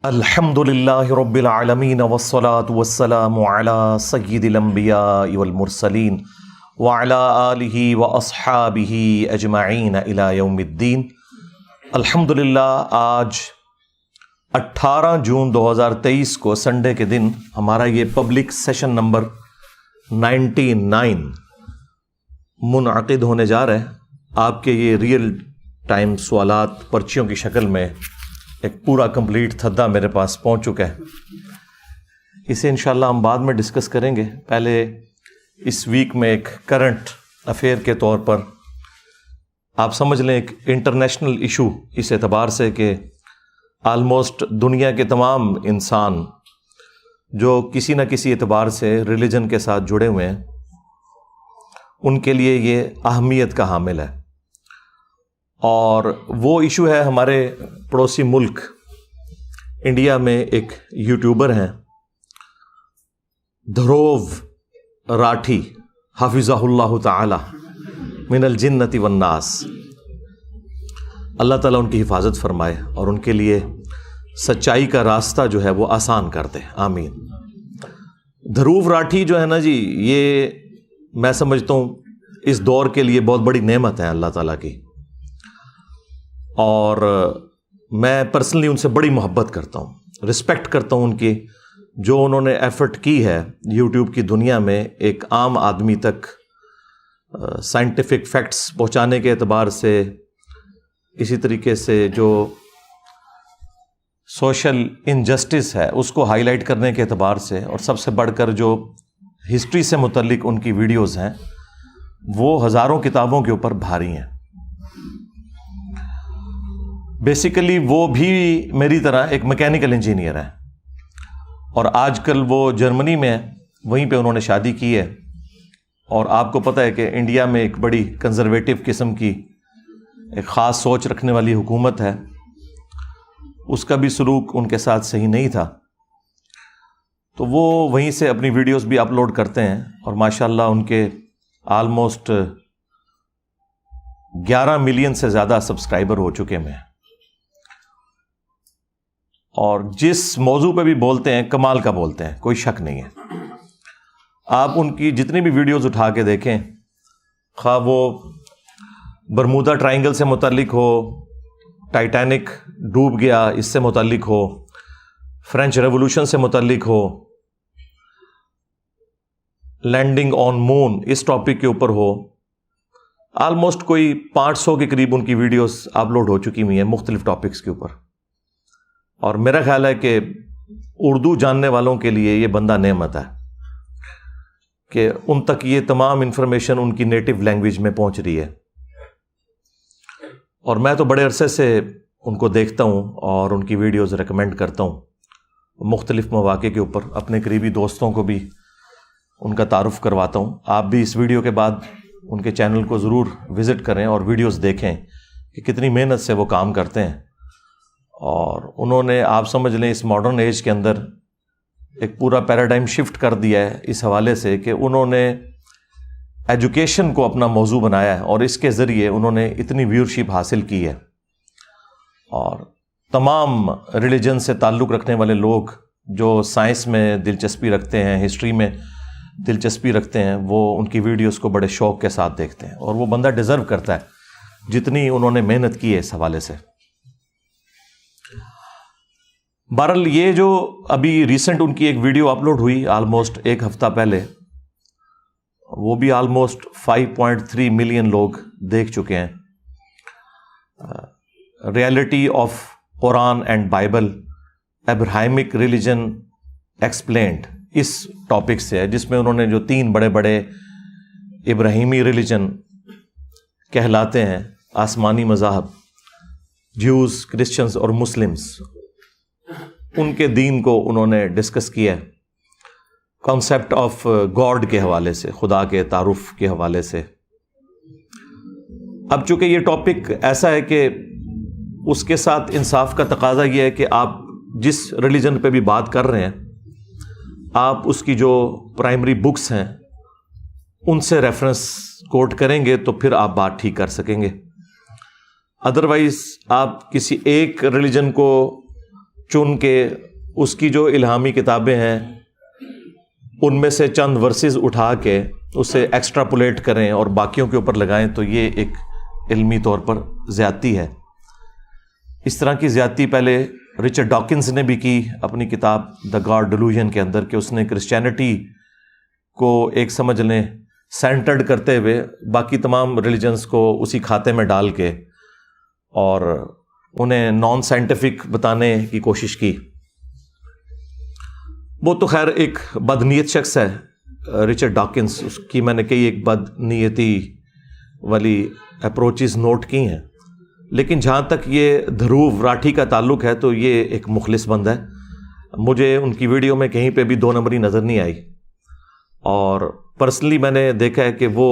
الحمدللہ رب العالمین والصلاة والسلام علی سید الانبیاء والمرسلین وعلی آلہ واصحابہ اجمعین الی یوم الدین۔ الحمدللہ آج 18 جون 2023 کو سنڈے کے دن ہمارا یہ پبلک سیشن نمبر 99 منعقد ہونے جا رہا ہے۔ آپ کے یہ ریئل ٹائم سوالات پرچیوں کی شکل میں ایک پورا کمپلیٹ تھدہ میرے پاس پہنچ چکا ہے۔ اسے انشاءاللہ ہم بعد میں ڈسکس کریں گے۔ پہلے اس ویک میں ایک کرنٹ افیئر کے طور پر آپ سمجھ لیں ایک انٹرنیشنل ایشو اس اعتبار سے کہ آلموسٹ دنیا کے تمام انسان جو کسی نہ کسی اعتبار سے ریلیجن کے ساتھ جڑے ہوئے ہیں ان کے لیے یہ اہمیت کا حامل ہے، اور وہ ایشو ہے ہمارے پڑوسی ملک انڈیا میں ایک یوٹیوبر ہیں دھروو راٹھی حفظہ اللہ تعالی من الجنت والناس۔ اللہ تعالیٰ ان کی حفاظت فرمائے اور ان کے لیے سچائی کا راستہ جو ہے وہ آسان کر دے، آمین۔ دھروو راٹھی جو ہے نا جی، یہ میں سمجھتا ہوں اس دور کے لیے بہت بڑی نعمت ہے اللہ تعالیٰ کی، اور میں پرسنلی ان سے بڑی محبت کرتا ہوں، رسپیکٹ کرتا ہوں ان کی، جو انہوں نے ایفرٹ کی ہے یوٹیوب کی دنیا میں ایک عام آدمی تک سائنٹیفک فیکٹس پہنچانے کے اعتبار سے، اسی طریقے سے جو سوشل انجسٹس ہے اس کو ہائی لائٹ کرنے کے اعتبار سے، اور سب سے بڑھ کر جو ہسٹری سے متعلق ان کی ویڈیوز ہیں وہ ہزاروں کتابوں کے اوپر بھاری ہیں۔ بیسیکلی وہ بھی میری طرح ایک میکینیکل انجینئر ہے، اور آج کل وہ جرمنی میں ہے، وہیں پہ انہوں نے شادی کی ہے، اور آپ کو پتہ ہے کہ انڈیا میں ایک بڑی کنزرویٹو قسم کی ایک خاص سوچ رکھنے والی حکومت ہے، اس کا بھی سلوک ان کے ساتھ صحیح نہیں تھا، تو وہ وہیں سے اپنی ویڈیوز بھی اپلوڈ کرتے ہیں، اور ماشاءاللہ ان کے آلموسٹ 11 ملین سے زیادہ سبسکرائبر ہو چکے ہیں، اور جس موضوع پہ بھی بولتے ہیں کمال کا بولتے ہیں، کوئی شک نہیں ہے۔ آپ ان کی جتنی بھی ویڈیوز اٹھا کے دیکھیں، خواہ وہ برمودا ٹرائنگل سے متعلق ہو، ٹائٹینک ڈوب گیا اس سے متعلق ہو، فرینچ ریولوشن سے متعلق ہو، لینڈنگ آن مون اس ٹاپک کے اوپر ہو، آلموسٹ کوئی 500 کے قریب ان کی ویڈیوز اپلوڈ ہو چکی ہوئی ہیں مختلف ٹاپکس کے اوپر، اور میرا خیال ہے کہ اردو جاننے والوں کے لیے یہ بندہ نعمت ہے کہ ان تک یہ تمام انفارمیشن ان کی نیٹو لینگویج میں پہنچ رہی ہے، اور میں تو بڑے عرصے سے ان کو دیکھتا ہوں اور ان کی ویڈیوز ریکمینڈ کرتا ہوں مختلف مواقع کے اوپر، اپنے قریبی دوستوں کو بھی ان کا تعارف کرواتا ہوں۔ آپ بھی اس ویڈیو کے بعد ان کے چینل کو ضرور وزٹ کریں اور ویڈیوز دیکھیں کہ کتنی محنت سے وہ کام کرتے ہیں، اور انہوں نے آپ سمجھ لیں اس ماڈرن ایج کے اندر ایک پورا پیراڈائم شفٹ کر دیا ہے اس حوالے سے کہ انہوں نے ایجوکیشن کو اپنا موضوع بنایا ہے، اور اس کے ذریعے انہوں نے اتنی ویورشپ حاصل کی ہے، اور تمام ریلیجن سے تعلق رکھنے والے لوگ جو سائنس میں دلچسپی رکھتے ہیں، ہسٹری میں دلچسپی رکھتے ہیں، وہ ان کی ویڈیوز کو بڑے شوق کے ساتھ دیکھتے ہیں، اور وہ بندہ ڈیزرو کرتا ہے جتنی انہوں نے محنت کی ہے اس حوالے سے۔ بہرحال یہ جو ابھی ریسنٹ ان کی ایک ویڈیو اپلوڈ ہوئی آلموسٹ ایک ہفتہ پہلے، وہ بھی آلموسٹ 5.3 ملین لوگ دیکھ چکے ہیں۔ Reality of Quran and Bible Abrahamic religion explained اس ٹاپک سے ہے، جس میں انہوں نے جو 3 بڑے بڑے ابراہیمی ریلیجن کہلاتے ہیں، آسمانی مذاہب، جیوز، کرسچنز اور مسلمز، ان کے دین کو انہوں نے ڈسکس کیا ہے، کانسیپٹ آف گاڈ کے حوالے سے، خدا کے تعارف کے حوالے سے۔ اب چونکہ یہ ٹاپک ایسا ہے کہ اس کے ساتھ انصاف کا تقاضا یہ ہے کہ آپ جس ریلیجن پہ بھی بات کر رہے ہیں، آپ اس کی جو پرائمری بکس ہیں ان سے ریفرنس کوٹ کریں گے تو پھر آپ بات ٹھیک کر سکیں گے۔ ادروائز آپ کسی ایک ریلیجن کو چن کے اس کی جو الہامی کتابیں ہیں ان میں سے چند ورسز اٹھا کے اسے ایکسٹراپولیٹ کریں اور باقیوں کے اوپر لگائیں تو یہ ایک علمی طور پر زیادتی ہے۔ اس طرح کی زیادتی پہلے رچرڈ ڈاکنز نے بھی کی اپنی کتاب دا گاڈ ڈیلوژن کے اندر، کہ اس نے کرسچینٹی کو ایک سمجھ لیں سینٹرڈ کرتے ہوئے باقی تمام ریلیجنز کو اسی کھاتے میں ڈال کے اور انہیں نان سائنٹیفک بتانے کی کوشش کی۔ وہ تو خیر ایک بد نیت شخص ہے رچرڈ ڈاکنز، اس کی میں نے کئی ایک بد نیتی والی اپروچز نوٹ کی ہیں، لیکن جہاں تک یہ دھروو راٹھی کا تعلق ہے تو یہ ایک مخلص بندہ ہے۔ مجھے ان کی ویڈیو میں کہیں پہ بھی دو نمبری نظر نہیں آئی، اور پرسنلی میں نے دیکھا ہے کہ وہ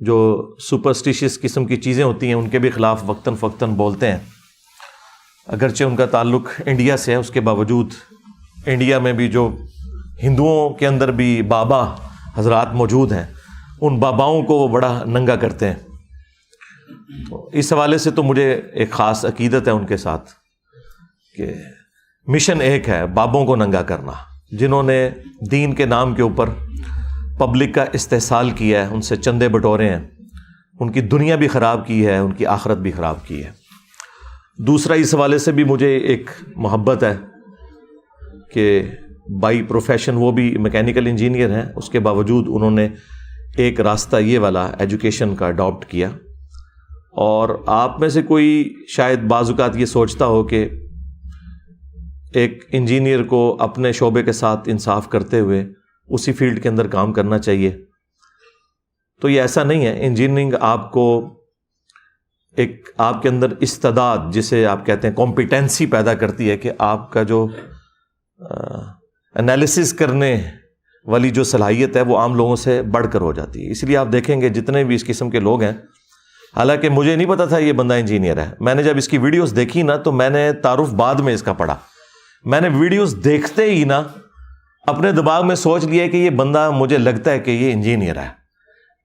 جو سپرسٹیشیس قسم کی چیزیں ہوتی ہیں ان کے بھی خلاف وقتاً فوقتاً بولتے ہیں۔ اگرچہ ان کا تعلق انڈیا سے ہے، اس کے باوجود انڈیا میں بھی جو ہندوؤں کے اندر بھی بابا حضرات موجود ہیں، ان باباؤں کو وہ بڑا ننگا کرتے ہیں۔ تو اس حوالے سے تو مجھے ایک خاص عقیدت ہے ان کے ساتھ کہ مشن ایک ہے، بابوں کو ننگا کرنا، جنہوں نے دین کے نام کے اوپر پبلک کا استحصال کیا ہے، ان سے چندے بٹورے ہیں، ان کی دنیا بھی خراب کی ہے، ان کی آخرت بھی خراب کی ہے۔ دوسرا اس حوالے سے بھی مجھے ایک محبت ہے کہ بائی پروفیشن وہ بھی میکینیکل انجینئر ہیں، اس کے باوجود انہوں نے ایک راستہ یہ والا ایجوکیشن کا اڈاپٹ کیا۔ اور آپ میں سے کوئی شاید بعض اوقات یہ سوچتا ہو کہ ایک انجینئر کو اپنے شعبے کے ساتھ انصاف کرتے ہوئے اسی فیلڈ کے اندر کام کرنا چاہیے، تو یہ ایسا نہیں ہے۔ انجینئرنگ آپ کو ایک آپ کے اندر استعداد، جسے آپ کہتے ہیں کمپیٹنسی، پیدا کرتی ہے کہ آپ کا جو انالیسس کرنے والی جو صلاحیت ہے وہ عام لوگوں سے بڑھ کر ہو جاتی ہے۔ اس لیے آپ دیکھیں گے جتنے بھی اس قسم کے لوگ ہیں، حالانکہ مجھے نہیں پتا تھا یہ بندہ انجینئر ہے، میں نے جب اس کی ویڈیوز دیکھی نا تو میں نے تعارف بعد میں اس کا پڑھا، میں نے ویڈیوز دیکھتے ہی نا اپنے دماغ میں سوچ لیا کہ یہ بندہ مجھے لگتا ہے کہ یہ انجینئر ہے،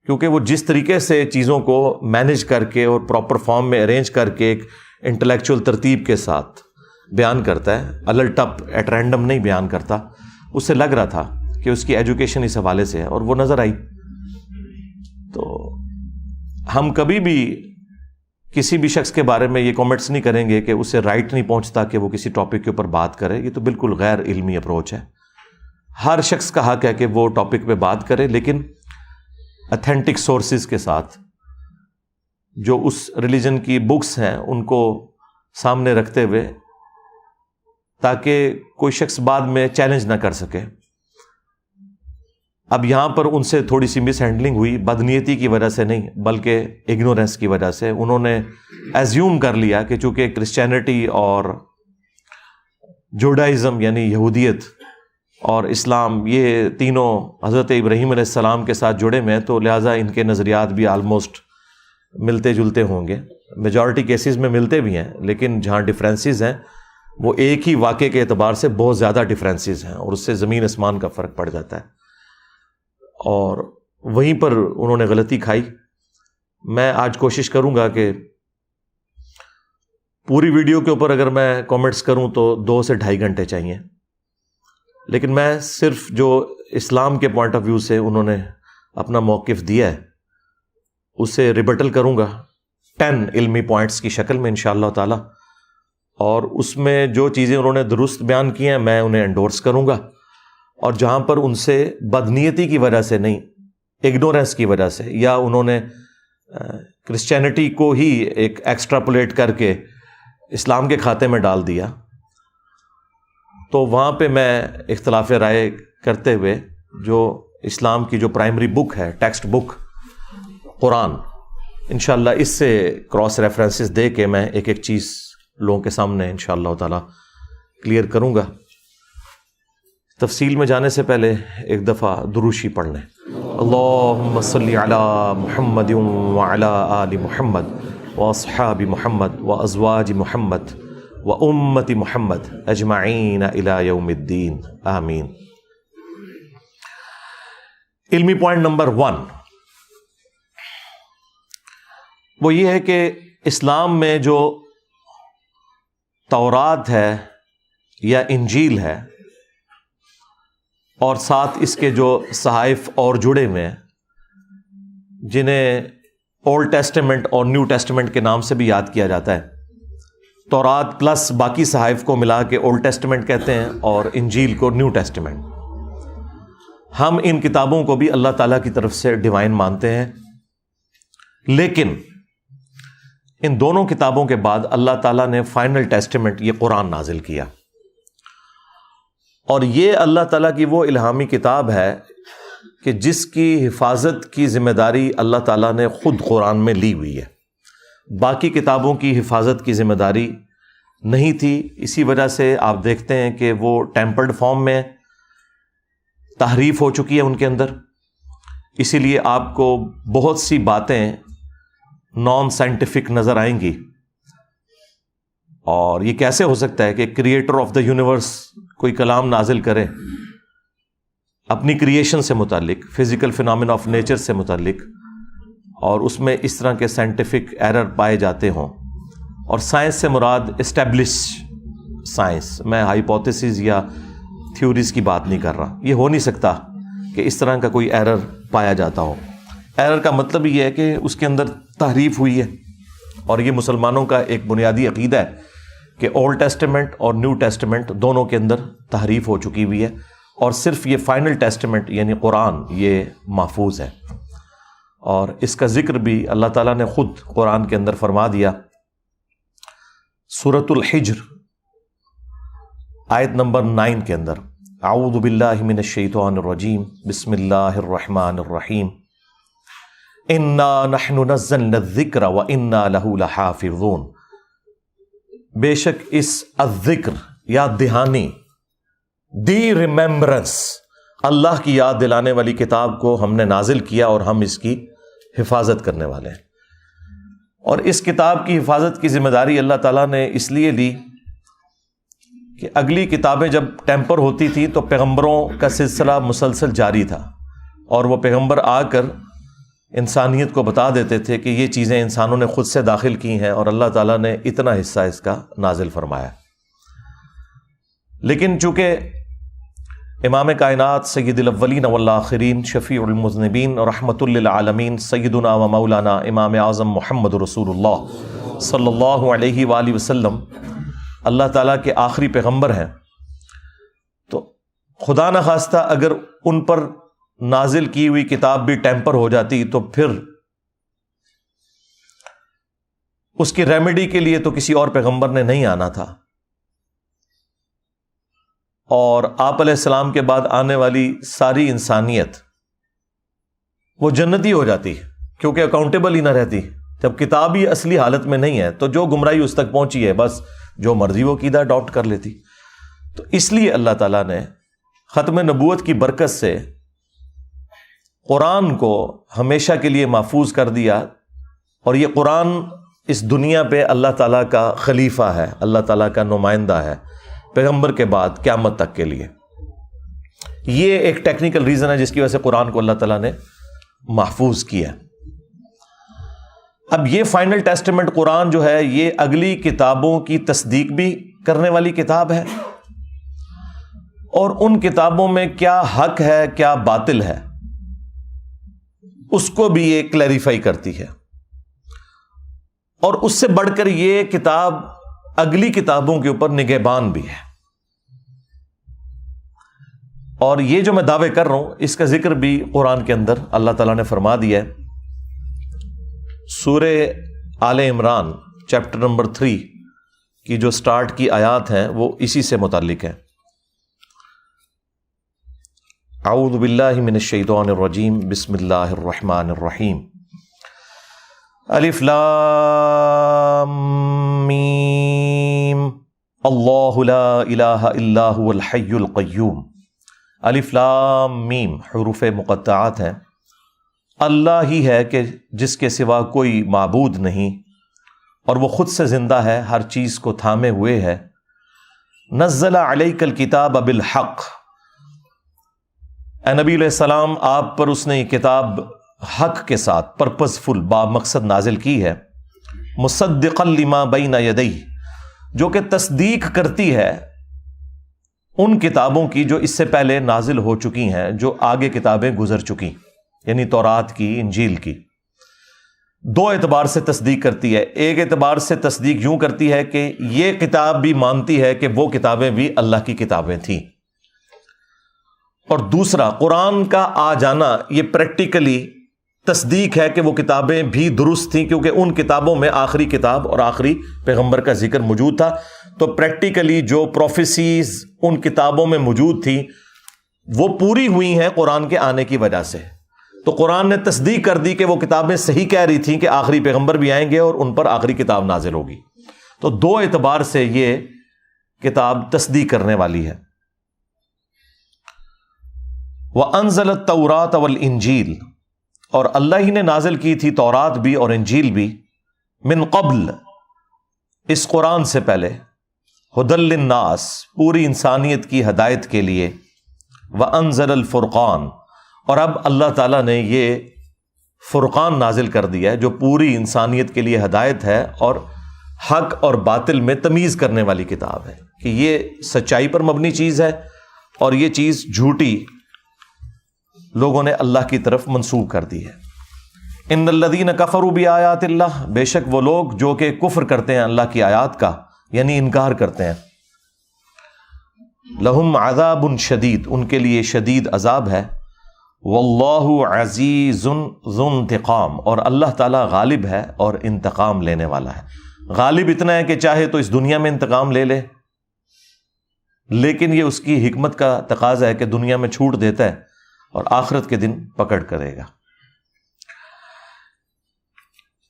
کیونکہ وہ جس طریقے سے چیزوں کو مینیج کر کے اور پراپر فارم میں ارینج کر کے ایک انٹلیکچوئل ترتیب کے ساتھ بیان کرتا ہے، الٹپ ایٹ رینڈم نہیں بیان کرتا، اس سے لگ رہا تھا کہ اس کی ایجوکیشن اس حوالے سے ہے، اور وہ نظر آئی۔ تو ہم کبھی بھی کسی بھی شخص کے بارے میں یہ کامنٹس نہیں کریں گے کہ اسے رائٹ نہیں پہنچتا کہ وہ کسی ٹاپک کے اوپر بات کرے، یہ تو بالکل غیر علمی اپروچ ہے۔ ہر شخص کا حق ہے کہ وہ ٹاپک پہ بات کرے، لیکن اتھینٹک سورسز کے ساتھ، جو اس ریلیجن کی بکس ہیں ان کو سامنے رکھتے ہوئے، تاکہ کوئی شخص بعد میں چیلنج نہ کر سکے۔ اب یہاں پر ان سے تھوڑی سی مس ہینڈلنگ ہوئی، بدنیتی کی وجہ سے نہیں بلکہ اگنورینس کی وجہ سے۔ انہوں نے ایزیوم کر لیا کہ چونکہ کرسچینٹی اور جوڈائزم یعنی یہودیت اور اسلام یہ تینوں حضرت ابراہیم علیہ السلام کے ساتھ جڑے ہوئے ہیں، تو لہٰذا ان کے نظریات بھی آلموسٹ ملتے جلتے ہوں گے۔ میجورٹی کیسز میں ملتے بھی ہیں، لیکن جہاں ڈفرینسز ہیں وہ ایک ہی واقعے کے اعتبار سے بہت زیادہ ڈفرینسز ہیں، اور اس سے زمین آسمان کا فرق پڑ جاتا ہے، اور وہیں پر انہوں نے غلطی کھائی۔ میں آج کوشش کروں گا کہ پوری ویڈیو کے اوپر اگر میں کامنٹس کروں تو 2 سے 2.5 گھنٹے چاہیے، لیکن میں صرف جو اسلام کے پوائنٹ آف ویو سے انہوں نے اپنا موقف دیا ہے اسے ریبٹل کروں گا 10 علمی پوائنٹس کی شکل میں انشاءاللہ تعالی، اور اس میں جو چیزیں انہوں نے درست بیان کی ہیں میں انہیں انڈورس کروں گا، اور جہاں پر ان سے بدنیتی کی وجہ سے نہیں، اگنورینس کی وجہ سے، یا انہوں نے کرسچینٹی کو ہی ایک ایکسٹراپولیٹ کر کے اسلام کے کھاتے میں ڈال دیا، تو وہاں پہ میں اختلاف رائے کرتے ہوئے جو اسلام کی جو پرائمری بک ہے، ٹیکسٹ بک قرآن، انشاءاللہ اس سے کراس ریفرنسز دے کے میں ایک ایک چیز لوگوں کے سامنے انشاءاللہ تعالی کلیئر کروں گا۔ تفصیل میں جانے سے پہلے ایک دفعہ دروشی پڑھ لیں۔ اللہم صلی علی محمد وعلی آل محمد واصحاب محمد وازواج محمد وامت محمد اجمعین الی یوم الدین، آمین۔ علمی پوائنٹ نمبر 1 وہ یہ ہے کہ اسلام میں جو تورات ہے یا انجیل ہے، اور ساتھ اس کے جو صحائف اور جڑے ہوئے ہیں جنہیں اولڈ ٹیسٹمنٹ اور نیو ٹیسٹمنٹ کے نام سے بھی یاد کیا جاتا ہے، تورات پلس باقی صحائف کو ملا کے اولڈ ٹیسٹمنٹ کہتے ہیں اور انجیل کو نیو ٹیسٹمنٹ. ہم ان کتابوں کو بھی اللہ تعالیٰ کی طرف سے ڈیوائن مانتے ہیں، لیکن ان دونوں کتابوں کے بعد اللہ تعالیٰ نے فائنل ٹیسٹمنٹ یہ قرآن نازل کیا، اور یہ اللہ تعالیٰ کی وہ الہامی کتاب ہے کہ جس کی حفاظت کی ذمہ داری اللہ تعالیٰ نے خود قرآن میں لی ہوئی ہے. باقی کتابوں کی حفاظت کی ذمہ داری نہیں تھی. اسی وجہ سے آپ دیکھتے ہیں کہ وہ ٹیمپرڈ فارم میں تحریف ہو چکی ہے ان کے اندر. اسی لیے آپ کو بہت سی باتیں نان سائنٹیفک نظر آئیں گی. اور یہ کیسے ہو سکتا ہے کہ کریٹر آف دا یونیورس کوئی کلام نازل کرے اپنی کریشن سے متعلق، فزیکل فینامنا آف نیچر سے متعلق، اور اس میں اس طرح کے سائنٹیفک ایرر پائے جاتے ہوں. اور سائنس سے مراد اسٹیبلش سائنس، میں ہائیپوتھیسز یا تھیوریز کی بات نہیں کر رہا. یہ ہو نہیں سکتا کہ اس طرح کا کوئی ایرر پایا جاتا ہو. ایرر کا مطلب یہ ہے کہ اس کے اندر تحریف ہوئی ہے، اور یہ مسلمانوں کا ایک بنیادی عقیدہ ہے کہ اولڈ ٹیسٹمنٹ اور نیو ٹیسٹمنٹ دونوں کے اندر تحریف ہو چکی ہوئی ہے، اور صرف یہ فائنل ٹیسٹمنٹ یعنی قرآن یہ محفوظ ہے. اور اس کا ذکر بھی اللہ تعالیٰ نے خود قرآن کے اندر فرما دیا. سورۃ الحجر آیت نمبر 9 کے اندر، اعوذ باللہ من الشیطان الرجیم، بسم اللہ الرحمن الرحیم، انا نحن نزلنا الذکر وانا لہ لحافظون. بے شک اس الذکر یاد دہانی، دی ریممبرنس، اللہ کی یاد دلانے والی کتاب کو ہم نے نازل کیا اور ہم اس کی حفاظت کرنے والے ہیں. اور اس کتاب کی حفاظت کی ذمہ داری اللہ تعالیٰ نے اس لیے لی کہ اگلی کتابیں جب ٹیمپر ہوتی تھی تو پیغمبروں کا سلسلہ مسلسل جاری تھا، اور وہ پیغمبر آ کر انسانیت کو بتا دیتے تھے کہ یہ چیزیں انسانوں نے خود سے داخل کی ہیں، اور اللہ تعالیٰ نے اتنا حصہ اس کا نازل فرمایا. لیکن چونکہ امام کائنات سید الاولین والآخرین شفیع المذنبین رحمۃ للعالمین سیدنا و مولانا امام اعظم محمد رسول اللہ صلی اللہ علیہ وآلہ وسلم اللہ تعالیٰ کے آخری پیغمبر ہیں، تو خدا نخواستہ اگر ان پر نازل کی ہوئی کتاب بھی ٹیمپر ہو جاتی تو پھر اس کی ریمیڈی کے لیے تو کسی اور پیغمبر نے نہیں آنا تھا، اور آپ علیہ السلام کے بعد آنے والی ساری انسانیت وہ جنتی ہو جاتی کیونکہ اکاؤنٹیبل ہی نہ رہتی. جب کتاب ہی اصلی حالت میں نہیں ہے تو جو گمراہی اس تک پہنچی ہے بس جو مرضی وہ عقیدہ اڈاپٹ کر لیتی. تو اس لیے اللہ تعالیٰ نے ختم نبوت کی برکت سے قرآن کو ہمیشہ کے لیے محفوظ کر دیا، اور یہ قرآن اس دنیا پہ اللہ تعالیٰ کا خلیفہ ہے، اللہ تعالیٰ کا نمائندہ ہے پیغمبر کے بعد قیامت تک کے لیے. یہ ایک ٹیکنیکل ریزن ہے جس کی وجہ سے قرآن کو اللہ تعالیٰ نے محفوظ کیا. اب یہ فائنل ٹیسٹمنٹ قرآن جو ہے یہ اگلی کتابوں کی تصدیق بھی کرنے والی کتاب ہے، اور ان کتابوں میں کیا حق ہے کیا باطل ہے اس کو بھی یہ کلیریفائی کرتی ہے. اور اس سے بڑھ کر یہ کتاب اگلی کتابوں کے اوپر نگہبان بھی ہے. اور یہ جو میں دعوے کر رہا ہوں اس کا ذکر بھی قرآن کے اندر اللہ تعالیٰ نے فرما دیا ہے. سورہ آل عمران چیپٹر نمبر 3 کی جو سٹارٹ کی آیات ہیں وہ اسی سے متعلق ہیں. اعوذ باللہ من الشیطان الرجیم، بسم اللہ الرحمن الرحیم، الف لام میم، اللہ لا الہ الا هو الحی القیوم. الف لام میم حروف مقطعات ہیں. اللہ ہی ہے کہ جس کے سوا کوئی معبود نہیں، اور وہ خود سے زندہ ہے، ہر چیز کو تھامے ہوئے ہے. نزل علیک الکتاب بالحق، اے نبی علیہ السلام آپ پر اس نے یہ کتاب حق کے ساتھ پرپزفل با مقصد نازل کی ہے. مصدقا لما بین یدیہ، جو کہ تصدیق کرتی ہے ان کتابوں کی جو اس سے پہلے نازل ہو چکی ہیں، جو آگے کتابیں گزر چکی، یعنی تورات کی، انجیل کی۔ دو اعتبار سے تصدیق کرتی ہے۔ ایک اعتبار سے تصدیق یوں کرتی ہے کہ یہ کتاب بھی مانتی ہے کہ وہ کتابیں بھی اللہ کی کتابیں تھیں، اور دوسرا قرآن کا آ جانا یہ پریکٹیکلی تصدیق ہے کہ وہ کتابیں بھی درست تھیں، کیونکہ ان کتابوں میں آخری کتاب اور آخری پیغمبر کا ذکر موجود تھا۔ تو پریکٹیکلی جو پروفیسیز ان کتابوں میں موجود تھیں وہ پوری ہوئی ہیں قرآن کے آنے کی وجہ سے۔ تو قرآن نے تصدیق کر دی کہ وہ کتابیں صحیح کہہ رہی تھیں کہ آخری پیغمبر بھی آئیں گے اور ان پر آخری کتاب نازل ہوگی۔ تو دو اعتبار سے یہ کتاب تصدیق کرنے والی ہے۔ وَأَنزَلَ التَّوْرَاةَ وَالْإِنجِيلَ، اور اللہ ہی نے نازل کی تھی تورات بھی اور انجیل بھی، من قبل، اس قرآن سے پہلے، ہدی للناس، پوری انسانیت کی ہدایت کے لیے، وَأَنزَلَ الْفُرْقَانَ، اور اب اللہ تعالیٰ نے یہ فرقان نازل کر دیا ہے جو پوری انسانیت کے لیے ہدایت ہے اور حق اور باطل میں تمیز کرنے والی کتاب ہے، کہ یہ سچائی پر مبنی چیز ہے اور یہ چیز جھوٹی لوگوں نے اللہ کی طرف منسوب کر دی ہے۔ ان الذین کفروا بآیات اللہ، بے شک وہ لوگ جو کہ کفر کرتے ہیں اللہ کی آیات کا، یعنی انکار کرتے ہیں، لہم عذاب شدید، ان کے لیے شدید عذاب ہے، واللہ عزیز ذو انتقام، اور اللہ تعالیٰ غالب ہے اور انتقام لینے والا ہے۔ غالب اتنا ہے کہ چاہے تو اس دنیا میں انتقام لے لے، لیکن یہ اس کی حکمت کا تقاضا ہے کہ دنیا میں چھوٹ دیتا ہے اور آخرت کے دن پکڑ کرے گا۔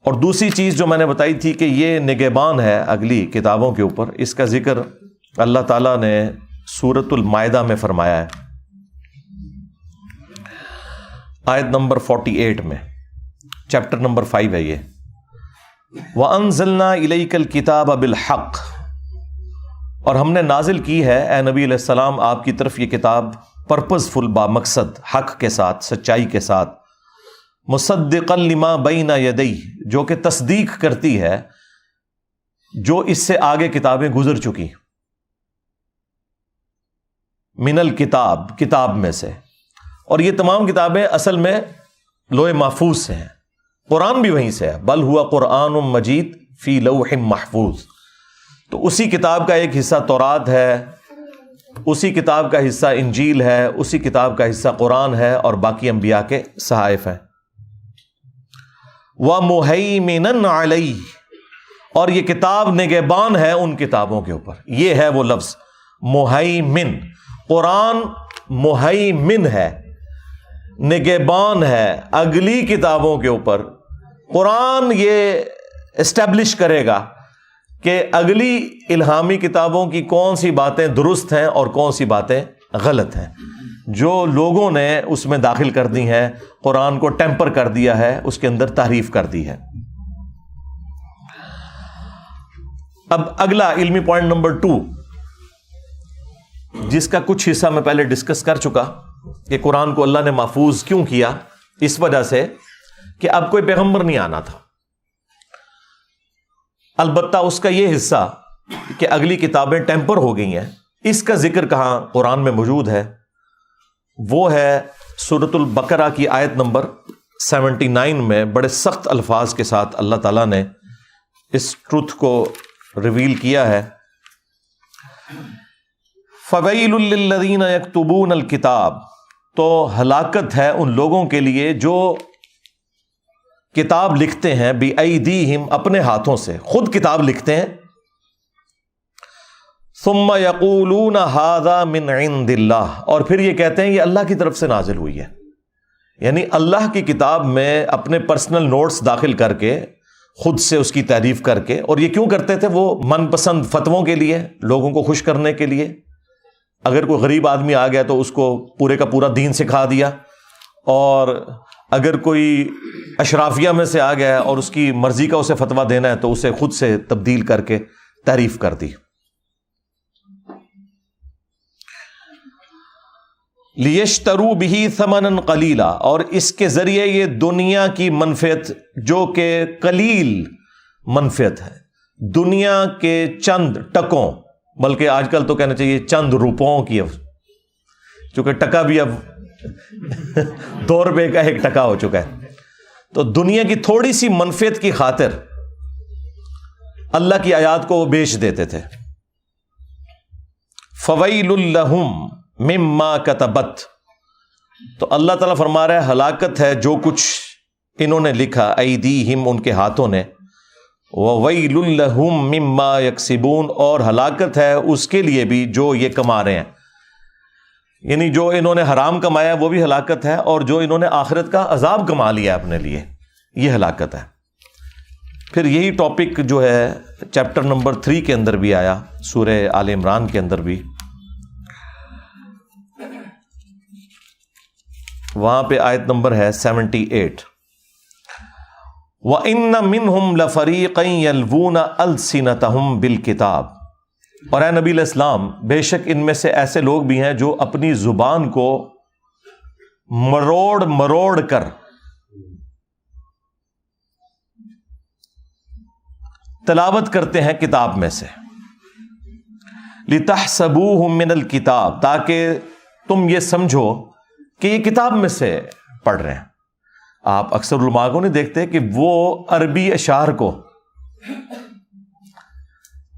اور دوسری چیز جو میں نے بتائی تھی کہ یہ نگہبان ہے اگلی کتابوں کے اوپر، اس کا ذکر اللہ تعالیٰ نے سورۃ المائدہ میں فرمایا ہے، آیت نمبر 48 میں، چیپٹر نمبر 5 ہے یہ۔ وَأَنزَلْنَا إِلَيْكَ الْكِتَابَ بِالْحَقِّ، اور ہم نے نازل کی ہے اے نبی علیہ السلام آپ کی طرف یہ کتاب پرپز فل، با مقصد، حق کے ساتھ، سچائی کے ساتھ، مصدقا لما بین یدیہ، جو کہ تصدیق کرتی ہے جو اس سے آگے کتابیں گزر چکی، من الکتاب، کتاب میں سے، اور یہ تمام کتابیں اصل میں لوح محفوظ سے ہیں، قرآن بھی وہیں سے ہے، بل ہوا قرآن مجید فی لوح محفوظ۔ تو اسی کتاب کا ایک حصہ تورات ہے، اسی کتاب کا حصہ انجیل ہے، اسی کتاب کا حصہ قرآن ہے، اور باقی انبیاء کے صحائف ہیں۔ وَمُهَيْمِنًا عَلَيْهِ، اور یہ کتاب نگہبان ہے ان کتابوں کے اوپر۔ یہ ہے وہ لفظ مہیمن، قرآن مہیمن ہے، نگہبان ہے اگلی کتابوں کے اوپر۔ قرآن یہ اسٹیبلش کرے گا کہ اگلی الہامی کتابوں کی کون سی باتیں درست ہیں اور کون سی باتیں غلط ہیں، جو لوگوں نے اس میں داخل کر دی ہیں، قرآن کو ٹیمپر کر دیا ہے، اس کے اندر تحریف کر دی ہے۔ اب اگلا علمی پوائنٹ نمبر 2، جس کا کچھ حصہ میں پہلے ڈسکس کر چکا، کہ قرآن کو اللہ نے محفوظ کیوں کیا؟ اس وجہ سے کہ اب کوئی پیغمبر نہیں آنا تھا۔ البتہ اس کا یہ حصہ کہ اگلی کتابیں ٹیمپر ہو گئی ہیں، اس کا ذکر کہاں قرآن میں موجود ہے، وہ ہے سورۃ البقرہ کی آیت نمبر 79 میں بڑے سخت الفاظ کے ساتھ اللہ تعالیٰ نے اس ٹروتھ کو ریویل کیا ہے۔ فَوَيْلٌ لِّلَّذِينَ يَكْتُبُونَ الْكِتَابَ، تو ہلاکت ہے ان لوگوں کے لیے جو کتاب لکھتے ہیں، بِأَيْدِيهِمْ، اپنے ہاتھوں سے، خود کتاب لکھتے ہیں، ثُمَّ يَقُولُونَ هَذَا مِنْ عِنْدِ اللَّهِ، اور پھر یہ کہتے ہیں یہ اللہ کی طرف سے نازل ہوئی ہے۔ یعنی اللہ کی کتاب میں اپنے پرسنل نوٹس داخل کر کے، خود سے اس کی تعریف کر کے، اور یہ کیوں کرتے تھے؟ وہ من پسند فتووں کے لیے، لوگوں کو خوش کرنے کے لیے۔ اگر کوئی غریب آدمی آ گیا تو اس کو پورے کا پورا دین سکھا دیا، اور اگر کوئی اشرافیہ میں سے آ گیا اور اس کی مرضی کا اسے فتویٰ دینا ہے تو اسے خود سے تبدیل کر کے تعریف کر دی۔ لِيَشْتَرُوا بِهِ ثَمَنًا قَلِيلًا، اور اس کے ذریعے یہ دنیا کی منفعت، جو کہ قلیل منفعت ہے، دنیا کے چند ٹکوں بلکہ آج کل تو کہنا چاہیے چند روپوں کی، اب چونکہ ٹکا بھی اب 2 روپے کا 1 ٹکا ہو چکا ہے، تو دنیا کی تھوڑی سی منفعت کی خاطر اللہ کی آیات کو وہ بیچ دیتے تھے۔ فویل لہم مما کتبت، تو اللہ تعالیٰ فرما رہا ہے ہلاکت ہے جو کچھ انہوں نے لکھا، ایدیہم ان کے ہاتھوں نے، وویل لہم مما یکسبون اور ہلاکت ہے اس کے لیے بھی جو یہ کما رہے ہیں، یعنی جو انہوں نے حرام کمایا وہ بھی ہلاکت ہے، اور جو انہوں نے آخرت کا عذاب کما لیا اپنے لیے یہ ہلاکت ہے۔ پھر یہی ٹاپک جو ہے چیپٹر نمبر 3 کے اندر بھی آیا، سورہ آل عمران کے اندر بھی، وہاں پہ آیت نمبر ہے 78، وَإِنَّ مِنْهُمْ لَفَرِيقًا يَلْوُونَ أَلْسِنَتَهُمْ بِالْكِتَابِ، اور اے نبی علیہ السلام بے شک ان میں سے ایسے لوگ بھی ہیں جو اپنی زبان کو مروڑ مروڑ کر تلاوت کرتے ہیں کتاب میں سے، لِتَحْسَبُوهُ مِنَ الْكِتَابِ، تاکہ تم یہ سمجھو کہ یہ کتاب میں سے پڑھ رہے ہیں۔ آپ اکثر علماء کو نہیں دیکھتے کہ وہ عربی اشعار کو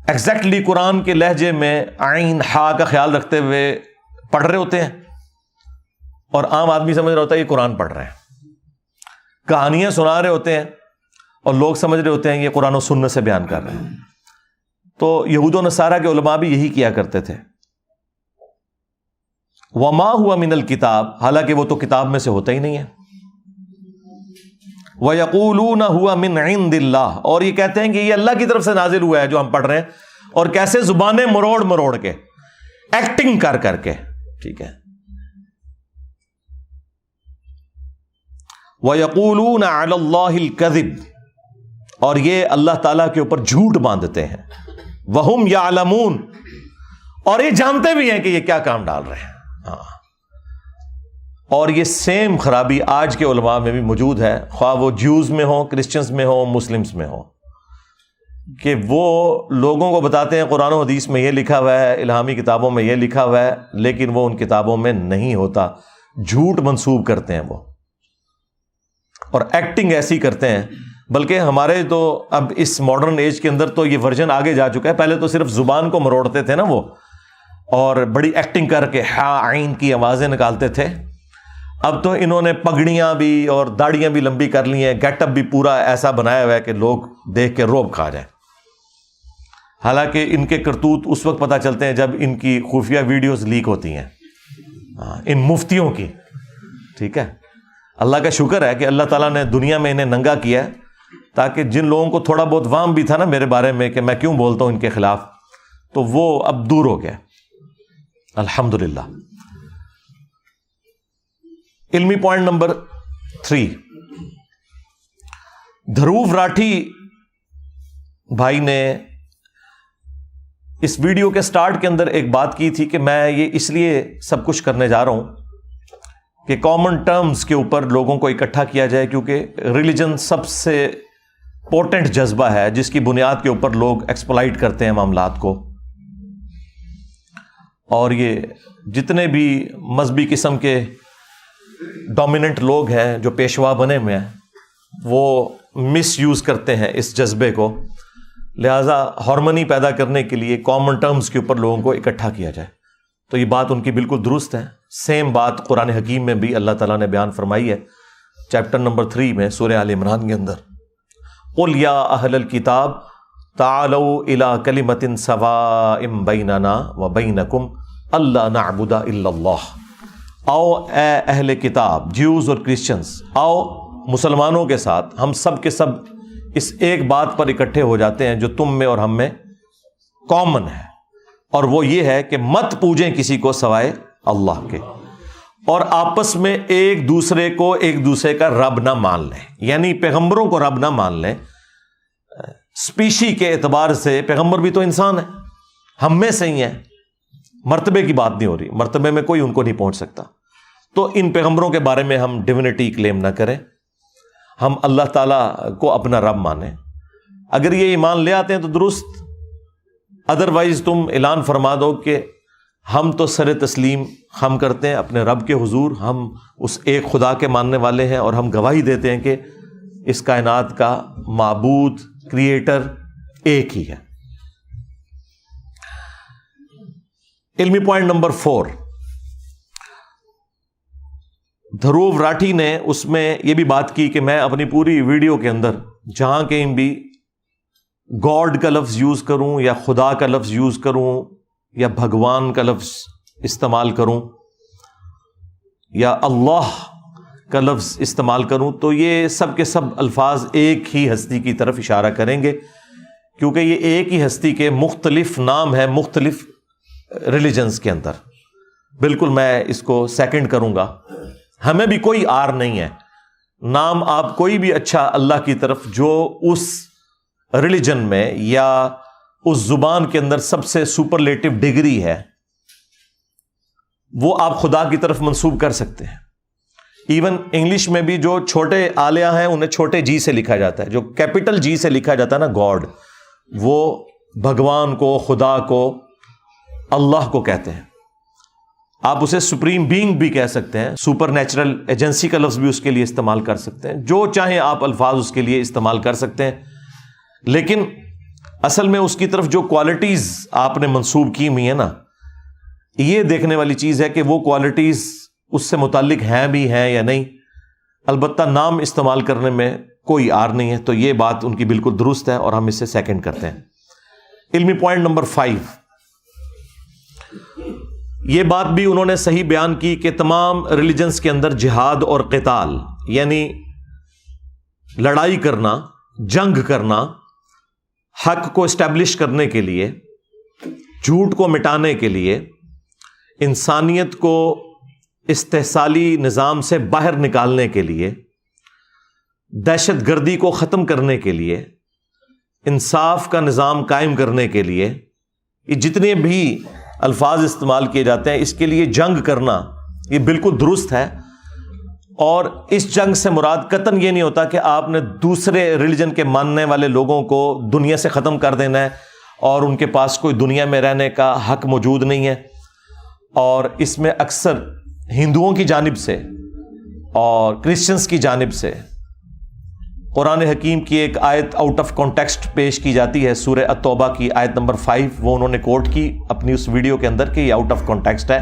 ایگزیکٹلی قرآن کے لہجے میں عین ہا کا خیال رکھتے ہوئے پڑھ رہے ہوتے ہیں، اور عام آدمی سمجھ رہا ہوتا ہے یہ قرآن پڑھ رہے ہیں، کہانیاں سنا رہے ہوتے ہیں اور لوگ سمجھ رہے ہوتے ہیں یہ قرآن و سنت سے بیان کر رہے ہیں۔ تو یہود و نصارہ کے علماء بھی یہی کیا کرتے تھے۔ وما ہوا من الکتاب، حالانکہ وہ تو کتاب میں سے ہوتا ہی نہیں ہے۔ وَيَقُولُونَ هُوَ مِنْ عِنْدِ اللَّهِ، اور یہ کہتے ہیں کہ یہ اللہ کی طرف سے نازل ہوا ہے جو ہم پڑھ رہے ہیں، اور کیسے زبانیں مروڑ مروڑ کے، ایکٹنگ کر کر کے، ٹھیک ہے۔ وَيَقُولُونَ عَلَى اللَّهِ الْكَذِبِ، اور یہ اللہ تعالیٰ کے اوپر جھوٹ باندھتے ہیں، وَهُمْ يَعْلَمُونَ، اور یہ جانتے بھی ہیں کہ یہ کیا کام ڈال رہے ہیں۔ ہاں، اور یہ سیم خرابی آج کے علماء میں بھی موجود ہے، خواہ وہ جیوز میں ہوں، کرسچنز میں ہوں، مسلمز میں ہوں، کہ وہ لوگوں کو بتاتے ہیں قرآن و حدیث میں یہ لکھا ہوا ہے، الہامی کتابوں میں یہ لکھا ہوا ہے، لیکن وہ ان کتابوں میں نہیں ہوتا، جھوٹ منسوب کرتے ہیں وہ، اور ایکٹنگ ایسی کرتے ہیں۔ بلکہ ہمارے تو اب اس ماڈرن ایج کے اندر تو یہ ورژن آگے جا چکا ہے، پہلے تو صرف زبان کو مروڑتے تھے نا وہ، اور بڑی ایکٹنگ کر کے ہا عین کی آوازیں نکالتے تھے۔ اب تو انہوں نے پگڑیاں بھی اور داڑیاں بھی لمبی کر لی ہیں، گیٹ اپ بھی پورا ایسا بنایا ہوا ہے کہ لوگ دیکھ کے رعب کھا جائیں۔ حالانکہ ان کے کرتوت اس وقت پتہ چلتے ہیں جب ان کی خفیہ ویڈیوز لیک ہوتی ہیں، ان مفتیوں کی، ٹھیک ہے۔ اللہ کا شکر ہے کہ اللہ تعالیٰ نے دنیا میں انہیں ننگا کیا ہے، تاکہ جن لوگوں کو تھوڑا بہت وہم بھی تھا نا میرے بارے میں کہ میں کیوں بولتا ہوں ان کے خلاف، تو وہ اب دور ہو گیا، الحمدللہ۔ علمی پوائنٹ نمبر 3، دھروو راٹھی بھائی نے اس ویڈیو کے سٹارٹ کے اندر ایک بات کی تھی کہ میں یہ اس لیے سب کچھ کرنے جا رہا ہوں کہ کامن ٹرمز کے اوپر لوگوں کو اکٹھا کیا جائے، کیونکہ ریلیجن سب سے پوٹنٹ جذبہ ہے جس کی بنیاد کے اوپر لوگ ایکسپلائٹ کرتے ہیں معاملات کو، اور یہ جتنے بھی مذہبی قسم کے ڈومیننٹ لوگ ہیں جو پیشوا بنے ہوئے ہیں وہ مس یوز کرتے ہیں اس جذبے کو، لہٰذا ہارمنی پیدا کرنے کے لیے کامن ٹرمز کے اوپر لوگوں کو اکٹھا کیا جائے۔ تو یہ بات ان کی بالکل درست ہے۔ سیم بات قرآن حکیم میں بھی اللہ تعالیٰ نے بیان فرمائی ہے، چیپٹر نمبر 3 میں سورہ آل عمران کے اندر، قُلْ يَا أَهْلَ الْكِتَابِ تَعَالَوْا إِلَىٰ كَلِمَةٍ سَوَاءٍ بَيْنَنَا وَبَيْنَكُمْ أَلَّا نَعْبُدَ إِلَّا اللَّهَ، آؤ اے اہل کتاب، جیوز اور کرسچنز، آؤ مسلمانوں کے ساتھ ہم سب کے سب اس ایک بات پر اکٹھے ہو جاتے ہیں جو تم میں اور ہم میں کامن ہے، اور وہ یہ ہے کہ مت پوجیں کسی کو سوائے اللہ کے، اور آپس میں ایک دوسرے کو ایک دوسرے کا رب نہ مان لیں، یعنی پیغمبروں کو رب نہ مان لیں۔ سپیشی کے اعتبار سے پیغمبر بھی تو انسان ہے، ہم میں سے ہی ہیں، مرتبے کی بات نہیں ہو رہی، مرتبے میں کوئی ان کو نہیں پہنچ سکتا، تو ان پیغمبروں کے بارے میں ہم ڈیوینٹی کلیم نہ کریں، ہم اللہ تعالیٰ کو اپنا رب مانیں۔ اگر یہ ایمان لے آتے ہیں تو درست، ادروائز تم اعلان فرما دو کہ ہم تو سر تسلیم خم کرتے ہیں اپنے رب کے حضور، ہم اس ایک خدا کے ماننے والے ہیں، اور ہم گواہی دیتے ہیں کہ اس کائنات کا معبود، کریٹر ایک ہی ہے۔ علمی پوائنٹ نمبر 4، دھروو راٹھی نے اس میں یہ بھی بات کی کہ میں اپنی پوری ویڈیو کے اندر جہاں کہیں بھی گاڈ کا لفظ یوز کروں یا خدا کا لفظ یوز کروں یا بھگوان کا لفظ استعمال کروں یا اللہ کا لفظ استعمال کروں تو یہ سب کے سب الفاظ ایک ہی ہستی کی طرف اشارہ کریں گے، کیونکہ یہ ایک ہی ہستی کے مختلف نام ہیں مختلف ریلیجنز کے اندر۔ بالکل میں اس کو سیکنڈ کروں گا، ہمیں بھی کوئی آر نہیں ہے، نام آپ کوئی بھی اچھا اللہ کی طرف جو اس ریلیجن میں یا اس زبان کے اندر سب سے سپرلیٹو ڈگری ہے وہ آپ خدا کی طرف منسوب کر سکتے ہیں۔ ایون انگلش میں بھی جو چھوٹے آلیہ ہیں انہیں چھوٹے جی سے لکھا جاتا ہے، جو کیپٹل جی سے لکھا جاتا ہے نا گاڈ، وہ بھگوان کو، خدا کو، اللہ کو کہتے ہیں۔ آپ اسے سپریم بینگ بھی کہہ سکتے ہیں، سپر نیچرل ایجنسی کا لفظ بھی اس کے لیے استعمال کر سکتے ہیں، جو چاہیں آپ الفاظ اس کے لیے استعمال کر سکتے ہیں، لیکن اصل میں اس کی طرف جو کوالٹیز آپ نے منسوب کی ہوئی ہیں نا، یہ دیکھنے والی چیز ہے کہ وہ کوالٹیز اس سے متعلق ہیں بھی ہیں یا نہیں۔ البتہ نام استعمال کرنے میں کوئی آر نہیں ہے، تو یہ بات ان کی بالکل درست ہے اور ہم اسے سیکنڈ کرتے ہیں۔ علمی پوائنٹ نمبر 5، یہ بات بھی انہوں نے صحیح بیان کی کہ تمام ریلیجنز کے اندر جہاد اور قتال یعنی لڑائی کرنا، جنگ کرنا، حق کو اسٹیبلش کرنے کے لیے، جھوٹ کو مٹانے کے لیے، انسانیت کو استحصالی نظام سے باہر نکالنے کے لیے، دہشت گردی کو ختم کرنے کے لیے، انصاف کا نظام قائم کرنے کے لیے، یہ جتنے بھی الفاظ استعمال کیے جاتے ہیں اس کے لیے جنگ کرنا یہ بالکل درست ہے۔ اور اس جنگ سے مراد قطعاً یہ نہیں ہوتا کہ آپ نے دوسرے ریلیجن کے ماننے والے لوگوں کو دنیا سے ختم کر دینا ہے اور ان کے پاس کوئی دنیا میں رہنے کا حق موجود نہیں ہے۔ اور اس میں اکثر ہندوؤں کی جانب سے اور کرسچنز کی جانب سے قرآن حکیم کی ایک آیت آؤٹ آف کانٹیکسٹ پیش کی جاتی ہے، سورہ التوبہ کی آیت نمبر 5، وہ انہوں نے کوٹ کی اپنی اس ویڈیو کے اندر کہ یہ آؤٹ آف کانٹیکسٹ ہے،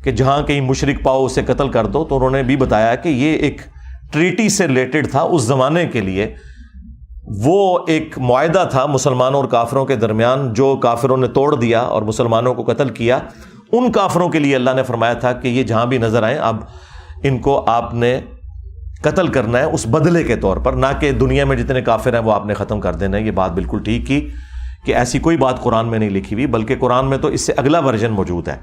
کہ جہاں کہیں مشرک پاؤ اسے قتل کر دو۔ تو انہوں نے بھی بتایا کہ یہ ایک ٹریٹی سے ریلیٹڈ تھا، اس زمانے کے لیے وہ ایک معاہدہ تھا مسلمانوں اور کافروں کے درمیان، جو کافروں نے توڑ دیا اور مسلمانوں کو قتل کیا۔ ان کافروں کے لیے اللہ نے فرمایا تھا کہ یہ جہاں بھی نظر آئیں اب ان کو آپ نے قتل کرنا ہے اس بدلے کے طور پر، نہ کہ دنیا میں جتنے کافر ہیں وہ آپ نے ختم کر دینا ہے۔ یہ بات بالکل ٹھیک کی کہ ایسی کوئی بات قرآن میں نہیں لکھی ہوئی، بلکہ قرآن میں تو اس سے اگلا ورژن موجود ہے،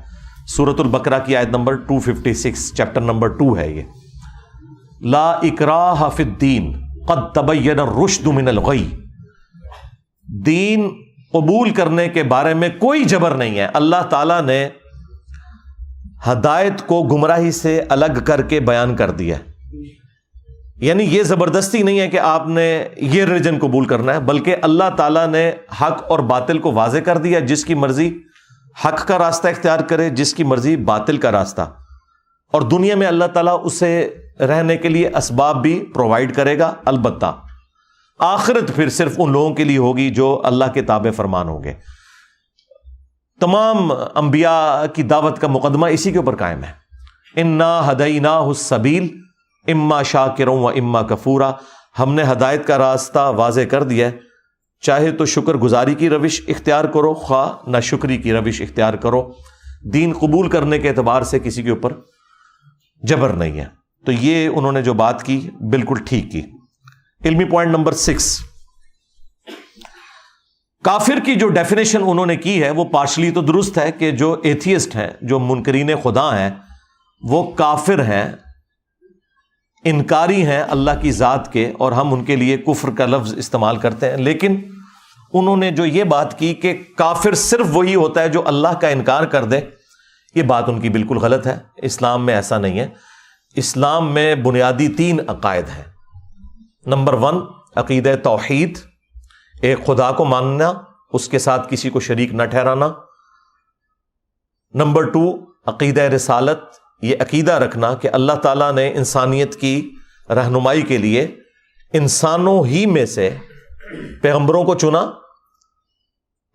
سورۃ البقرہ کی آیت نمبر 256، چیپٹر نمبر 2 ہے یہ، لا اکراہ فی الدین قد تبین الرشد من الغی، دین قبول کرنے کے بارے میں کوئی جبر نہیں ہے۔ اللہ تعالیٰ نے ہدایت کو گمراہی سے الگ کر کے بیان کر دیا، یعنی یہ زبردستی نہیں ہے کہ آپ نے یہ ریلیجن قبول کرنا ہے، بلکہ اللہ تعالیٰ نے حق اور باطل کو واضح کر دیا، جس کی مرضی حق کا راستہ اختیار کرے، جس کی مرضی باطل کا راستہ، اور دنیا میں اللہ تعالیٰ اسے رہنے کے لیے اسباب بھی پرووائڈ کرے گا، البتہ آخرت پھر صرف ان لوگوں کے لیے ہوگی جو اللہ کے تابع فرمان ہوں گے۔ تمام انبیاء کی دعوت کا مقدمہ اسی کے اوپر قائم ہے، انا ہدیناہ السبیل اما شاکرا و اما کفورا، ہم نے ہدایت کا راستہ واضح کر دیا ہے، چاہے تو شکر گزاری کی روش اختیار کرو، خواہ نہ شکری کی روش اختیار کرو۔ دین قبول کرنے کے اعتبار سے کسی کے اوپر جبر نہیں ہے۔ تو یہ انہوں نے جو بات کی بالکل ٹھیک کی۔ علمی پوائنٹ نمبر 6، کافر کی جو ڈیفینیشن انہوں نے کی ہے وہ پارشلی تو درست ہے کہ جو ایتھیسٹ ہیں، جو منکرین خدا ہیں، وہ کافر ہیں، انکاری ہیں اللہ کی ذات کے، اور ہم ان کے لیے کفر کا لفظ استعمال کرتے ہیں۔ لیکن انہوں نے جو یہ بات کی کہ کافر صرف وہی ہوتا ہے جو اللہ کا انکار کر دے، یہ بات ان کی بالکل غلط ہے۔ اسلام میں ایسا نہیں ہے۔ اسلام میں بنیادی 3 عقائد ہیں۔ نمبر 1 عقیدہ توحید، ایک خدا کو ماننا اس کے ساتھ کسی کو شریک نہ ٹھہرانا۔ نمبر 2 عقیدہ رسالت، یہ عقیدہ رکھنا کہ اللہ تعالیٰ نے انسانیت کی رہنمائی کے لیے انسانوں ہی میں سے پیغمبروں کو چنا،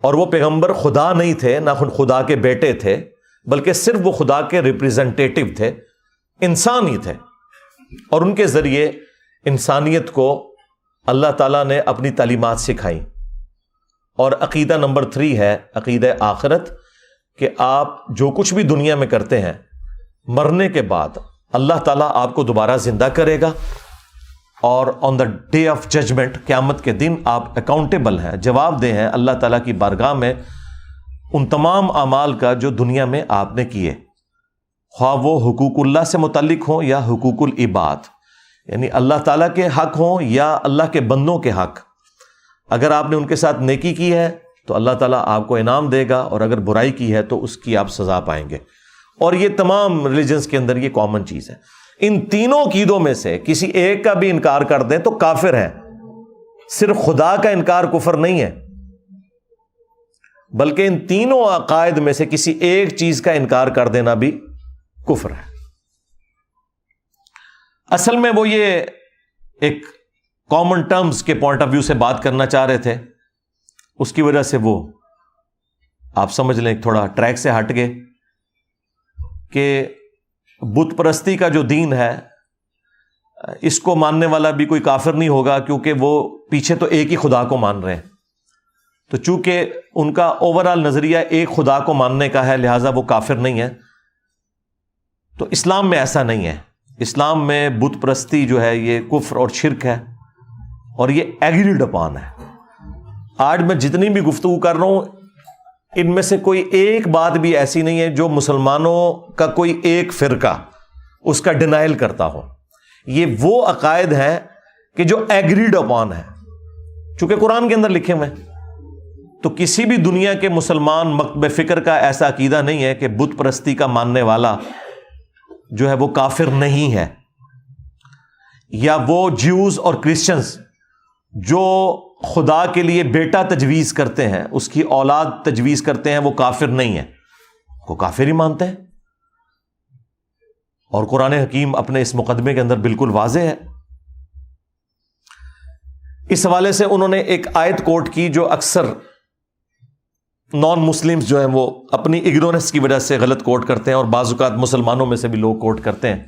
اور وہ پیغمبر خدا نہیں تھے، نہ خدا کے بیٹے تھے، بلکہ صرف وہ خدا کے ریپریزنٹیٹو تھے، انسان ہی تھے، اور ان کے ذریعے انسانیت کو اللہ تعالیٰ نے اپنی تعلیمات سکھائیں۔ اور عقیدہ نمبر 3 ہے عقیدہ آخرت، کہ آپ جو کچھ بھی دنیا میں کرتے ہیں مرنے کے بعد اللہ تعالیٰ آپ کو دوبارہ زندہ کرے گا، اور آن دا ڈے آف ججمنٹ، قیامت کے دن آپ اکاؤنٹیبل ہیں، جواب دہ ہیں اللہ تعالیٰ کی بارگاہ میں ان تمام اعمال کا جو دنیا میں آپ نے کیے، خواہ وہ حقوق اللہ سے متعلق ہوں یا حقوق العباد، یعنی اللہ تعالیٰ کے حق ہوں یا اللہ کے بندوں کے حق۔ اگر آپ نے ان کے ساتھ نیکی کی ہے تو اللہ تعالیٰ آپ کو انعام دے گا، اور اگر برائی کی ہے تو اس کی آپ سزا پائیں گے۔ اور یہ تمام ریلیجنز کے اندر یہ کامن چیز ہے۔ ان تینوں عقیدوں میں سے کسی ایک کا بھی انکار کر دیں تو کافر ہے۔ صرف خدا کا انکار کفر نہیں ہے، بلکہ ان تینوں عقائد میں سے کسی ایک چیز کا انکار کر دینا بھی کفر ہے۔ اصل میں وہ یہ ایک کامن ٹرمز کے پوائنٹ آف ویو سے بات کرنا چاہ رہے تھے، اس کی وجہ سے وہ آپ سمجھ لیں تھوڑا ٹریک سے ہٹ گئے کہ بت پرستی کا جو دین ہے اس کو ماننے والا بھی کوئی کافر نہیں ہوگا، کیونکہ وہ پیچھے تو ایک ہی خدا کو مان رہے ہیں۔ تو چونکہ ان کا اوورآل نظریہ ایک خدا کو ماننے کا ہے، لہٰذا وہ کافر نہیں ہے۔ تو اسلام میں ایسا نہیں ہے۔ اسلام میں بت پرستی جو ہے یہ کفر اور شرک ہے، اور یہ ایگریڈ اپان ہے۔ آج میں جتنی بھی گفتگو کر رہا ہوں ان میں سے کوئی ایک بات بھی ایسی نہیں ہے جو مسلمانوں کا کوئی ایک فرقہ اس کا ڈینائل کرتا ہو۔ یہ وہ عقائد ہیں کہ جو ایگریڈ اپان ہے، چونکہ قرآن کے اندر لکھے ہوئے ہیں۔ تو کسی بھی دنیا کے مسلمان مکتب فکر کا ایسا عقیدہ نہیں ہے کہ بت پرستی کا ماننے والا جو ہے وہ کافر نہیں ہے، یا وہ جیوز اور کرسچنز جو خدا کے لیے بیٹا تجویز کرتے ہیں، اس کی اولاد تجویز کرتے ہیں، وہ کافر نہیں ہے، وہ کافر ہی مانتے ہیں۔ اور قرآن حکیم اپنے اس مقدمے کے اندر بالکل واضح ہے۔ اس حوالے سے انہوں نے ایک آیت کوٹ کی جو اکثر نان مسلمز جو ہیں وہ اپنی اگنورنس کی وجہ سے غلط کوٹ کرتے ہیں، اور بعض اوقات مسلمانوں میں سے بھی لوگ کوٹ کرتے ہیں۔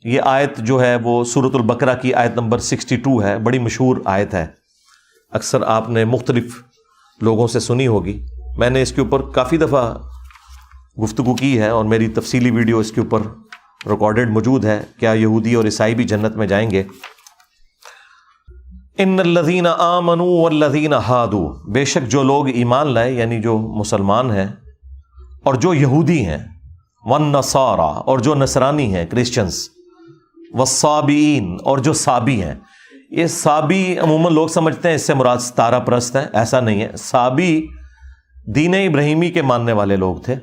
یہ آیت جو ہے وہ سورۃ البقرہ کی آیت نمبر 62 ہے، بڑی مشہور آیت ہے، اکثر آپ نے مختلف لوگوں سے سنی ہوگی۔ میں نے اس کے اوپر کافی دفعہ گفتگو کی ہے، اور میری تفصیلی ویڈیو اس کے اوپر ریکارڈڈ موجود ہے، کیا یہودی اور عیسائی بھی جنت میں جائیں گے۔ ان الذین آمنوا والذین ہادوا، بے شک جو لوگ ایمان لائے یعنی جو مسلمان ہیں اور جو یہودی ہیں، والنصارى اور جو نصرانی ہیں کرسچنز، والصابئین اور جو صابی ہیں۔ یہ صابی عموماً لوگ سمجھتے ہیں اس سے مراد ستارہ پرست ہیں، ایسا نہیں ہے۔ صابی دین ابراہیمی کے ماننے والے لوگ تھے۔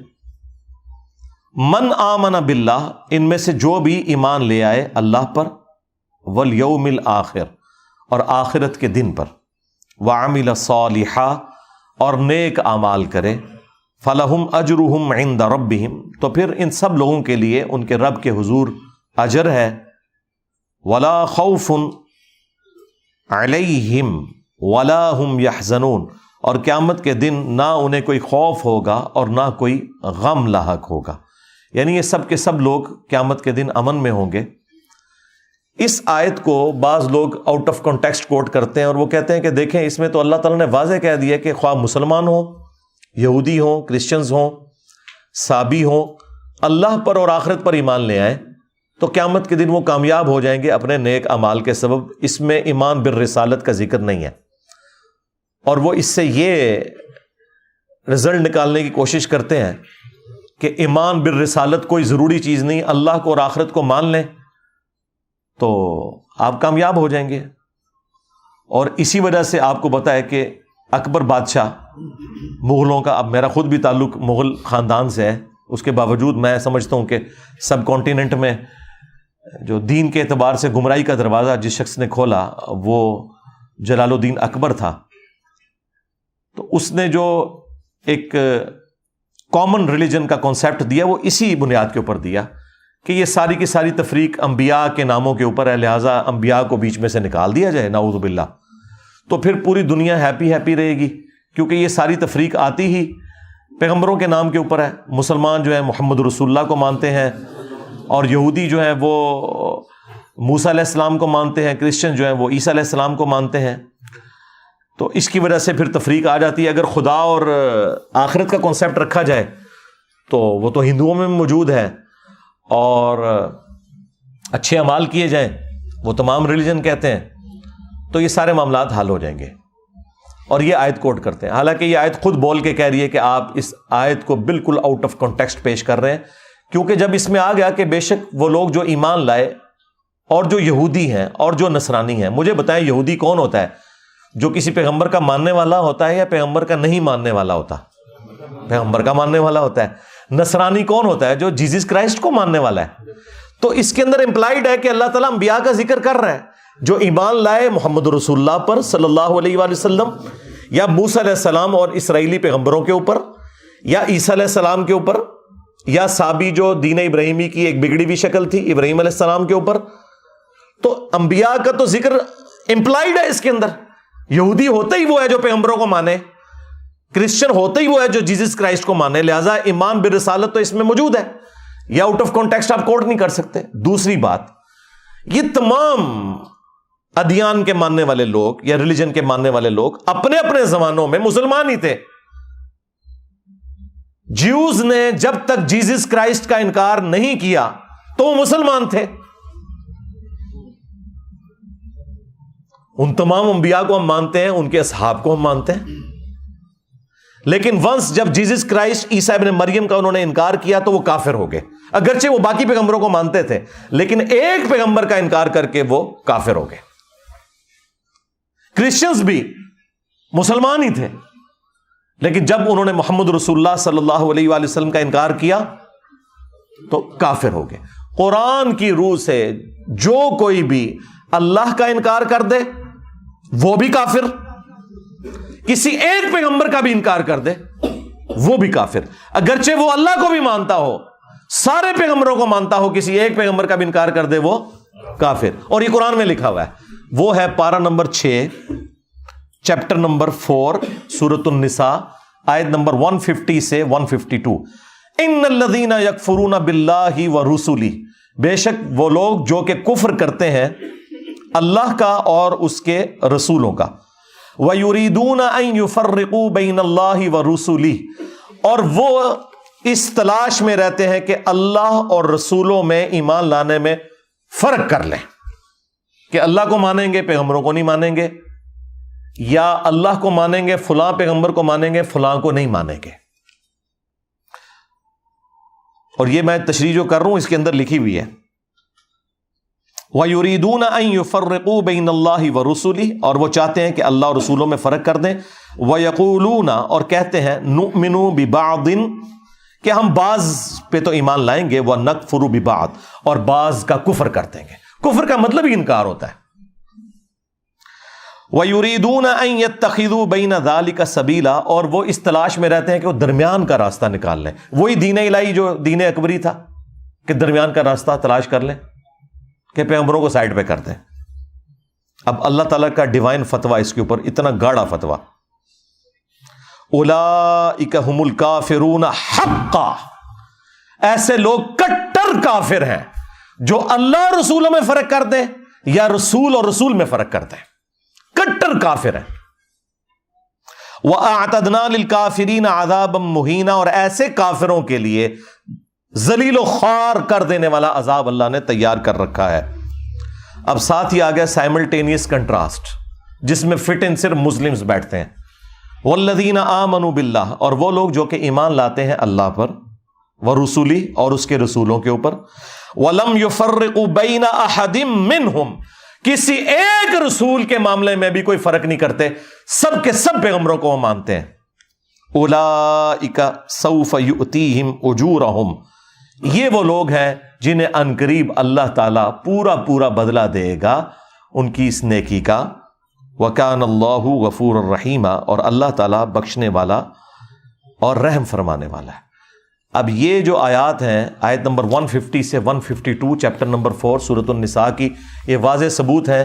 من آمن باللہ، ان میں سے جو بھی ایمان لے آئے اللہ پر، والیوم الآخر اور آخرت کے دن پر، وعمل صالحا اور نیک اعمال کرے، فلہم اجرہم عند ربہم، تو پھر ان سب لوگوں کے لیے ان کے رب کے حضور اجر ہے، ولا خوف علیہم ولا ہم یحزنون، اور قیامت کے دن نہ انہیں کوئی خوف ہوگا اور نہ کوئی غم لاحق ہوگا، یعنی یہ سب کے سب لوگ قیامت کے دن امن میں ہوں گے۔ اس آیت کو بعض لوگ آؤٹ آف کانٹیکسٹ کوٹ کرتے ہیں، اور وہ کہتے ہیں کہ دیکھیں اس میں تو اللہ تعالیٰ نے واضح کہہ دیا کہ خواہ مسلمان ہوں، یہودی ہوں، کرسچنز ہوں، صابی ہوں، اللہ پر اور آخرت پر ایمان لے آئیں تو قیامت کے دن وہ کامیاب ہو جائیں گے اپنے نیک اعمال کے سبب۔ اس میں ایمان بالرسالت کا ذکر نہیں ہے، اور وہ اس سے یہ رزلٹ نکالنے کی کوشش کرتے ہیں کہ ایمان بالرسالت کوئی ضروری چیز نہیں، اللہ کو اور آخرت کو مان لیں تو آپ کامیاب ہو جائیں گے۔ اور اسی وجہ سے آپ کو پتہ ہے کہ اکبر بادشاہ مغلوں کا، اب میرا خود بھی تعلق مغل خاندان سے ہے، اس کے باوجود میں سمجھتا ہوں کہ سب کانٹیننٹ میں جو دین کے اعتبار سے گمراہی کا دروازہ جس شخص نے کھولا وہ جلال الدین اکبر تھا۔ تو اس نے جو ایک کامن ریلیجن کا کانسیپٹ دیا وہ اسی بنیاد کے اوپر دیا کہ یہ ساری کی ساری تفریق انبیاء کے ناموں کے اوپر ہے، لہٰذا انبیاء کو بیچ میں سے نکال دیا جائے، نعوذ باللہ، تو پھر پوری دنیا ہیپی رہے گی، کیونکہ یہ ساری تفریق آتی ہی پیغمبروں کے نام کے اوپر ہے۔ مسلمان جو ہے محمد رسول اللہ کو مانتے ہیں، اور یہودی جو ہیں وہ موسیٰ علیہ السلام کو مانتے ہیں، کرسچن جو ہیں وہ عیسیٰ علیہ السلام کو مانتے ہیں، تو اس کی وجہ سے پھر تفریق آ جاتی ہے۔ اگر خدا اور آخرت کا کانسیپٹ رکھا جائے تو وہ تو ہندوؤں میں موجود ہے، اور اچھے اعمال کیے جائیں وہ تمام ریلیجن کہتے ہیں، تو یہ سارے معاملات حل ہو جائیں گے۔ اور یہ آیت کوٹ کرتے ہیں، حالانکہ یہ آیت خود بول کے کہہ رہی ہے کہ آپ اس آیت کو بالکل آؤٹ آف کانٹیکسٹ پیش کر رہے ہیں، کیونکہ جب اس میں آ گیا کہ بے شک وہ لوگ جو ایمان لائے اور جو یہودی ہیں اور جو نصرانی ہیں، مجھے بتائیں یہودی کون ہوتا ہے؟ جو کسی پیغمبر کا ماننے والا ہوتا ہے یا پیغمبر کا نہیں ماننے والا ہوتا؟ پیغمبر کا ماننے والا ہوتا ہے۔ نصرانی کون ہوتا ہے؟ جو جیزس کرائسٹ کو ماننے والا ہے۔ تو اس کے اندر امپلائڈ ہے کہ اللہ تعالیٰ انبیاء کا ذکر کر رہا ہے، جو ایمان لائے محمد رسول اللہ پر صلی اللہ علیہ وآلہ وسلم، یا موسیٰ علیہ السلام اور اسرائیلی پیغمبروں کے اوپر، یا عیسیٰ علیہ السلام کے اوپر، یا سابی جو دین ابراہیمی کی ایک بگڑی ہوئی شکل تھی ابراہیم علیہ السلام کے اوپر۔ تو انبیاء کا تو ذکر امپلائڈ ہے اس کے اندر۔ یہودی ہوتا ہی وہ ہے جو پیغمبروں کو مانے، کرسچن ہوتا ہی وہ ہے جو جیزس کرائسٹ کو مانے، لہذا ایمان بالرسالت تو اس میں موجود ہے، یہ آؤٹ آف کانٹیکسٹ آپ کوٹ نہیں کر سکتے۔ دوسری بات، یہ تمام ادیان کے ماننے والے لوگ یا ریلیجن کے ماننے والے لوگ اپنے اپنے زمانوں میں مسلمان ہی تھے۔ جیوز نے جب تک جیزس کرائسٹ کا انکار نہیں کیا تو وہ مسلمان تھے۔ ان تمام انبیاء کو ہم مانتے ہیں، ان کے اصحاب کو ہم مانتے ہیں، لیکن ونس جب جیزس کرائسٹ عیسیٰ ابن مریم کا انہوں نے انکار کیا تو وہ کافر ہو گئے، اگرچہ وہ باقی پیغمبروں کو مانتے تھے، لیکن ایک پیغمبر کا انکار کر کے وہ کافر ہو گئے۔ کرسچنز بھی مسلمان ہی تھے، لیکن جب انہوں نے محمد رسول اللہ صلی اللہ علیہ وآلہ وسلم کا انکار کیا تو کافر ہو گئے۔ قرآن کی روح سے جو کوئی بھی اللہ کا انکار کر دے وہ بھی کافر، کسی ایک پیغمبر کا بھی انکار کر دے وہ بھی کافر، اگرچہ وہ اللہ کو بھی مانتا ہو، سارے پیغمبروں کو مانتا ہو، کسی ایک پیغمبر کا بھی انکار کر دے وہ کافر۔ اور یہ قرآن میں لکھا ہوا ہے، وہ ہے پارہ نمبر 6 چیپٹر نمبر 4 سورۃ النساء آیت نمبر 150 سے 152۔ ان الذین یکفرون باللہ ورسلہ، بے شک وہ لوگ جو کہ کفر کرتے ہیں اللہ کا اور اس کے رسولوں کا، وَيُرِيدُونَ أَن يُفَرِّقُوا بَيْنَ اللَّهِ وَرُسُلِهِ، اور وہ اس تلاش میں رہتے ہیں کہ اللہ اور رسولوں میں ایمان لانے میں فرق کر لیں، کہ اللہ کو مانیں گے پیغمبروں کو نہیں مانیں گے، یا اللہ کو مانیں گے فلاں پیغمبر کو مانیں گے فلاں کو نہیں مانیں گے۔ اور یہ میں تشریح جو کر رہا ہوں اس کے اندر لکھی ہوئی ہے، وَيُرِيدُونَ أَن يُفَرِّقُوا بَيْنَ اللَّهِ وَرُسُلِهِ، اور وہ چاہتے ہیں کہ اللہ اور رسولوں میں فرق کر دیں، وَيَقُولُونَ، اور کہتے ہیں، نُؤْمِنُ بِبَعْضٍ، کہ ہم بعض پہ تو ایمان لائیں گے، وَنَكْفُرُ بِبَعْضٍ، اور بعض کا کفر کر دیں گے۔ کفر کا مطلب ہی انکار ہوتا ہے۔ وَيُرِيدُونَ أَن يَتَّخِذُوا بَيْنَ ذَلِكَ سَبِيلًا، اور وہ اس تلاش میں رہتے ہیں کہ وہ درمیان کا راستہ نکال لیں، وہی دین الہی جو دین اکبری تھا کہ درمیان کا راستہ تلاش کر لیں، کہ پیغمبروں کو سائڈ پہ کر دیں۔ اب اللہ تعالیٰ کا ڈیوائن فتویٰ اس کے اوپر، اتنا گاڑا فتویٰ، اولئک ھم الکافرون حقا، ایسے لوگ کٹر کافر ہیں جو اللہ اور رسولوں میں فرق کر دیں یا رسول اور رسول میں فرق کر دیں، کٹر کافر ہیں۔ وَأَعْتَدْنَا لِلْكَافِرِينَ عَذَابًا مُهِينًا، اور ایسے کافروں کے لیے ذلیل و خوار کر دینے والا عذاب اللہ نے تیار کر رکھا ہے۔ اب ساتھ ہی آ گیا سائملٹینیس کنٹراسٹ، جس میں فٹ ان صرف مسلمز بیٹھتے ہیں۔ والذین آمنوا باللہ، اور وہ لوگ جو کہ ایمان لاتے ہیں اللہ پر، ورسولہ، اور اس کے رسولوں کے اوپر، ولم یفرقوا بین احد منہم، کسی ایک رسول کے معاملے میں بھی کوئی فرق نہیں کرتے، سب کے سب پیغمبروں کو وہ مانتے ہیں۔ اولئک سوف یؤتیہم اجورہم، یہ وہ لوگ ہیں جنہیں عنقریب اللہ تعالیٰ پورا پورا بدلہ دے گا ان کی اس نیکی کا، وَكَانَ اللَّهُ غَفُورًا رَحِيمًا، اور اللہ تعالیٰ بخشنے والا اور رحم فرمانے والا ہے۔ اب یہ جو آیات ہیں، آیت نمبر 150 سے 152 چیپٹر نمبر 4 سورۃ النساء کی، یہ واضح ثبوت ہے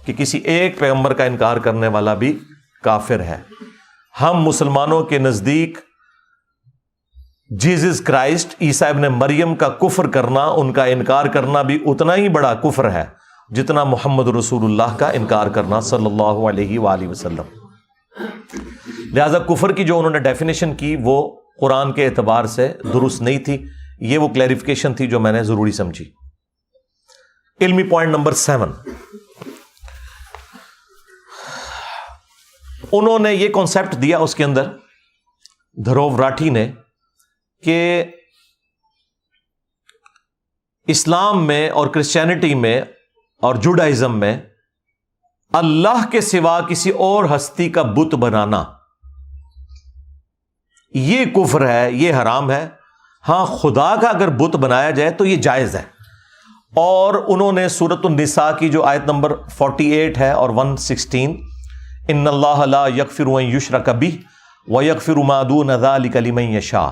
کہ کسی ایک پیغمبر کا انکار کرنے والا بھی کافر ہے۔ ہم مسلمانوں کے نزدیک جیزس کرائسٹ عیسیٰ ابن مریم کا کفر کرنا، ان کا انکار کرنا بھی اتنا ہی بڑا کفر ہے جتنا محمد رسول اللہ کا انکار کرنا صلی اللہ علیہ وآلہ وسلم۔ لہذا کفر کی جو انہوں نے ڈیفینیشن کی وہ قرآن کے اعتبار سے درست نہیں تھی، یہ وہ کلیریفیکیشن تھی جو میں نے ضروری سمجھی۔ علمی پوائنٹ نمبر 7، انہوں نے یہ کانسیپٹ دیا اس کے اندر، دھروو راٹھی نے، کہ اسلام میں اور کرسچینٹی میں اور جوڈائزم میں اللہ کے سوا کسی اور ہستی کا بت بنانا یہ کفر ہے، یہ حرام ہے۔ ہاں، خدا کا اگر بت بنایا جائے تو یہ جائز ہے۔ اور انہوں نے سورۃ النساء کی جو آیت نمبر 48 ہے اور 116، ان اللہ لا یغفر ان یشرک بہ ویغفر ما دون ذلک لمن یشاء،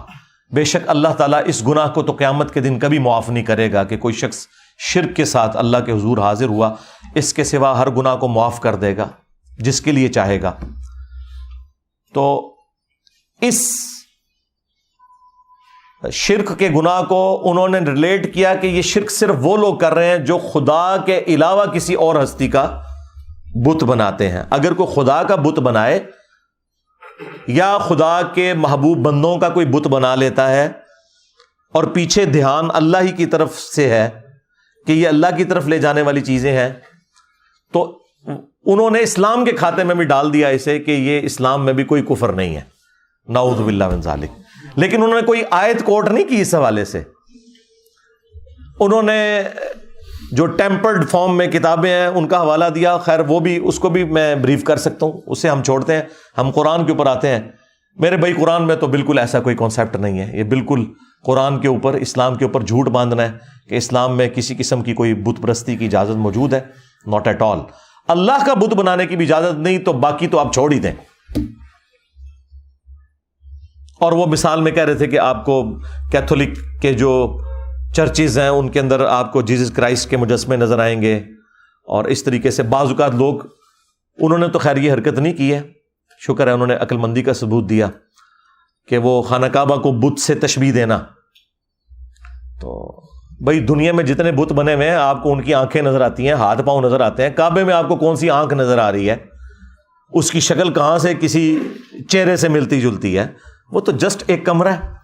بے شک اللہ تعالیٰ اس گناہ کو تو قیامت کے دن کبھی معاف نہیں کرے گا کہ کوئی شخص شرک کے ساتھ اللہ کے حضور حاضر ہوا، اس کے سوا ہر گناہ کو معاف کر دے گا جس کے لیے چاہے گا۔ تو اس شرک کے گناہ کو انہوں نے ریلیٹ کیا کہ یہ شرک صرف وہ لوگ کر رہے ہیں جو خدا کے علاوہ کسی اور ہستی کا بت بناتے ہیں۔ اگر کوئی خدا کا بت بنائے یا خدا کے محبوب بندوں کا کوئی بت بنا لیتا ہے اور پیچھے دھیان اللہ ہی کی طرف سے ہے کہ یہ اللہ کی طرف لے جانے والی چیزیں ہیں، تو انہوں نے اسلام کے کھاتے میں بھی ڈال دیا اسے کہ یہ اسلام میں بھی کوئی کفر نہیں ہے، نعوذ باللہ من ذالک۔ لیکن انہوں نے کوئی آیت کوٹ نہیں کی اس حوالے سے۔ انہوں نے جو ٹیمپرڈ فارم میں کتابیں ہیں ان کا حوالہ دیا، خیر وہ بھی، اس کو بھی میں بریف کر سکتا ہوں، اسے ہم چھوڑتے ہیں، ہم قرآن کے اوپر آتے ہیں۔ میرے بھائی قرآن میں تو بالکل ایسا کوئی کانسیپٹ نہیں ہے، یہ بالکل قرآن کے اوپر، اسلام کے اوپر جھوٹ باندھنا ہے کہ اسلام میں کسی قسم کی کوئی بت پرستی کی اجازت موجود ہے، ناٹ ایٹ آل۔ اللہ کا بت بنانے کی بھی اجازت نہیں، تو باقی تو آپ چھوڑ ہی دیں۔ اور وہ مثال میں کہہ رہے تھے کہ آپ کو کیتھولک کے جو چرچز ہیں ان کے اندر آپ کو جیزس کرائسٹ کے مجسمے نظر آئیں گے، اور اس طریقے سے بعض اوقات لوگ، انہوں نے تو خیر یہ حرکت نہیں کی ہے، شکر ہے انہوں نے عقل مندی کا ثبوت دیا کہ وہ خانہ کعبہ کو بت سے تشبیہ دینا۔ تو بھائی دنیا میں جتنے بت بنے ہوئے ہیں آپ کو ان کی آنکھیں نظر آتی ہیں، ہاتھ پاؤں نظر آتے ہیں، کعبے میں آپ کو کون سی آنکھ نظر آ رہی ہے؟ اس کی شکل کہاں سے کسی چہرے سے ملتی جلتی ہے؟ وہ تو جسٹ ایک کمرہ ہے۔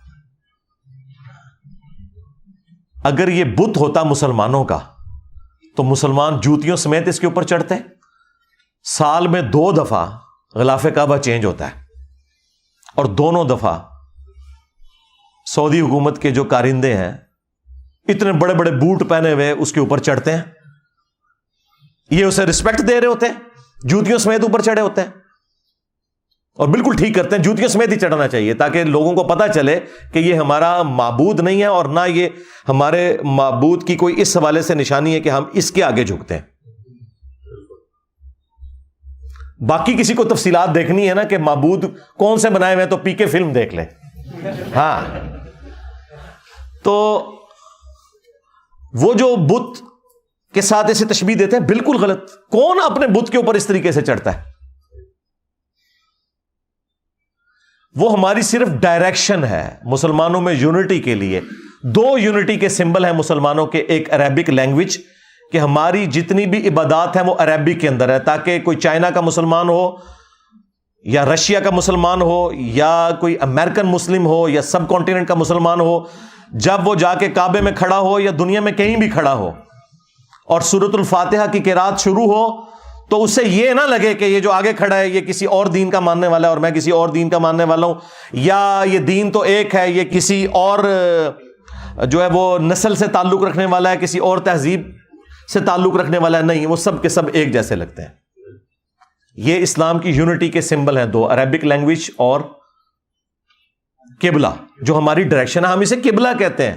اگر یہ بت ہوتا مسلمانوں کا تو مسلمان جوتیوں سمیت اس کے اوپر چڑھتے۔ سال میں 2 دفعہ غلاف کعبہ چینج ہوتا ہے، اور دونوں دفعہ سعودی حکومت کے جو کارندے ہیں اتنے بڑے بڑے بوٹ پہنے ہوئے اس کے اوپر چڑھتے ہیں، یہ اسے رسپیکٹ دے رہے ہوتے ہیں، جوتیوں سمیت اوپر چڑھے ہوتے ہیں، اور بالکل ٹھیک کرتے ہیں، جوتیوں سمیت ہی چڑھنا چاہیے تاکہ لوگوں کو پتہ چلے کہ یہ ہمارا معبود نہیں ہے، اور نہ یہ ہمارے معبود کی کوئی اس حوالے سے نشانی ہے کہ ہم اس کے آگے جھکتے ہیں۔ باقی کسی کو تفصیلات دیکھنی ہے نا کہ معبود کون سے بنائے ہوئے، تو پی کے فلم دیکھ لیں۔ ہاں، تو وہ جو بت کے ساتھ اسے تشبیہ دیتے ہیں بالکل غلط۔ کون اپنے بت کے اوپر اس طریقے سے چڑھتا ہے؟ وہ ہماری صرف ڈائریکشن ہے مسلمانوں میں یونٹی کے لیے۔ 2 یونٹی کے سمبل ہیں مسلمانوں کے، ایک عربک لینگویج، کہ ہماری جتنی بھی عبادات ہیں وہ عربک کے اندر ہے، تاکہ کوئی چائنا کا مسلمان ہو یا رشیا کا مسلمان ہو یا کوئی امریکن مسلم ہو یا سب کانٹیننٹ کا مسلمان ہو، جب وہ جا کے کعبے میں کھڑا ہو یا دنیا میں کہیں بھی کھڑا ہو اور سورۃ الفاتحہ کی قرات شروع ہو، تو اسے یہ نہ لگے کہ یہ جو آگے کھڑا ہے یہ کسی اور دین کا ماننے والا ہے اور میں کسی اور دین کا ماننے والا ہوں، یا یہ دین تو ایک ہے، یہ کسی اور جو ہے وہ نسل سے تعلق رکھنے والا ہے، کسی اور تہذیب سے تعلق رکھنے والا ہے۔ نہیں، وہ سب کے سب ایک جیسے لگتے ہیں۔ یہ اسلام کی یونٹی کے سمبل ہیں 2، عربک لینگویج اور قبلہ، جو ہماری ڈائریکشن ہے، ہم اسے قبلہ کہتے ہیں۔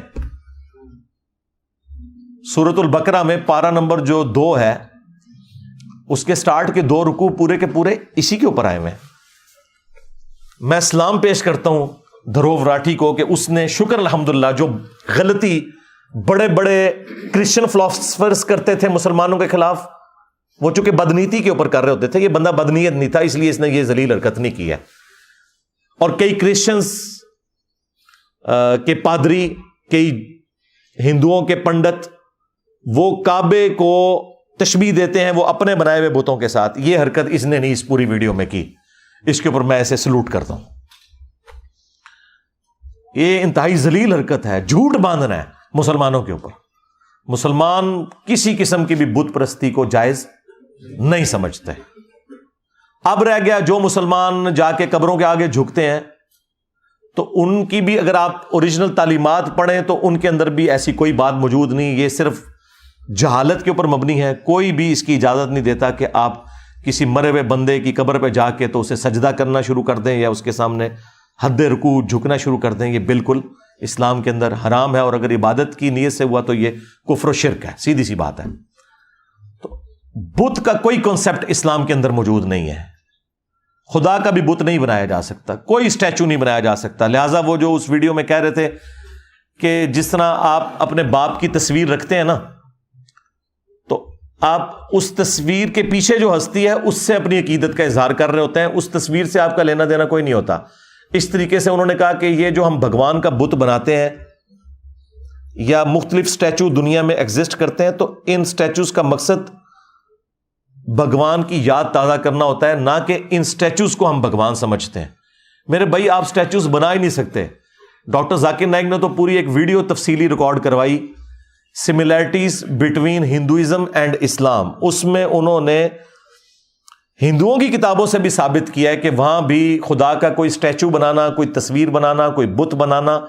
سورۃ البقرہ میں پارہ نمبر جو 2 ہے اس کے سٹارٹ کے 2 رکوع پورے کے پورے اسی کے اوپر آئے ہوئے ہیں. میں سلام پیش کرتا ہوں دھروو راٹھی کو کہ اس نے شکر الحمدللہ جو غلطی بڑے بڑے کرسچن فلاسفرز کرتے تھے مسلمانوں کے خلاف، وہ چونکہ بدنیتی کے اوپر کر رہے ہوتے تھے، یہ بندہ بدنیت نہیں تھا، اس لیے اس نے یہ ذلیل حرکت نہیں کی ہے. اور کئی کرسچنز کے پادری، کئی ہندوؤں کے پنڈت، وہ کعبے کو تشبیہ دیتے ہیں وہ اپنے بنائے ہوئے بتوں کے ساتھ. یہ حرکت اس نے نہیں اس پوری ویڈیو میں کی، اس کے اوپر میں ایسے سلوٹ کرتا ہوں. یہ انتہائی ذلیل حرکت ہے، جھوٹ باندھنا ہے مسلمانوں کے اوپر. مسلمان کسی قسم کی بھی بت پرستی کو جائز نہیں سمجھتے. اب رہ گیا جو مسلمان جا کے قبروں کے آگے جھکتے ہیں، تو ان کی بھی اگر آپ اوریجنل تعلیمات پڑھیں تو ان کے اندر بھی ایسی کوئی بات موجود نہیں. یہ صرف جہالت کے اوپر مبنی ہے. کوئی بھی اس کی اجازت نہیں دیتا کہ آپ کسی مرے ہوئے بندے کی قبر پہ جا کے تو اسے سجدہ کرنا شروع کر دیں یا اس کے سامنے حد رکوع جھکنا شروع کر دیں. یہ بالکل اسلام کے اندر حرام ہے، اور اگر عبادت کی نیت سے ہوا تو یہ کفر و شرک ہے، سیدھی سی بات ہے. تو بت کا کوئی کنسپٹ اسلام کے اندر موجود نہیں ہے. خدا کا بھی بت نہیں بنایا جا سکتا، کوئی اسٹیچو نہیں بنایا جا سکتا. لہٰذا وہ جو اس ویڈیو میں کہہ رہے تھے کہ جس طرح آپ اپنے باپ کی تصویر رکھتے ہیں نا، تو آپ اس تصویر کے پیچھے جو ہستی ہے اس سے اپنی عقیدت کا اظہار کر رہے ہوتے ہیں، اس تصویر سے آپ کا لینا دینا کوئی نہیں ہوتا. اس طریقے سے انہوں نے کہا کہ یہ جو ہم بھگوان کا بت بناتے ہیں یا مختلف اسٹیچو دنیا میں ایگزسٹ کرتے ہیں، تو ان اسٹیچوز کا مقصد بھگوان کی یاد تازہ کرنا ہوتا ہے، نہ کہ ان اسٹیچوز کو ہم بھگوان سمجھتے ہیں. میرے بھائی آپ اسٹیچوز بنا ہی نہیں سکتے. ڈاکٹر ذاکر نائک نے تو پوری ایک ویڈیو تفصیلی ریکارڈ کروائی، سملیرٹیز بٹوین ہندوازم اینڈ اسلام. اس میں انہوں نے ہندوؤں کی کتابوں سے بھی ثابت کیا ہے کہ وہاں بھی خدا کا کوئی اسٹیچو بنانا، کوئی تصویر بنانا، کوئی بت بنانا،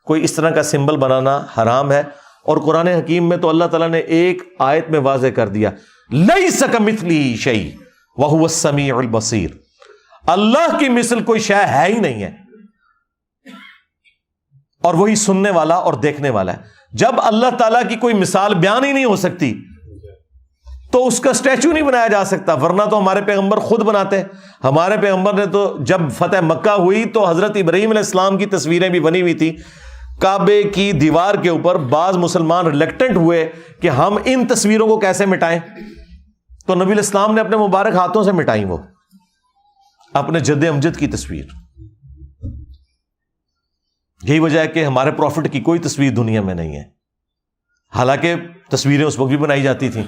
کوئی اس طرح کا سمبل بنانا حرام ہے. اور قرآن حکیم میں تو اللہ تعالیٰ نے ایک آیت میں واضح کر دیا، لیس کمثلہ شیء وہو السمیع البصیر. اللہ کی مثل کوئی شے ہے ہی نہیں ہے، اور وہی سننے والا اور دیکھنے والا ہے. جب اللہ تعالیٰ کی کوئی مثال بیان ہی نہیں ہو سکتی تو اس کا اسٹیچو نہیں بنایا جا سکتا، ورنہ تو ہمارے پیغمبر خود بناتے. ہمارے پیغمبر نے تو جب فتح مکہ ہوئی تو حضرت ابراہیم علیہ السلام کی تصویریں بھی بنی ہوئی تھی کعبے کی دیوار کے اوپر. بعض مسلمان ریلیکٹنٹ ہوئے کہ ہم ان تصویروں کو کیسے مٹائیں، تو نبی علیہ السلام نے اپنے مبارک ہاتھوں سے مٹائیں وہ اپنے جد امجد کی تصویر. یہی وجہ ہے کہ ہمارے پروفٹ کی کوئی تصویر دنیا میں نہیں ہے. حالانکہ تصویریں اس وقت بھی بنائی جاتی تھیں،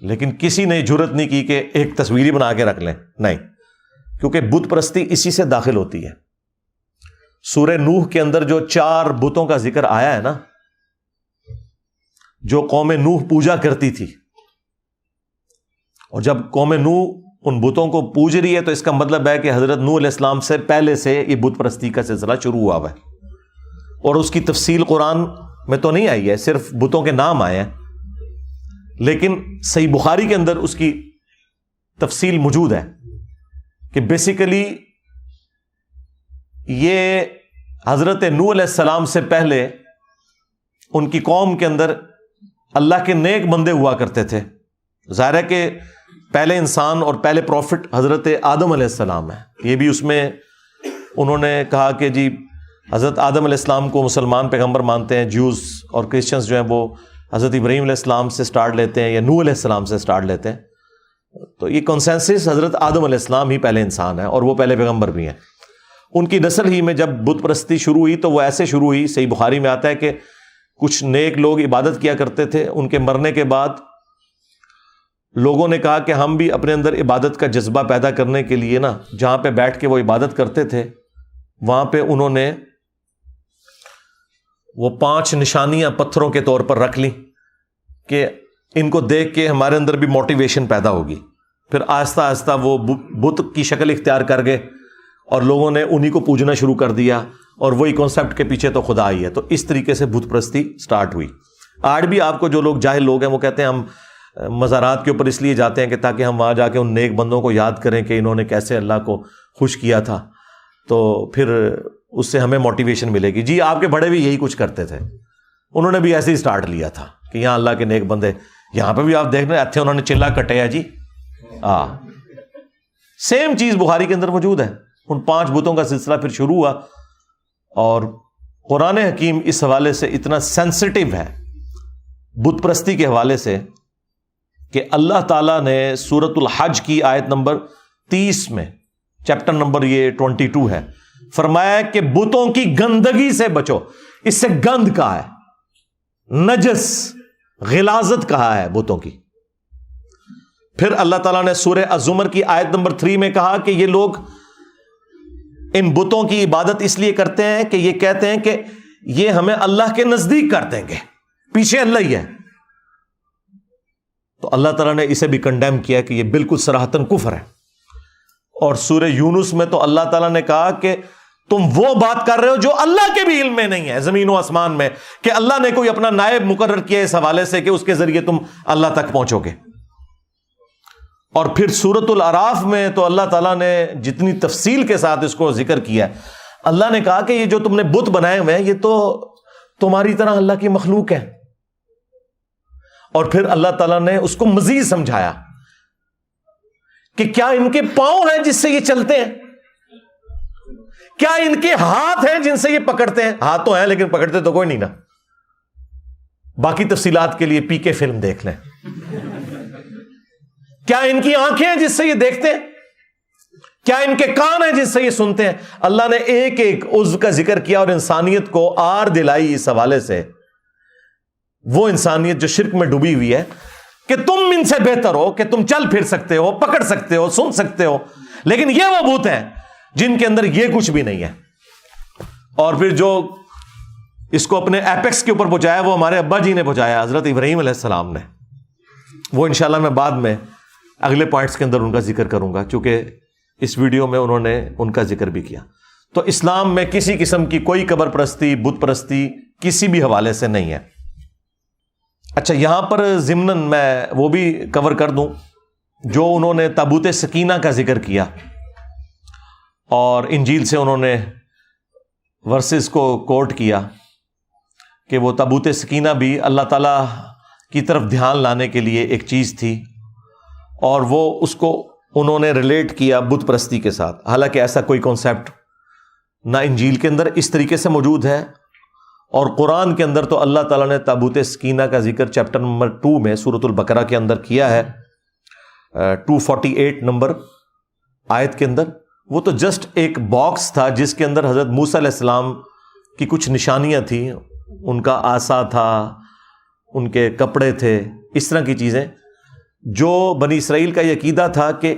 لیکن کسی نے جرت نہیں کی کہ ایک تصویر ہی بنا کے رکھ لیں. نہیں، کیونکہ بت پرستی اسی سے داخل ہوتی ہے. سورہ نوح کے اندر جو 4 بتوں کا ذکر آیا ہے نا، جو قوم نوح پوجا کرتی تھی، اور جب قوم نوح ان بتوں کو پوج رہی ہے تو اس کا مطلب ہے کہ حضرت نوح علیہ السلام سے پہلے سے یہ بت پرستی کا سلسلہ شروع ہوا ہے. اور اس کی تفصیل قرآن میں تو نہیں آئی ہے، صرف بتوں کے نام آئے ہیں، لیکن صحیح بخاری کے اندر اس کی تفصیل موجود ہے کہ بیسیکلی یہ حضرت نوح علیہ السلام سے پہلے ان کی قوم کے اندر اللہ کے نیک بندے ہوا کرتے تھے. ظاہر ہے کہ پہلے انسان اور پہلے پروفٹ حضرت آدم علیہ السلام ہے. یہ بھی اس میں انہوں نے کہا کہ جی حضرت آدم علیہ السلام کو مسلمان پیغمبر مانتے ہیں، جیوز اور کرسچنز جو ہیں وہ حضرت ابراہیم علیہ السلام سے سٹارٹ لیتے ہیں یا نوح علیہ السلام سے سٹارٹ لیتے ہیں. تو یہ کنسنسس حضرت آدم علیہ السلام ہی پہلے انسان ہے اور وہ پہلے پیغمبر بھی ہیں. ان کی نسل ہی میں جب بت پرستی شروع ہوئی تو وہ ایسے شروع ہوئی، صحیح بخاری میں آتا ہے کہ کچھ نیک لوگ عبادت کیا کرتے تھے، ان کے مرنے کے بعد لوگوں نے کہا کہ ہم بھی اپنے اندر عبادت کا جذبہ پیدا کرنے کے لیے نا، جہاں پہ بیٹھ کے وہ عبادت کرتے تھے وہاں پہ انہوں نے وہ 5 نشانیاں پتھروں کے طور پر رکھ لی کہ ان کو دیکھ کے ہمارے اندر بھی موٹیویشن پیدا ہوگی. پھر آہستہ آہستہ وہ بت کی شکل اختیار کر گئے اور لوگوں نے انہی کو پوجنا شروع کر دیا، اور وہی کانسیپٹ کے پیچھے تو خدا ہی ہے. تو اس طریقے سے بت پرستی سٹارٹ ہوئی. آج بھی آپ کو جو لوگ جاہل لوگ ہیں وہ کہتے ہیں ہم مزارات کے اوپر اس لیے جاتے ہیں کہ تاکہ ہم وہاں جا کے ان نیک بندوں کو یاد کریں کہ انہوں نے کیسے اللہ کو خوش کیا تھا، تو پھر اس سے ہمیں موٹیویشن ملے گی. جی آپ کے بڑے بھی یہی کچھ کرتے تھے، انہوں نے بھی ایسے ہی سٹارٹ لیا تھا کہ یہاں اللہ کے نیک بندے. یہاں پہ بھی آپ دیکھ رہے ہیں انہوں نے چلا کٹیا جی سیم چیز بخاری کے اندر موجود ہے. ان 5 بتوں کا سلسلہ پھر شروع ہوا, اور قرآن حکیم اس حوالے سے اتنا سینسٹیو ہے بت پرستی کے حوالے سے کہ اللہ تعالیٰ نے سورۃ الحج کی آیت نمبر 30 میں, چیپٹر نمبر یہ 22 ہے, فرمایا کہ بتوں کی گندگی سے بچو. اس سے گند کہا ہے, نجس, غلاظت کہا ہے بتوں کی. پھر اللہ تعالیٰ نے سورہ الزمر کی آیت نمبر 3 میں کہا کہ یہ لوگ ان بتوں کی عبادت اس لیے کرتے ہیں کہ یہ کہتے ہیں کہ یہ ہمیں اللہ کے نزدیک کر دیں گے, پیچھے اللہ ہی ہے. تو اللہ تعالیٰ نے اسے بھی کنڈیم کیا کہ یہ بالکل صراحتاً کفر ہے. اور سورہ یونس میں تو اللہ تعالیٰ نے کہا کہ تم وہ بات کر رہے ہو جو اللہ کے بھی علم میں نہیں ہے, زمین و آسمان میں, کہ اللہ نے کوئی اپنا نائب مقرر کیا اس حوالے سے کہ اس کے ذریعے تم اللہ تک پہنچو گے. اور پھر سورۃ الاعراف میں تو اللہ تعالیٰ نے جتنی تفصیل کے ساتھ اس کو ذکر کیا ہے, اللہ نے کہا کہ یہ جو تم نے بت بنائے ہوئے ہیں یہ تو تمہاری طرح اللہ کی مخلوق ہے. اور پھر اللہ تعالیٰ نے اس کو مزید سمجھایا کہ کیا ان کے پاؤں ہیں جس سے یہ چلتے ہیں, کیا ان کے ہاتھ ہیں جن سے یہ پکڑتے ہیں. ہاتھ تو ہیں لیکن پکڑتے تو کوئی نہیں نا. باقی تفصیلات کے لیے پی کے فلم دیکھ لیں. کیا ان کی آنکھیں ہیں جس سے یہ دیکھتے ہیں, کیا ان کے کان ہیں جس سے یہ سنتے ہیں. اللہ نے ایک ایک عضو کا ذکر کیا اور انسانیت کو آر دلائی اس حوالے سے. وہ انسانیت جو شرک میں ڈوبی ہوئی ہے کہ تم ان سے بہتر ہو, کہ تم چل پھر سکتے ہو, پکڑ سکتے ہو, سن سکتے ہو, لیکن یہ وہ بت ہیں جن کے اندر یہ کچھ بھی نہیں ہے. اور پھر جو اس کو اپنے ایپیکس کے اوپر پہنچایا وہ ہمارے ابا جی نے پہنچایا, حضرت ابراہیم علیہ السلام نے. وہ انشاءاللہ میں بعد میں اگلے پوائنٹس کے اندر ان کا ذکر کروں گا, چونکہ اس ویڈیو میں انہوں نے ان کا ذکر بھی کیا. تو اسلام میں کسی قسم کی کوئی قبر پرستی, بت پرستی کسی بھی حوالے سے نہیں ہے. اچھا, یہاں پر ضمناً میں وہ بھی کور کر دوں جو انہوں نے تابوت سکینہ کا ذکر کیا, اور انجیل سے انہوں نے ورسز کو کوٹ کیا کہ وہ تابوت سکینہ بھی اللہ تعالیٰ کی طرف دھیان لانے کے لیے ایک چیز تھی, اور وہ اس کو انہوں نے ریلیٹ کیا بت پرستی کے ساتھ. حالانکہ ایسا کوئی کانسیپٹ نہ انجیل کے اندر اس طریقے سے موجود ہے, اور قرآن کے اندر تو اللہ تعالیٰ نے تابوت سکینہ کا ذکر چیپٹر نمبر 2 میں سورۃ البقرہ کے اندر کیا ہے, 248 نمبر آیت کے اندر. وہ تو جسٹ ایک باکس تھا جس کے اندر حضرت موسیٰ علیہ السلام کی کچھ نشانیاں تھیں, ان کا عصا تھا, ان کے کپڑے تھے, اس طرح کی چیزیں جو بنی اسرائیل کا یہ عقیدہ تھا کہ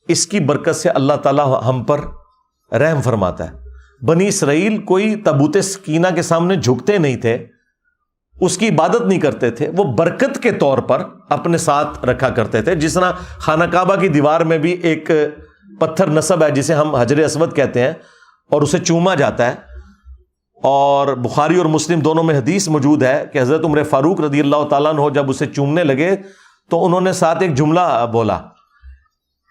اس کی برکت سے اللہ تعالیٰ ہم پر رحم فرماتا ہے. بنی اسرائیل کوئی تابوت سکینہ کے سامنے جھکتے نہیں تھے, اس کی عبادت نہیں کرتے تھے, وہ برکت کے طور پر اپنے ساتھ رکھا کرتے تھے. جس طرح خانہ کعبہ کی دیوار میں بھی ایک پتھر نصب ہے جسے ہم حجر اسود کہتے ہیں, اور اسے چوما جاتا ہے. اور بخاری اور مسلم دونوں میں حدیث موجود ہے کہ حضرت عمر فاروق رضی اللہ تعالیٰ عنہ جب اسے چومنے لگے تو انہوں نے ساتھ ایک جملہ بولا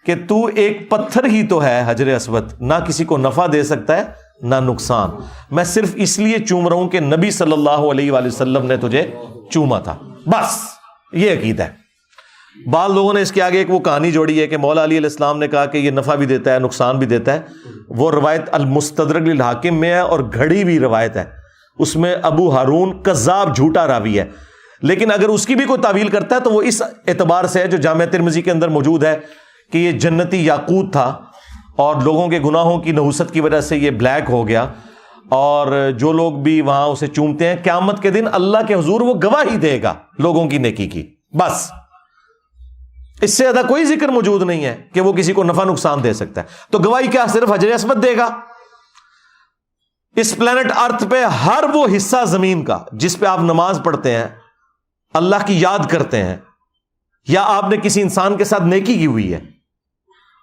کہ تو ایک پتھر ہی تو ہے حجر اسود, نہ کسی کو نفع دے سکتا ہے نہ نقصان, میں صرف اس لیے چوم رہا ہوں کہ نبی صلی اللہ علیہ وآلہ وسلم نے تجھے چوما تھا, بس یہ عقیدہ ہے. بعض لوگوں نے اس کے آگے ایک وہ کہانی جوڑی ہے کہ مولا علی علیہ السلام نے کہا کہ یہ نفع بھی دیتا ہے نقصان بھی دیتا ہے. وہ روایت المستدرک للحاکم میں ہے اور گھڑی بھی روایت ہے, اس میں ابو ہارون کذاب جھوٹا راوی ہے, لیکن اگر اس کی بھی کوئی تعویل کرتا ہے تو وہ اس اعتبار سے ہے جو جامع ترمذی کے اندر موجود ہے کہ یہ جنتی یاقوت تھا, اور لوگوں کے گناہوں کی نحوست کی وجہ سے یہ بلیک ہو گیا, اور جو لوگ بھی وہاں اسے چومتے ہیں قیامت کے دن اللہ کے حضور وہ گواہی دے گا لوگوں کی نیکی کی. بس اس سے زیادہ کوئی ذکر موجود نہیں ہے کہ وہ کسی کو نفع نقصان دے سکتا ہے. تو گواہی کیا صرف حجر اسود دے گا؟ اس پلانٹ ارتھ پہ ہر وہ حصہ زمین کا جس پہ آپ نماز پڑھتے ہیں, اللہ کی یاد کرتے ہیں, یا آپ نے کسی انسان کے ساتھ نیکی کی ہوئی ہے,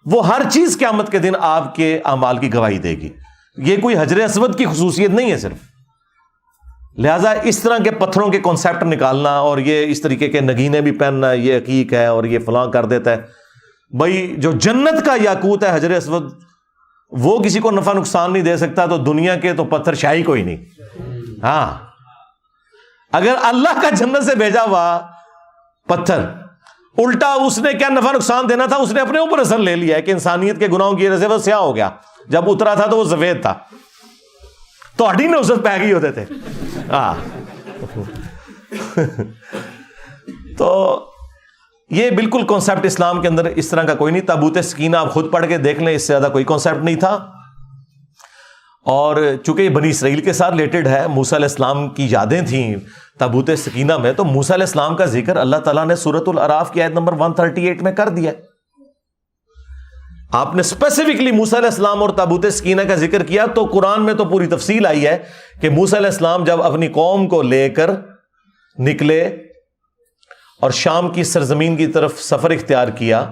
وہ ہر چیز قیامت کے دن آپ کے اعمال کی گواہی دے گی. یہ کوئی حجر اسود کی خصوصیت نہیں ہے صرف. لہٰذا اس طرح کے پتھروں کے کانسیپٹ نکالنا اور یہ اس طریقے کے نگینے بھی پہننا یہ حقیق ہے اور یہ فلاں کر دیتا ہے. بھائی جو جنت کا یاقوت ہے حجر اسود, وہ کسی کو نفع نقصان نہیں دے سکتا, تو دنیا کے تو پتھر شاہی کوئی نہیں. ہاں, اگر اللہ کا جنت سے بھیجا ہوا پتھر الٹا اس نے کیا نفع نقصان دینا تھا، اس نے اپنے اوپر اثر لے لیا ہے کہ انسانیت کے گناہوں کی وجہ سے وہ سیاہ ہو گیا. جب اترا تھا تو وہ سفید تھا. تو ہڈی نے عزت پہ گئی ہوتے تھے. تو یہ بالکل کانسیپٹ اسلام کے اندر اس طرح کا کوئی نہیں. تابوت سکینہ آپ خود پڑھ کے دیکھ لیں، اس سے زیادہ کوئی کانسیپٹ نہیں تھا. اور چونکہ یہ بنی اسرائیل کے ساتھ ریلیٹڈ ہے، موسیٰ علیہ السلام کی یادیں تھیں تابوت سکینہ میں، تو موسیٰ علیہ السلام کا ذکر اللہ تعالیٰ نے سورۃ الاعراف کی آیت نمبر 138 میں کر دیا. آپ نے اسپیسیفکلی موسیٰ علیہ السلام اور تابوت سکینہ کا ذکر کیا، تو قرآن میں تو پوری تفصیل آئی ہے کہ موسیٰ علیہ السلام جب اپنی قوم کو لے کر نکلے اور شام کی سرزمین کی طرف سفر اختیار کیا،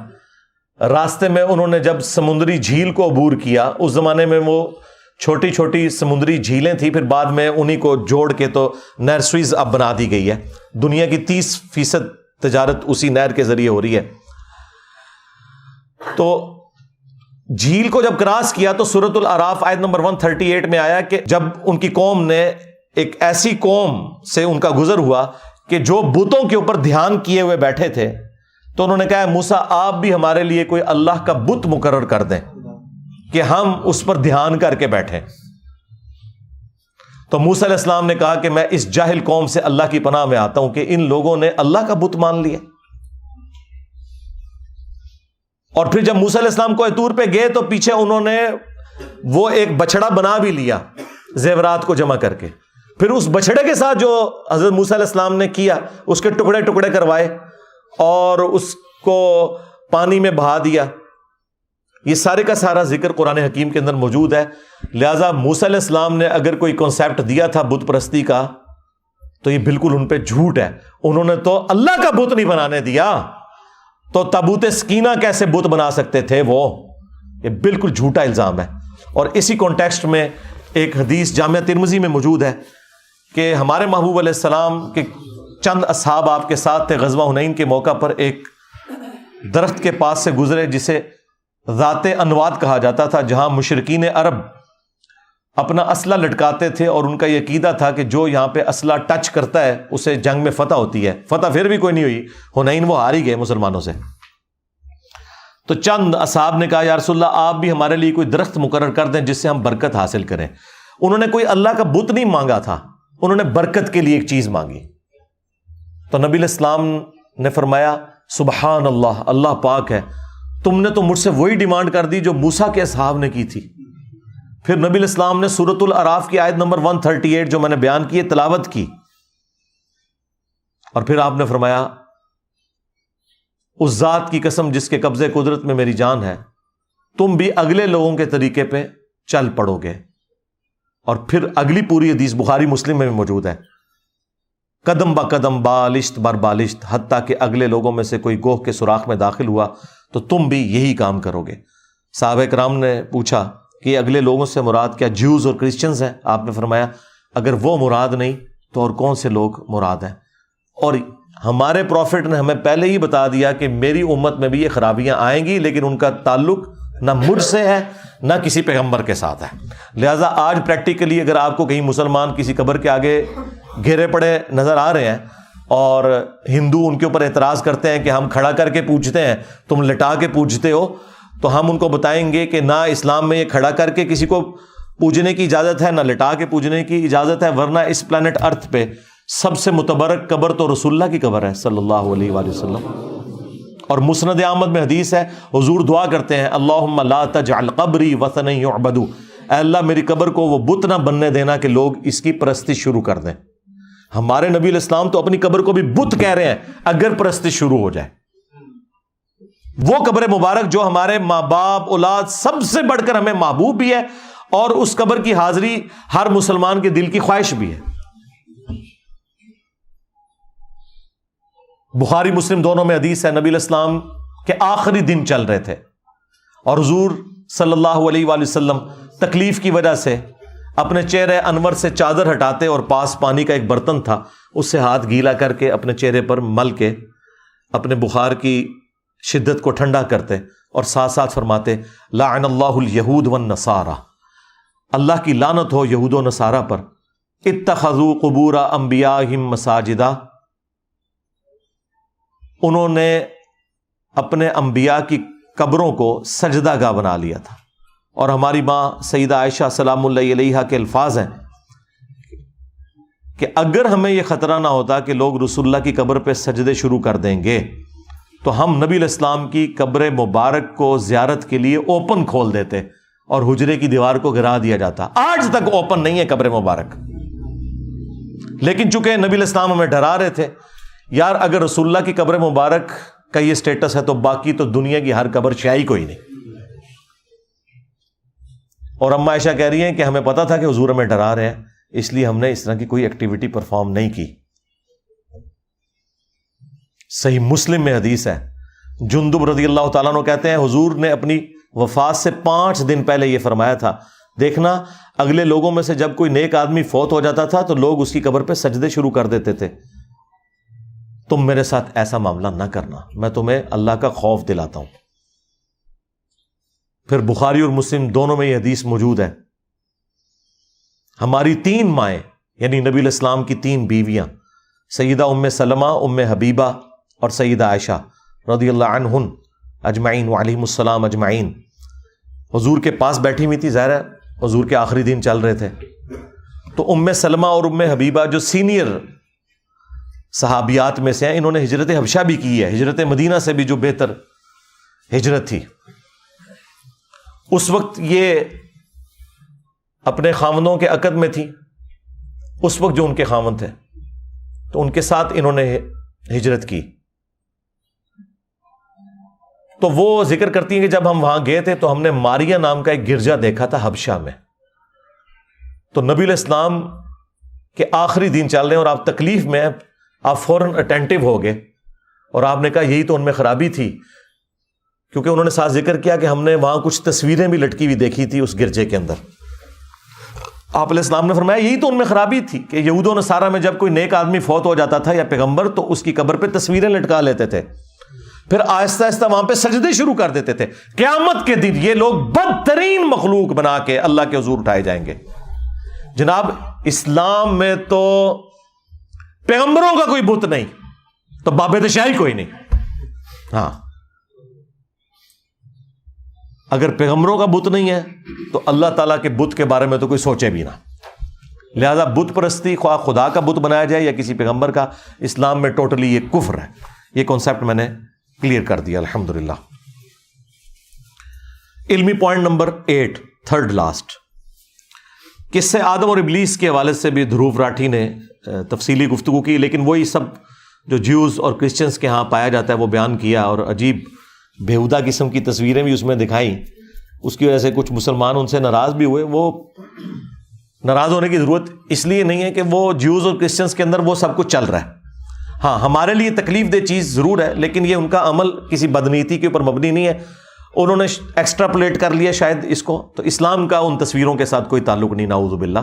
راستے میں انہوں نے جب سمندری جھیل کو عبور کیا، اس زمانے میں وہ چھوٹی چھوٹی سمندری جھیلیں تھیں، پھر بعد میں انہی کو جوڑ کے تو نہر سوئز اب بنا دی گئی ہے. دنیا کی 30% تجارت اسی نہر کے ذریعے ہو رہی ہے. تو جھیل کو جب کراس کیا تو سورۃ الاعراف آیت نمبر 138 میں آیا کہ جب ان کی قوم نے، ایک ایسی قوم سے ان کا گزر ہوا کہ جو بتوں کے اوپر دھیان کیے ہوئے بیٹھے تھے، تو انہوں نے کہا موسیٰ آپ بھی ہمارے لیے کوئی اللہ کا بت مقرر کر دیں کہ ہم اس پر دھیان کر کے بیٹھیں. تو موسیٰ علیہ السلام نے کہا کہ میں اس جاہل قوم سے اللہ کی پناہ میں آتا ہوں کہ ان لوگوں نے اللہ کا بت مان لیا. اور پھر جب موسیٰ علیہ السلام کوہ طور پہ گئے تو پیچھے انہوں نے وہ ایک بچڑا بنا بھی لیا زیورات کو جمع کر کے. پھر اس بچڑے کے ساتھ جو حضرت موسیٰ علیہ السلام نے کیا، اس کے ٹکڑے ٹکڑے کروائے اور اس کو پانی میں بہا دیا. یہ سارے کا سارا ذکر قرآن حکیم کے اندر موجود ہے. لہٰذا موسیٰ علیہ السلام نے اگر کوئی کانسیپٹ دیا تھا بت پرستی کا، تو یہ بالکل ان پہ جھوٹ ہے. انہوں نے تو اللہ کا بت نہیں بنانے دیا، تو تابوت سکینہ کیسے بت بنا سکتے تھے وہ؟ یہ بالکل جھوٹا الزام ہے. اور اسی کانٹیکسٹ میں ایک حدیث جامعہ ترمذی میں موجود ہے کہ ہمارے محبوب علیہ السلام کے چند اصحاب آپ کے ساتھ تھے. غزوہ حنین کے موقع پر ایک درخت کے پاس سے گزرے جسے ذات انواد کہا جاتا تھا، جہاں مشرکین عرب اپنا اسلحہ لٹکاتے تھے اور ان کا یہ عقیدہ تھا کہ جو یہاں پہ اسلحہ ٹچ کرتا ہے اسے جنگ میں فتح ہوتی ہے. فتح پھر بھی کوئی نہیں ہوئی، حنین وہ ہار ہی گئے مسلمانوں سے. تو چند اصحاب نے کہا یا رسول اللہ آپ بھی ہمارے لیے کوئی درخت مقرر کر دیں جس سے ہم برکت حاصل کریں. انہوں نے کوئی اللہ کا بت نہیں مانگا تھا، انہوں نے برکت کے لیے ایک چیز مانگی. تو نبی علیہ السلام نے فرمایا سبحان اللہ، اللہ پاک ہے، تم نے تو مجھ سے وہی ڈیمانڈ کر دی جو موسیٰ کے اصحاب نے کی تھی. پھر نبی علیہ السلام نے سورۃ الاعراف کی آیت نمبر 138 جو میں نے بیان کی تلاوت کی، اور پھر آپ نے فرمایا اس ذات کی قسم جس کے قبضے قدرت میں میری جان ہے، تم بھی اگلے لوگوں کے طریقے پہ چل پڑو گے. اور پھر اگلی پوری حدیث بخاری مسلم میں موجود ہے، قدم با قدم بالشت بر بالشت، حتیٰ کہ اگلے لوگوں میں سے کوئی گوہ کے سوراخ میں داخل ہوا تو تم بھی یہی کام کرو گے. صحابہ کرام نے پوچھا کہ اگلے لوگوں سے مراد کیا جیوز اور کرسچنز ہیں؟ آپ نے فرمایا اگر وہ مراد نہیں تو اور کون سے لوگ مراد ہیں؟ اور ہمارے پروفٹ نے ہمیں پہلے ہی بتا دیا کہ میری امت میں بھی یہ خرابیاں آئیں گی، لیکن ان کا تعلق نہ مجھ سے ہے نہ کسی پیغمبر کے ساتھ ہے. لہٰذا آج پریکٹیکلی اگر آپ کو کہیں مسلمان کسی قبر کے آگے گھیرے پڑے نظر آ رہے ہیں اور ہندو ان کے اوپر اعتراض کرتے ہیں کہ ہم کھڑا کر کے پوجتے ہیں، تم لٹا کے پوجتے ہو، تو ہم ان کو بتائیں گے کہ نہ اسلام میں یہ کھڑا کر کے کسی کو پوجنے کی اجازت ہے، نہ لٹا کے پوجنے کی اجازت ہے، ورنہ اس پلانٹ ارتھ پہ سب سے متبرک قبر تو رسول اللہ کی قبر ہے صلی اللہ علیہ وآلہ وسلم. اور مسند احمد میں حدیث ہے، حضور دعا کرتے ہیں اللہم لا تجعل قبری وثنا یعبد، اے اللہ میری قبر کو وہ بت نہ بننے دینا کہ لوگ اس کی پرستی شروع کر دیں. ہمارے نبی علیہ السلام تو اپنی قبر کو بھی بت کہہ رہے ہیں اگر پرستی شروع ہو جائے. وہ قبر مبارک جو ہمارے ماں باپ اولاد سب سے بڑھ کر ہمیں محبوب بھی ہے، اور اس قبر کی حاضری ہر مسلمان کے دل کی خواہش بھی ہے. بخاری مسلم دونوں میں حدیث ہے، نبی علیہ السلام کے آخری دن چل رہے تھے اور حضور صلی اللہ علیہ وآلہ وسلم تکلیف کی وجہ سے اپنے چہرے انور سے چادر ہٹاتے اور پاس پانی کا ایک برتن تھا، اس سے ہاتھ گیلا کر کے اپنے چہرے پر مل کے اپنے بخار کی شدت کو ٹھنڈا کرتے اور ساتھ ساتھ فرماتے لعن اللہ الیہود والنصارى، اللہ کی لعنت ہو یہود و نصارہ پر، اتخذوا قبور انبیائہم مساجدا، انہوں نے اپنے انبیاء کی قبروں کو سجدہ گاہ بنا لیا تھا. اور ہماری ماں سیدہ عائشہ سلام اللہ علیہا کے الفاظ ہیں کہ اگر ہمیں یہ خطرہ نہ ہوتا کہ لوگ رسول اللہ کی قبر پہ سجدے شروع کر دیں گے تو ہم نبی علیہ السلام کی قبر مبارک کو زیارت کے لیے اوپن کھول دیتے اور حجرے کی دیوار کو گرا دیا جاتا. آج تک اوپن نہیں ہے قبر مبارک، لیکن چونکہ نبی علیہ السلام ہمیں ڈرا رہے تھے یار اگر رسول اللہ کی قبر مبارک کا یہ سٹیٹس ہے تو باقی تو دنیا کی ہر قبر شیعی کوئی نہیں. اور اما عائشہ کہہ رہی ہیں کہ ہمیں پتا تھا کہ حضور ہمیں ڈرا رہے ہیں، اس لیے ہم نے اس طرح کی کوئی ایکٹیویٹی پرفارم نہیں کی. صحیح مسلم میں حدیث ہے، جندب رضی اللہ تعالیٰ عنہ کہتے ہیں حضور نے اپنی وفات سے 5 دن پہلے یہ فرمایا تھا، دیکھنا اگلے لوگوں میں سے جب کوئی نیک آدمی فوت ہو جاتا تھا تو لوگ اس کی قبر پہ سجدے شروع کر دیتے تھے، تم میرے ساتھ ایسا معاملہ نہ کرنا، میں تمہیں اللہ کا خوف دلاتا ہوں. پھر بخاری اور مسلم دونوں میں یہ حدیث موجود ہے. ہماری 3 مائیں یعنی نبی علیہ السلام کی 3 بیویاں سیدہ ام سلمہ، ام حبیبہ اور سیدہ عائشہ رضی اللہ عنہن اجمعین وعلیہم السلام اجمعین حضور کے پاس بیٹھی ہوئی تھی. ظاہر ہے حضور کے آخری دن چل رہے تھے تو ام سلمہ اور ام حبیبہ جو سینئر صحابیات میں سے ہیں، انہوں نے ہجرت حبشہ بھی کی ہے، ہجرت مدینہ سے بھی جو بہتر ہجرت تھی. اس وقت یہ اپنے خاوندوں کے عقد میں تھی، اس وقت جو ان کے خاوند تھے تو ان کے ساتھ انہوں نے ہجرت کی. تو وہ ذکر کرتی ہیں کہ جب ہم وہاں گئے تھے تو ہم نے ماریا نام کا ایک گرجا دیکھا تھا حبشہ میں. تو نبی علیہ السلام کے آخری دن چل رہے ہیں اور آپ تکلیف میں، آپ فوراً اٹینٹو ہو گئے اور آپ نے کہا یہی تو ان میں خرابی تھی، کیونکہ انہوں نے ساتھ ذکر کیا کہ ہم نے وہاں کچھ تصویریں بھی لٹکی ہوئی دیکھی تھی اس گرجے کے اندر. آپ علیہ السلام نے فرمایا یہی تو ان میں خرابی تھی کہ یہود و نصارہ میں جب کوئی نیک آدمی فوت ہو جاتا تھا یا پیغمبر تو اس کی قبر پہ تصویریں لٹکا لیتے تھے، پھر آہستہ آہستہ وہاں پہ سجدے شروع کر دیتے تھے. قیامت کے دن یہ لوگ بدترین مخلوق بنا کے اللہ کے حضور اٹھائے جائیں گے. جناب اسلام میں تو پیغمبروں کا کوئی بت نہیں تو باب شاہی کوئی نہیں. ہاں اگر پیغمبروں کا بت نہیں ہے تو اللہ تعالیٰ کے بت کے بارے میں تو کوئی سوچے بھی نہ. لہذا بت پرستی خواہ خدا کا بت بنایا جائے یا کسی پیغمبر کا، اسلام میں ٹوٹلی یہ کفر ہے. یہ کانسیپٹ میں نے کلیئر کر دیا الحمدللہ. علمی پوائنٹ نمبر 8 تھرڈ لاسٹ، قصے آدم اور ابلیس کے حوالے سے بھی دھروو راٹھی نے تفصیلی گفتگو کی، لیکن وہی سب جو جیوز اور کرسچنس کے ہاں پایا جاتا ہے وہ بیان کیا اور عجیب بےہودہ قسم کی تصویریں بھی اس میں دکھائیں. اس کی وجہ سے کچھ مسلمان ان سے ناراض بھی ہوئے. وہ ناراض ہونے کی ضرورت اس لیے نہیں ہے کہ وہ جیوز اور کرسچنس کے اندر وہ سب کچھ چل رہا ہے. ہاں ہمارے لیے تکلیف دہ چیز ضرور ہے، لیکن یہ ان کا عمل کسی بدنیتی کے اوپر مبنی نہیں ہے. انہوں نے ایکسٹراپولیٹ کر لیا شاید اس کو، تو اسلام کا ان تصویروں کے ساتھ کوئی تعلق نہیں نعوذ باللہ.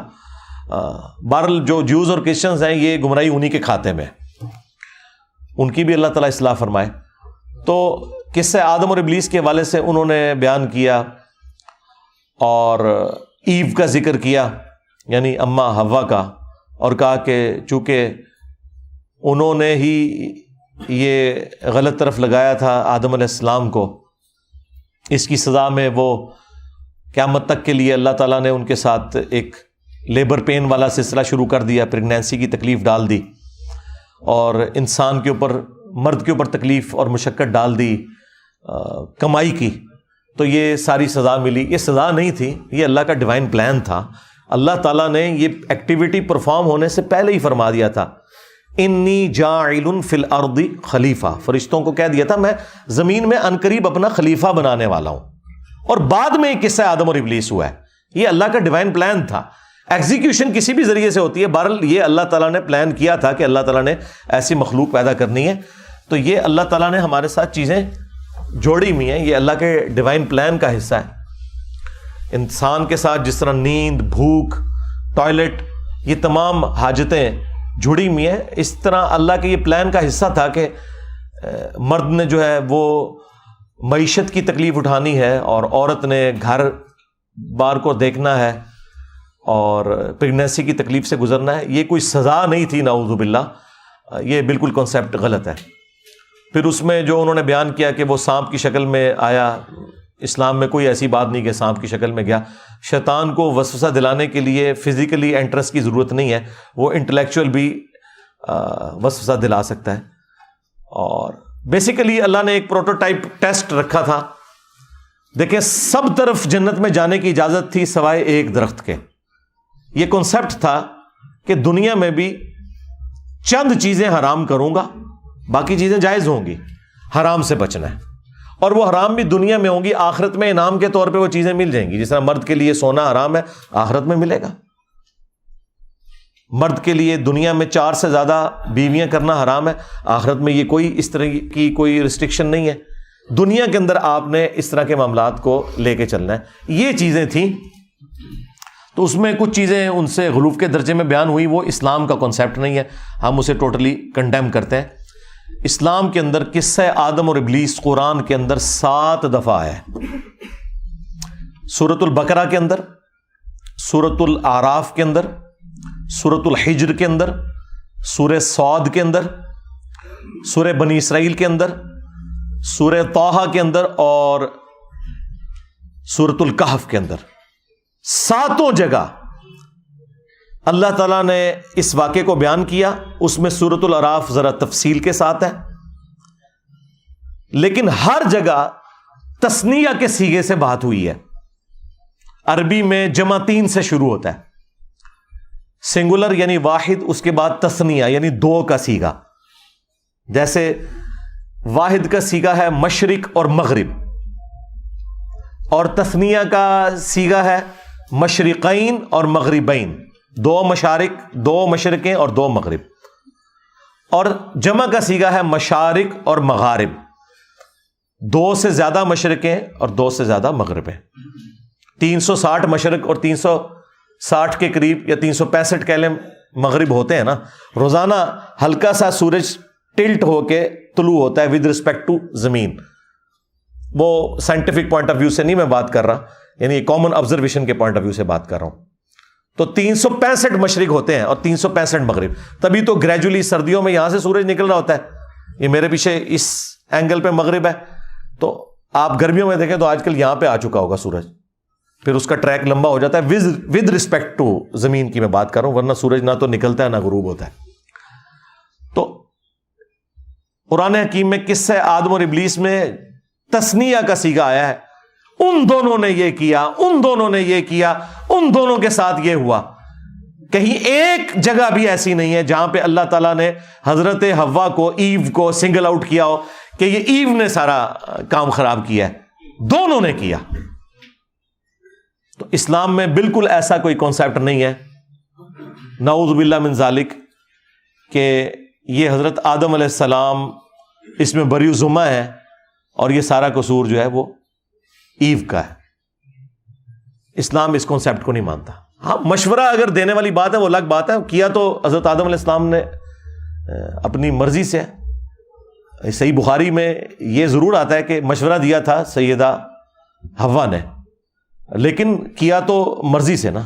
بہرحال جو جیوز اور کرسچنز ہیں یہ گمراہی انہی کے کھاتے میں، ان کی بھی اللہ تعالیٰ اصلاح فرمائے. تو قصہ آدم اور ابلیس کے حوالے سے انہوں نے بیان کیا اور ایو کا ذکر کیا یعنی اما حوا کا، اور کہا کہ چونکہ انہوں نے ہی یہ غلط طرف لگایا تھا آدم علیہ السلام کو، اس کی سزا میں وہ قیامت تک کے لیے اللہ تعالیٰ نے ان کے ساتھ ایک لیبر پین والا سلسلہ شروع کر دیا، پریگنینسی کی تکلیف ڈال دی اور انسان کے اوپر، مرد کے اوپر تکلیف اور مشقت ڈال دی کمائی کی. تو یہ ساری سزا ملی. یہ سزا نہیں تھی، یہ اللہ کا ڈیوائن پلان تھا. اللہ تعالیٰ نے یہ ایکٹیویٹی پرفارم ہونے سے پہلے ہی فرما دیا تھا انی جاعل فی الارض خلیفہ. فرشتوں کو کہہ دیا تھا میں زمین میں عنقریب اپنا خلیفہ بنانے والا ہوں. اور بعد میں ایک قصہ آدم اور ابلیس ہوا ہے. یہ اللہ کا ڈیوائن پلان تھا. ایگزیکیوشن کسی بھی ذریعے سے ہوتی ہے، بہرحال یہ اللہ تعالیٰ نے پلان کیا تھا کہ اللہ تعالیٰ نے ایسی مخلوق پیدا کرنی ہے. تو یہ اللہ تعالیٰ نے ہمارے ساتھ چیزیں جوڑی ہوئی ہیں، یہ اللہ کے ڈیوائن پلان کا حصہ ہے. انسان کے ساتھ جس طرح نیند، بھوک، ٹوائلٹ، یہ تمام حاجتیں جڑی ہوئی ہیں، اس طرح اللہ کے یہ پلان کا حصہ تھا کہ مرد نے جو ہے وہ معیشت کی تکلیف اٹھانی ہے اور عورت نے گھر بار کو دیکھنا ہے اور پریگنینسی کی تکلیف سے گزرنا ہے. یہ کوئی سزا نہیں تھی نعوذ باللہ، یہ بالکل کانسیپٹ غلط ہے. پھر اس میں جو انہوں نے بیان کیا کہ وہ سانپ کی شکل میں آیا، اسلام میں کوئی ایسی بات نہیں کہ سانپ کی شکل میں گیا. شیطان کو وسوسہ دلانے کے لیے فزیکلی انٹرسٹ کی ضرورت نہیں ہے، وہ انٹلیکچوئل بھی وسوسہ دلا سکتا ہے. اور بیسیکلی اللہ نے ایک پروٹوٹائپ ٹیسٹ رکھا تھا. دیکھیں سب طرف جنت میں جانے کی اجازت تھی سوائے ایک درخت کے. یہ کنسپٹ تھا کہ دنیا میں بھی چند چیزیں حرام کروں گا، باقی چیزیں جائز ہوں گی، حرام سے بچنا ہے. اور وہ حرام بھی دنیا میں ہوں گی، آخرت میں انعام کے طور پہ وہ چیزیں مل جائیں گی. جس طرح مرد کے لیے سونا حرام ہے، آخرت میں ملے گا. مرد کے لیے دنیا میں 4 سے زیادہ بیویاں کرنا حرام ہے، آخرت میں یہ کوئی اس طرح کی کوئی ریسٹرکشن نہیں ہے. دنیا کے اندر آپ نے اس طرح کے معاملات کو لے کے چلنا ہے. یہ چیزیں تھیں. تو اس میں کچھ چیزیں ان سے غلوف کے درجے میں بیان ہوئی، وہ اسلام کا کنسیپٹ نہیں ہے، ہم اسے ٹوٹلی کنڈیم کرتے ہیں. اسلام کے اندر قصہ آدم اور ابلیس قرآن کے اندر 7 دفعہ ہے. سورۃ البقرہ کے اندر، سورۃ الاعراف کے اندر، سورۃ الحجر کے اندر، سورہ صاد کے اندر، سورہ بنی اسرائیل کے اندر، سورہ طٰہٰ کے اندر اور سورۃ الکہف کے اندر. 7 جگہ اللہ تعالیٰ نے اس واقعے کو بیان کیا. اس میں سورۃ الاعراف ذرا تفصیل کے ساتھ ہے، لیکن ہر جگہ تثنیہ کے صیغے سے بات ہوئی ہے. عربی میں جمع 3 سے شروع ہوتا ہے، سنگولر یعنی واحد، اس کے بعد تثنیہ یعنی 2 کا صیغہ. جیسے واحد کا صیغہ ہے مشرق اور مغرب، اور تثنیہ کا صیغہ ہے مشرقین اور مغربین، 2 مشارق، 2 مشرقیں اور 2 مغرب. اور جمع کا صیغہ ہے مشارق اور مغارب، 2 سے زیادہ مشرقیں اور 2 سے زیادہ مغربیں. 360 مشرق اور 360 کے قریب یا 365 کہہ لیں مغرب ہوتے ہیں نا. روزانہ ہلکا سا سورج ٹلٹ ہو کے طلوع ہوتا ہے ود رسپیکٹ ٹو زمین. وہ سائنٹیفک پوائنٹ آف ویو سے نہیں میں بات کر رہا، یعنی کامن آبزرویشن کے پوائنٹ آف ویو سے بات کر رہا ہوں. تو 365 مشرق ہوتے ہیں اور 365 مغرب. تبھی تو گریجولی سردیوں میں یہاں سے سورج نکل رہا ہوتا ہے. یہ میرے پیچھے اس اینگل پہ مغرب ہے، تو آپ گرمیوں میں دیکھیں تو آج کل یہاں پہ آ چکا ہوگا سورج، پھر اس کا ٹریک لمبا ہو جاتا ہے ود رسپیکٹ ٹو زمین کی میں بات کر رہا ہوں، ورنہ سورج نہ تو نکلتا ہے نہ غروب ہوتا ہے. تو قرآن حکیم میں قصہ آدم اور ابلیس میں تثنیہ کا صیغہ آیا ہے. ان دونوں نے یہ کیا، ان دونوں نے یہ کیا، ان دونوں کے ساتھ یہ ہوا. کہیں ایک جگہ بھی ایسی نہیں ہے جہاں پہ اللہ تعالیٰ نے حضرت حوا کو، ایو کو سنگل آؤٹ کیا ہو کہ یہ ایو نے سارا کام خراب کیا ہے. دونوں نے کیا. تو اسلام میں بالکل ایسا کوئی کانسیپٹ نہیں ہے، نعوذ باللہ من ذالک، کہ یہ حضرت آدم علیہ السلام اس میں بری ذمہ ہے اور یہ سارا قصور جو ہے وہ ایو کا ہے. اسلام اس کانسیپٹ کو نہیں مانتا. ہاں مشورہ اگر دینے والی بات ہے وہ الگ بات ہے، کیا تو حضرت آدم علیہ السلام نے اپنی مرضی سے. صحیح بخاری میں یہ ضرور آتا ہے کہ مشورہ دیا تھا سیدہ حوا نے، لیکن کیا تو مرضی سے نا.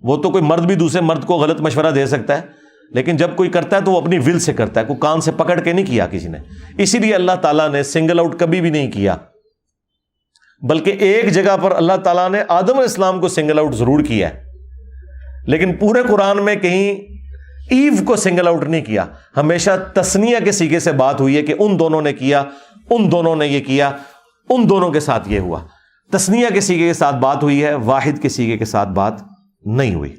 وہ تو کوئی مرد بھی دوسرے مرد کو غلط مشورہ دے سکتا ہے، لیکن جب کوئی کرتا ہے تو وہ اپنی ول سے کرتا ہے، کوئی کان سے پکڑ کے نہیں کیا کسی نے. اسی لیے اللہ تعالیٰ نے سنگل آؤٹ کبھی بھی نہیں کیا، بلکہ ایک جگہ پر اللہ تعالیٰ نے آدم علیہ السلام کو سنگل آؤٹ ضرور کیا ہے، لیکن پورے قرآن میں کہیں ایو کو سنگل آؤٹ نہیں کیا. ہمیشہ تثنیہ کے صیغے سے بات ہوئی ہے کہ ان دونوں نے کیا، ان دونوں نے یہ کیا، ان دونوں کے ساتھ یہ ہوا. تثنیہ کے صیغے کے ساتھ بات ہوئی ہے، واحد کے صیغے کے ساتھ بات نہیں ہوئی.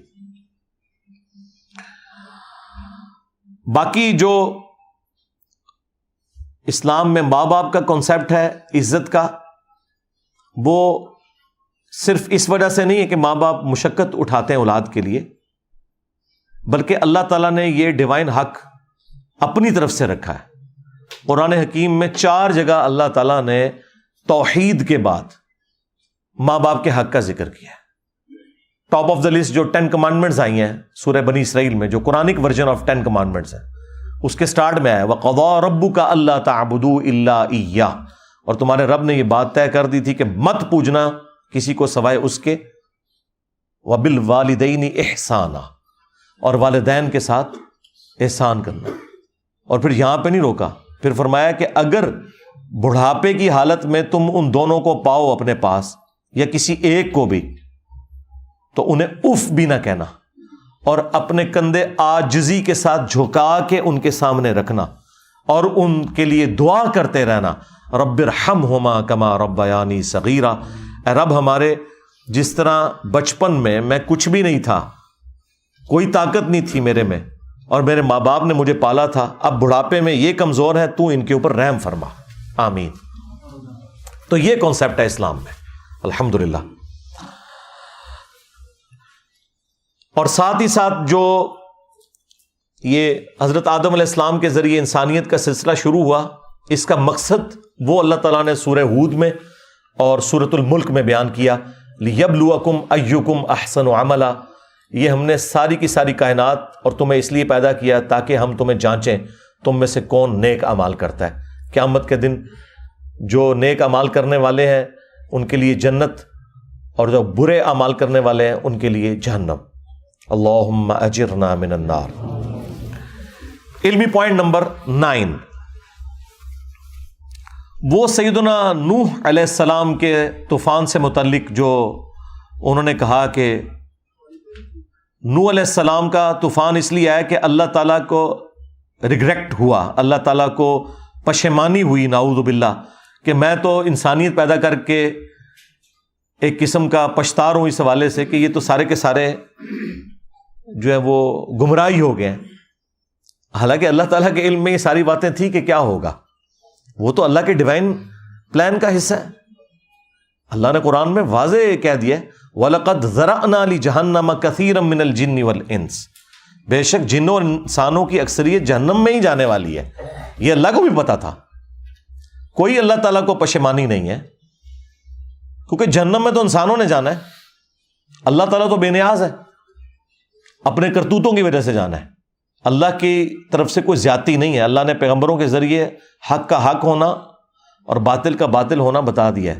باقی جو اسلام میں ماں باپ کا کانسیپٹ ہے عزت کا، وہ صرف اس وجہ سے نہیں ہے کہ ماں باپ مشقت اٹھاتے ہیں اولاد کے لیے، بلکہ اللہ تعالیٰ نے یہ ڈیوائن حق اپنی طرف سے رکھا ہے. قرآن حکیم میں 4 جگہ اللہ تعالیٰ نے توحید کے بعد ماں باپ کے حق کا ذکر کیا ہے. ٹاپ آف دا لسٹ جو 10 کمانڈمنٹس آئی ہیں سورہ بنی اسرائیل میں، جو قرآنک ورژن آف 10 کمانڈمنٹس ہیں، اس کے سٹارٹ میں آیا وَقَضَىٰ رَبُّكَ أَلَّا تَعْبُدُوا إِلَّا إِيَّاهُ، اور تمہارے رب نے یہ بات طے کر دی تھی کہ مت پوجنا کسی کو سوائے اس کے، وَبِالْوَالِدَيْنِ إِحْسَانًا، اور والدین کے ساتھ احسان کرنا. اور پھر یہاں پہ نہیں روکا، پھر فرمایا کہ اگر بڑھاپے کی حالت میں تم ان دونوں کو پاؤ اپنے پاس یا کسی ایک کو بھی تو انہیں اف بھی نہ کہنا اور اپنے کندھے عاجزی کے ساتھ جھکا کے ان کے سامنے رکھنا اور ان کے لیے دعا کرتے رہنا، رب ارحمہما کما ربیانی صغیرا، اے رب ہمارے جس طرح بچپن میں کچھ بھی نہیں تھا، کوئی طاقت نہیں تھی میرے میں، اور میرے ماں باپ نے مجھے پالا تھا، اب بڑھاپے میں یہ کمزور ہے، تو ان کے اوپر رحم فرما، آمین۔ تو یہ کانسیپٹ ہے اسلام میں، الحمدللہ۔ اور ساتھ ہی ساتھ جو یہ حضرت آدم علیہ السلام کے ذریعے انسانیت کا سلسلہ شروع ہوا، اس کا مقصد وہ اللہ تعالیٰ نے سورہ ہود میں اور سورۃ الملک میں بیان کیا، لِيَبْلُوَكُمْ أَيُّكُمْ أَحْسَنُ عَمَلًا۔ یہ ہم نے ساری کی ساری کائنات اور تمہیں اس لیے پیدا کیا تاکہ ہم تمہیں جانچیں تم میں سے کون نیک اعمال کرتا ہے۔ قیامت کے دن جو نیک اعمال کرنے والے ہیں ان کے لیے جنت، اور جو برے اعمال کرنے والے ہیں ان کے لیے جہنم۔ اللہم اجرنا من النار۔ علمی پوائنٹ نمبر 9، وہ سیدنا نوح علیہ السلام کے طوفان سے متعلق جو انہوں نے کہا کہ نوح علیہ السلام کا طوفان اس لیے آیا کہ اللہ تعالیٰ کو ریگریٹ ہوا، اللہ تعالیٰ کو پشیمانی ہوئی، نعوذ باللہ، کہ میں تو انسانیت پیدا کر کے ایک قسم کا پچھتا ہوں اس حوالے سے کہ یہ تو سارے کے سارے جو ہے وہ گمراہی ہو گئے ہیں۔ حالانکہ اللہ تعالیٰ کے علم میں یہ ساری باتیں تھی کہ کیا ہوگا، وہ تو اللہ کے ڈیوائن پلان کا حصہ ہے۔ اللہ نے قرآن میں واضح کہہ دیا ہے وَلَقَدْ ذَرَأْنَا لِجَهَنَّمَ كَثِيرًا مِّنَ الْجِنِّ وَالْإِنسِ، بے شک جنوں اور انسانوں کی اکثریت جہنم میں ہی جانے والی ہے۔ یہ اللہ کو بھی پتا تھا، کوئی اللہ تعالیٰ کو پشیمانی نہیں ہے، کیونکہ جہنم میں تو انسانوں نے جانا ہے، اللہ تعالیٰ تو بے نیاز ہے، اپنے کرتوتوں کی وجہ سے جانا ہے۔ اللہ کی طرف سے کوئی زیادتی نہیں ہے، اللہ نے پیغمبروں کے ذریعے حق کا حق ہونا اور باطل کا باطل ہونا بتا دیا ہے،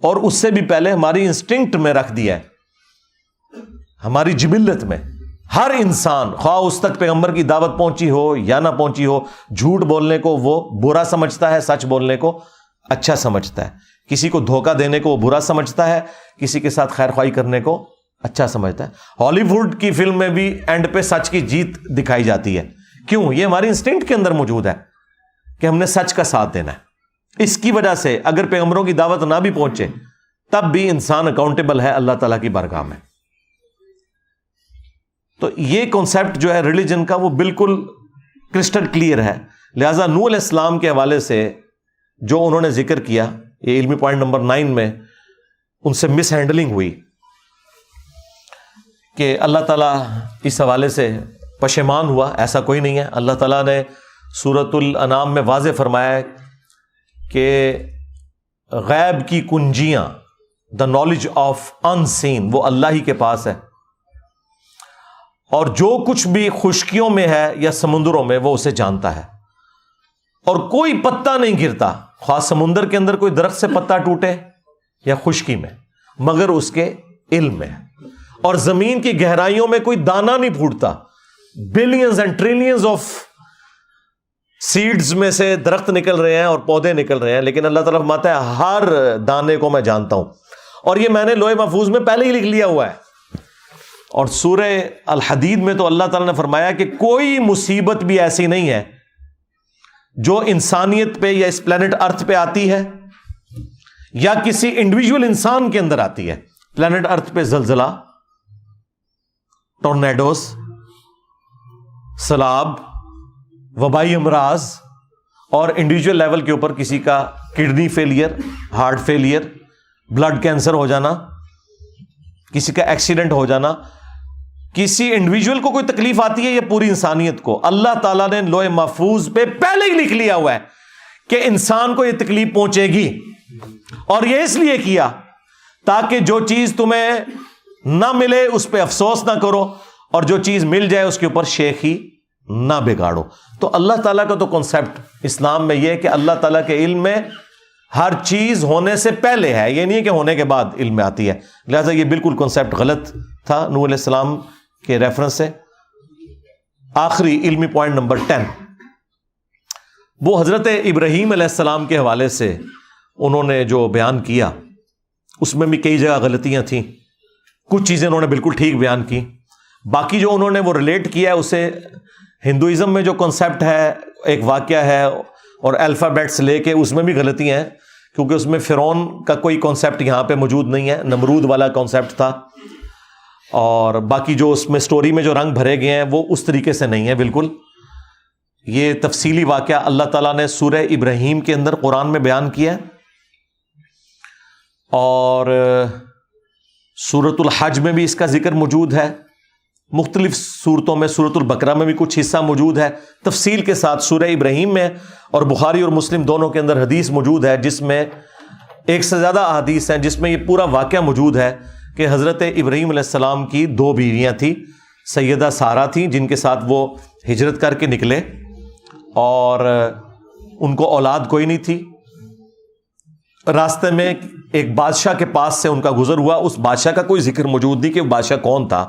اور اس سے بھی پہلے ہماری انسٹنکٹ میں رکھ دیا ہے، ہماری جبلت میں۔ ہر انسان خواہ اس تک پیغمبر کی دعوت پہنچی ہو یا نہ پہنچی ہو، جھوٹ بولنے کو وہ برا سمجھتا ہے، سچ بولنے کو اچھا سمجھتا ہے، کسی کو دھوکہ دینے کو وہ برا سمجھتا ہے، کسی کے ساتھ خیر خواہی کرنے کو اچھا سمجھتا ہے۔ ہالی ووڈ کی فلم میں بھی اینڈ پہ سچ کی جیت دکھائی جاتی ہے، کیوں؟ یہ ہماری انسٹنکٹ کے اندر موجود ہے کہ ہم نے سچ کا ساتھ دینا ہے۔ اس کی وجہ سے اگر پیغمبروں کی دعوت نہ بھی پہنچے تب بھی انسان اکاؤنٹیبل ہے اللہ تعالیٰ کی بارگاہ میں۔ تو یہ کانسیپٹ جو ہے ریلیجن کا وہ بالکل کرسٹل کلیئر ہے۔ لہٰذا نوح علیہ السلام کے حوالے سے جو انہوں نے ذکر کیا، یہ علمی پوائنٹ نمبر 9 میں ان سے مس ہینڈلنگ ہوئی کہ اللہ تعالیٰ اس حوالے سے پشیمان ہوا، ایسا کوئی نہیں ہے۔ اللہ تعالیٰ نے سورۃ الانعام میں واضح فرمایا ہے کہ غیب کی کنجیاں، دا نالج آف ان سین، وہ اللہ ہی کے پاس ہے، اور جو کچھ بھی خشکیوں میں ہے یا سمندروں میں وہ اسے جانتا ہے، اور کوئی پتا نہیں گرتا، خواہ سمندر کے اندر کوئی درخت سے پتا ٹوٹے یا خشکی میں، مگر اس کے علم میں، اور زمین کی گہرائیوں میں کوئی دانہ نہیں پھوٹتا، billions and trillions of seeds میں سے درخت نکل رہے ہیں اور پودے نکل رہے ہیں، لیکن اللہ تعالیٰ فرماتا ہے ہر دانے کو میں جانتا ہوں، اور یہ میں نے لوح محفوظ میں پہلے ہی لکھ لیا ہوا ہے۔ اور سورہ الحدید میں تو اللہ تعالیٰ نے فرمایا کہ کوئی مصیبت بھی ایسی نہیں ہے جو انسانیت پہ یا اس پلانٹ ارتھ پہ آتی ہے یا کسی انڈیویجول انسان کے اندر آتی ہے۔ پلانٹ ارتھ پہ زلزلہ، ٹورنیڈوز، سیلاب، وبائی امراض، اور انڈیویجول لیول کے اوپر کسی کا kidney failure, heart failure, blood cancer ہو جانا، کسی کا ایکسیڈنٹ ہو جانا، کسی انڈیویجول کو کوئی تکلیف آتی ہے یا پوری انسانیت کو، اللہ تعالیٰ نے لوح محفوظ پہ پہلے ہی لکھ لیا ہوا ہے کہ انسان کو یہ تکلیف پہنچے گی، اور یہ اس لیے کیا تاکہ جو چیز تمہیں نہ ملے اس پہ افسوس نہ کرو، اور جو چیز مل جائے اس کے اوپر شیخی نہ بگاڑو۔ تو اللہ تعالیٰ کا تو کنسیپٹ اسلام میں یہ ہے کہ اللہ تعالیٰ کے علم میں ہر چیز ہونے سے پہلے ہے، یہ نہیں کہ ہونے کے بعد علم میں آتی ہے۔ لہٰذا یہ بالکل کنسیپٹ غلط تھا نوح علیہ السلام کے ریفرنس سے۔ آخری علمی پوائنٹ نمبر 10، وہ حضرت ابراہیم علیہ السلام کے حوالے سے انہوں نے جو بیان کیا اس میں بھی کئی جگہ غلطیاں تھیں، کچھ چیزیں انہوں نے بالکل ٹھیک بیان کی، باقی جو انہوں نے وہ ریلیٹ کیا ہے اسے ہندوازم میں جو کنسیپٹ ہے، ایک واقعہ ہے اور الفابیٹس لے کے اس میں بھی غلطیاں ہیں، کیونکہ اس میں فرعون کا کوئی کنسیپٹ یہاں پہ موجود نہیں ہے، نمرود والا کنسیپٹ تھا، اور باقی جو اس میں سٹوری میں جو رنگ بھرے گئے ہیں وہ اس طریقے سے نہیں ہے بالکل۔ یہ تفصیلی واقعہ اللہ تعالیٰ نے سورہ ابراہیم کے اندر قرآن میں بیان کیا ہے، اور سورۃ الحج میں بھی اس کا ذکر موجود ہے، مختلف صورتوں میں، سورۃ البقرہ میں بھی کچھ حصہ موجود ہے تفصیل کے ساتھ، سورہ ابراہیم میں اور بخاری اور مسلم دونوں کے اندر حدیث موجود ہے جس میں ایک سے زیادہ احادیث ہیں جس میں یہ پورا واقعہ موجود ہے کہ حضرت ابراہیم علیہ السلام کی 2 بیویاں تھیں، سیدہ سارہ تھیں جن کے ساتھ وہ ہجرت کر کے نکلے اور ان کو اولاد کوئی نہیں تھی، راستے میں ایک بادشاہ کے پاس سے ان کا گزر ہوا، اس بادشاہ کا کوئی ذکر موجود نہیں کہ وہ بادشاہ کون تھا۔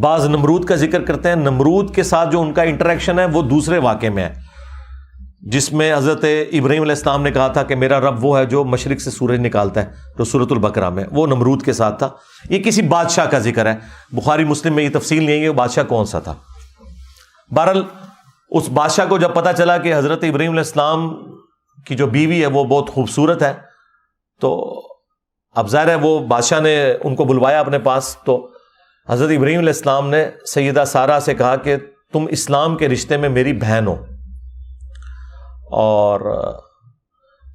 بعض نمرود کا ذکر کرتے ہیں، نمرود کے ساتھ جو ان کا انٹریکشن ہے وہ دوسرے واقعے میں ہے جس میں حضرت ابراہیم علیہ السلام نے کہا تھا کہ میرا رب وہ ہے جو مشرق سے سورج نکالتا ہے، جو سورۃ البقرہ میں، وہ نمرود کے ساتھ تھا۔ یہ کسی بادشاہ کا ذکر ہے، بخاری مسلم میں یہ تفصیل نہیں ہے کہ وہ بادشاہ کون سا تھا۔ بہرحال اس بادشاہ کو جب پتا چلا کہ حضرت ابراہیم علیہ السلام کی جو بیوی ہے وہ بہت خوبصورت ہے، تو اب ظاہر ہے وہ بادشاہ نے ان کو بلوایا اپنے پاس، تو حضرت ابراہیم علیہ السلام نے سیدہ سارہ سے کہا کہ تم اسلام کے رشتے میں میری بہن ہو، اور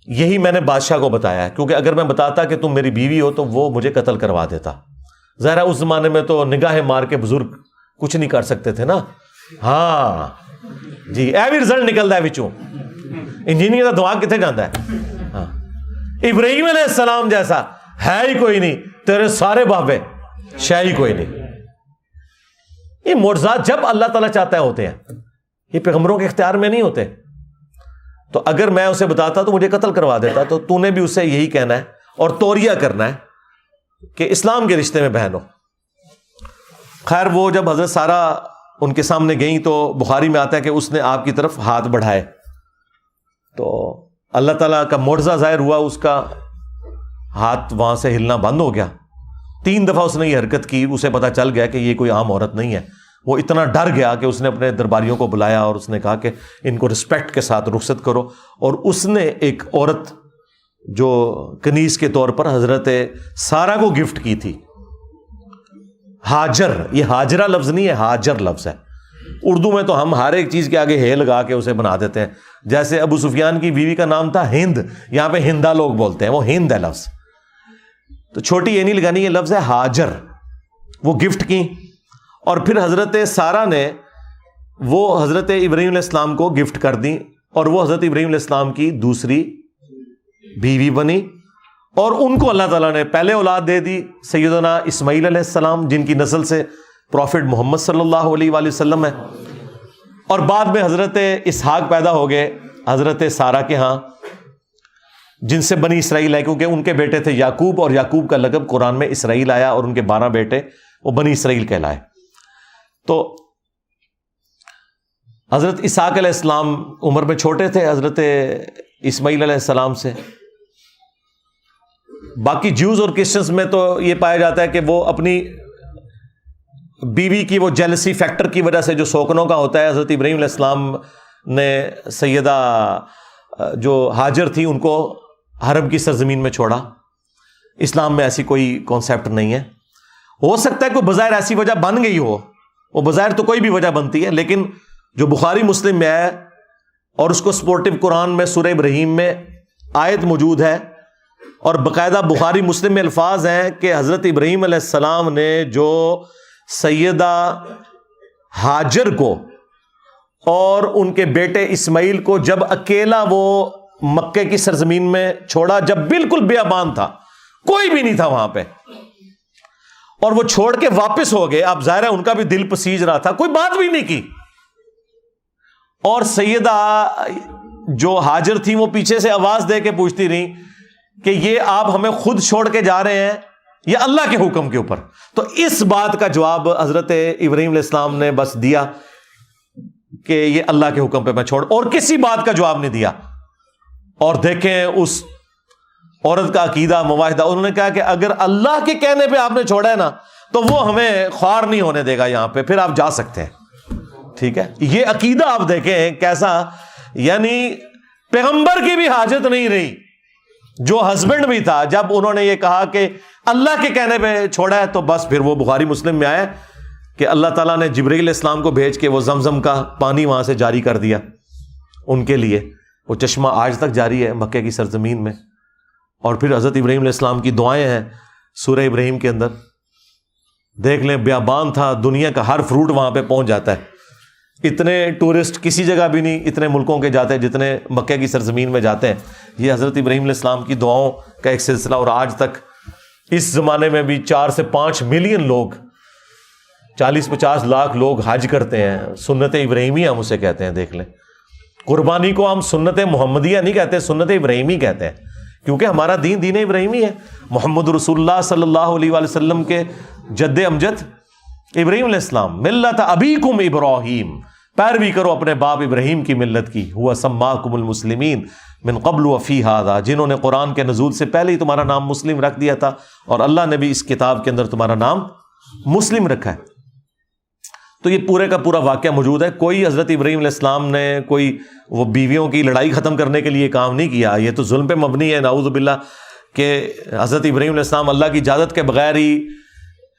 یہی میں نے بادشاہ کو بتایا ہے، کیونکہ اگر میں بتاتا کہ تم میری بیوی ہو تو وہ مجھے قتل کروا دیتا۔ ظاہر ہے اس زمانے میں تو نگاہیں مار کے بزرگ کچھ نہیں کر سکتے تھے نا، ہاں جی اے بھی رزلٹ نکلتا ہے بچوں، انجینئر کا دماغ کتنے جاتا ہے، ہاں ابراہیم علیہ السلام جیسا ہے ہی کوئی نہیں، تیرے سارے بابے شے ہی کوئی نہیں۔ یہ معجزات جب اللہ تعالیٰ چاہتا ہے ہوتے ہیں، یہ پیغمبروں کے اختیار میں نہیں ہوتے۔ تو اگر میں اسے بتاتا تو مجھے قتل کروا دیتا، تو تو نے بھی اسے یہی کہنا ہے اور توریہ کرنا ہے کہ اسلام کے رشتے میں بہن ہو۔ خیر وہ جب حضرت سارہ ان کے سامنے گئیں تو بخاری میں آتا ہے کہ اس نے آپ کی طرف ہاتھ بڑھائے، تو اللہ تعالیٰ کا معجزہ ظاہر ہوا، اس کا ہاتھ وہاں سے ہلنا بند ہو گیا۔ 3 دفعہ اس نے یہ حرکت کی، اسے پتا چل گیا کہ یہ کوئی عام عورت نہیں ہے، وہ اتنا ڈر گیا کہ اس نے اپنے درباریوں کو بلایا اور اس نے کہا کہ ان کو رسپیکٹ کے ساتھ رخصت کرو، اور اس نے ایک عورت جو کنیز کے طور پر حضرت سارہ کو گفٹ کی تھی، ہاجر، یہ ہاجرہ لفظ نہیں ہے، ہاجر لفظ ہے۔ اردو میں تو ہم ہر ایک چیز کے آگے ہے لگا کے اسے بنا دیتے ہیں، جیسے ابو سفیان کی بیوی کا نام تھا ہند، یہاں پہ ہندا لوگ بولتے ہیں، وہ ہند ہے لفظ، تو چھوٹی یہ نہیں لگانی، یہ لفظ ہے ہاجر، وہ گفٹ کی، اور پھر حضرت سارہ نے وہ حضرت ابراہیم علیہ السلام کو گفٹ کر دی، اور وہ حضرت ابراہیم علیہ السلام کی دوسری بیوی بنی، اور ان کو اللہ تعالیٰ نے پہلے اولاد دے دی سیدنا اسماعیل علیہ السلام، جن کی نسل سے پروفٹ محمد صلی اللہ علیہ وآلہ وسلم ہے، اور بعد میں حضرت اسحاق پیدا ہو گئے حضرت سارہ کے ہاں، جن سے بنی اسرائیل ہے، کیونکہ ان کے بیٹے تھے یعقوب، اور یعقوب کا لقب قرآن میں اسرائیل آیا، اور ان کے 12 بیٹے وہ بنی اسرائیل کہلائے۔ تو حضرت اسحاق علیہ السلام عمر میں چھوٹے تھے حضرت اسماعیل علیہ السلام سے۔ باقی جیوز اور کرسچنز میں تو یہ پایا جاتا ہے کہ وہ اپنی بیوی کی وہ جیلسی فیکٹر کی وجہ سے جو سوکنوں کا ہوتا ہے، حضرت ابراہیم علیہ السلام نے سیدہ جو ہاجر تھی ان کو حرم کی سرزمین میں چھوڑا۔ اسلام میں ایسی کوئی کانسیپٹ نہیں ہے، ہو سکتا ہے کوئی بظاہر ایسی وجہ بن گئی ہو، وہ بظاہر تو کوئی بھی وجہ بنتی ہے، لیکن جو بخاری مسلم میں ہے اور اس کو سپورٹو قرآن میں سورہ ابراہیم میں آیت موجود ہے، اور باقاعدہ بخاری مسلم میں الفاظ ہیں کہ حضرت ابراہیم علیہ السلام نے جو سیدہ ہاجر کو اور ان کے بیٹے اسماعیل کو جب اکیلا وہ مکے کی سرزمین میں چھوڑا، جب بالکل بیابان تھا، کوئی بھی نہیں تھا وہاں پہ، اور وہ چھوڑ کے واپس ہو گئے، اب ظاہر ہے ان کا بھی دل پسیج رہا تھا، کوئی بات بھی نہیں کی، اور سیدہ جو ہاجر تھی وہ پیچھے سے آواز دے کے پوچھتی رہی کہ یہ آپ ہمیں خود چھوڑ کے جا رہے ہیں یا اللہ کے حکم کے اوپر؟ تو اس بات کا جواب حضرت ابراہیم علیہ السلام نے بس دیا کہ یہ اللہ کے حکم پہ میں چھوڑ, اور کسی بات کا جواب نہیں دیا. اور دیکھیں اس عورت کا عقیدہ معاہدہ, انہوں نے کہا کہ اگر اللہ کے کہنے پہ آپ نے چھوڑا ہے نا تو وہ ہمیں خوار نہیں ہونے دے گا یہاں پہ, پھر آپ جا سکتے ہیں. ٹھیک ہے, یہ عقیدہ آپ دیکھیں کیسا, یعنی پیغمبر کی بھی حاجت نہیں رہی, جو ہسبینڈ بھی تھا, جب انہوں نے یہ کہا کہ اللہ کے کہنے پہ چھوڑا ہے تو بس پھر وہ بخاری مسلم میں آیا کہ اللہ تعالیٰ نے جبرائیل علیہ السلام کو بھیج کے وہ زمزم کا پانی وہاں سے جاری کر دیا ان کے لیے. وہ چشمہ آج تک جاری ہے مکے کی سرزمین میں. اور پھر حضرت ابراہیم علیہ السلام کی دعائیں ہیں سورہ ابراہیم کے اندر, دیکھ لیں بیابان تھا, دنیا کا ہر فروٹ وہاں پہ پہنچ جاتا ہے. اتنے ٹورسٹ کسی جگہ بھی نہیں اتنے ملکوں کے جاتے جتنے مکے کی سرزمین میں جاتے ہیں. یہ حضرت ابراہیم علیہ السلام کی دعاؤں کا ایک سلسلہ, اور آج تک اس زمانے میں بھی 4 سے 5 ملین لوگ, 40-50 لاکھ لوگ حج کرتے ہیں. سنت ابراہیمی ہم اسے کہتے ہیں. دیکھ لیں, قربانی کو ہم سنت محمدیہ نہیں کہتے, سنت ابراہیمی کہتے ہیں, کیونکہ ہمارا دین دین ابراہیمی ہے. محمد رسول اللہ صلی اللہ علیہ وآلہ وسلم کے جد امجد ابراہیم علیہ السلام, ملت ابیکم ابراہیم, پیروی کرو اپنے باپ ابراہیم کی ملت کی. ہوا سماکم المسلمین من قبل وفی ھذا, جنہوں نے قرآن کے نزول سے پہلے ہی تمہارا نام مسلم رکھ دیا تھا, اور اللہ نے بھی اس کتاب کے اندر تمہارا نام مسلم رکھا ہے. تو یہ پورے کا پورا واقعہ موجود ہے. کوئی حضرت ابراہیم علیہ السلام نے کوئی وہ بیویوں کی لڑائی ختم کرنے کے لیے کام نہیں کیا. یہ تو ظلم پہ مبنی ہے نعوذ باللہ, کہ حضرت ابراہیم علیہ السلام اللہ کی اجازت کے بغیر ہی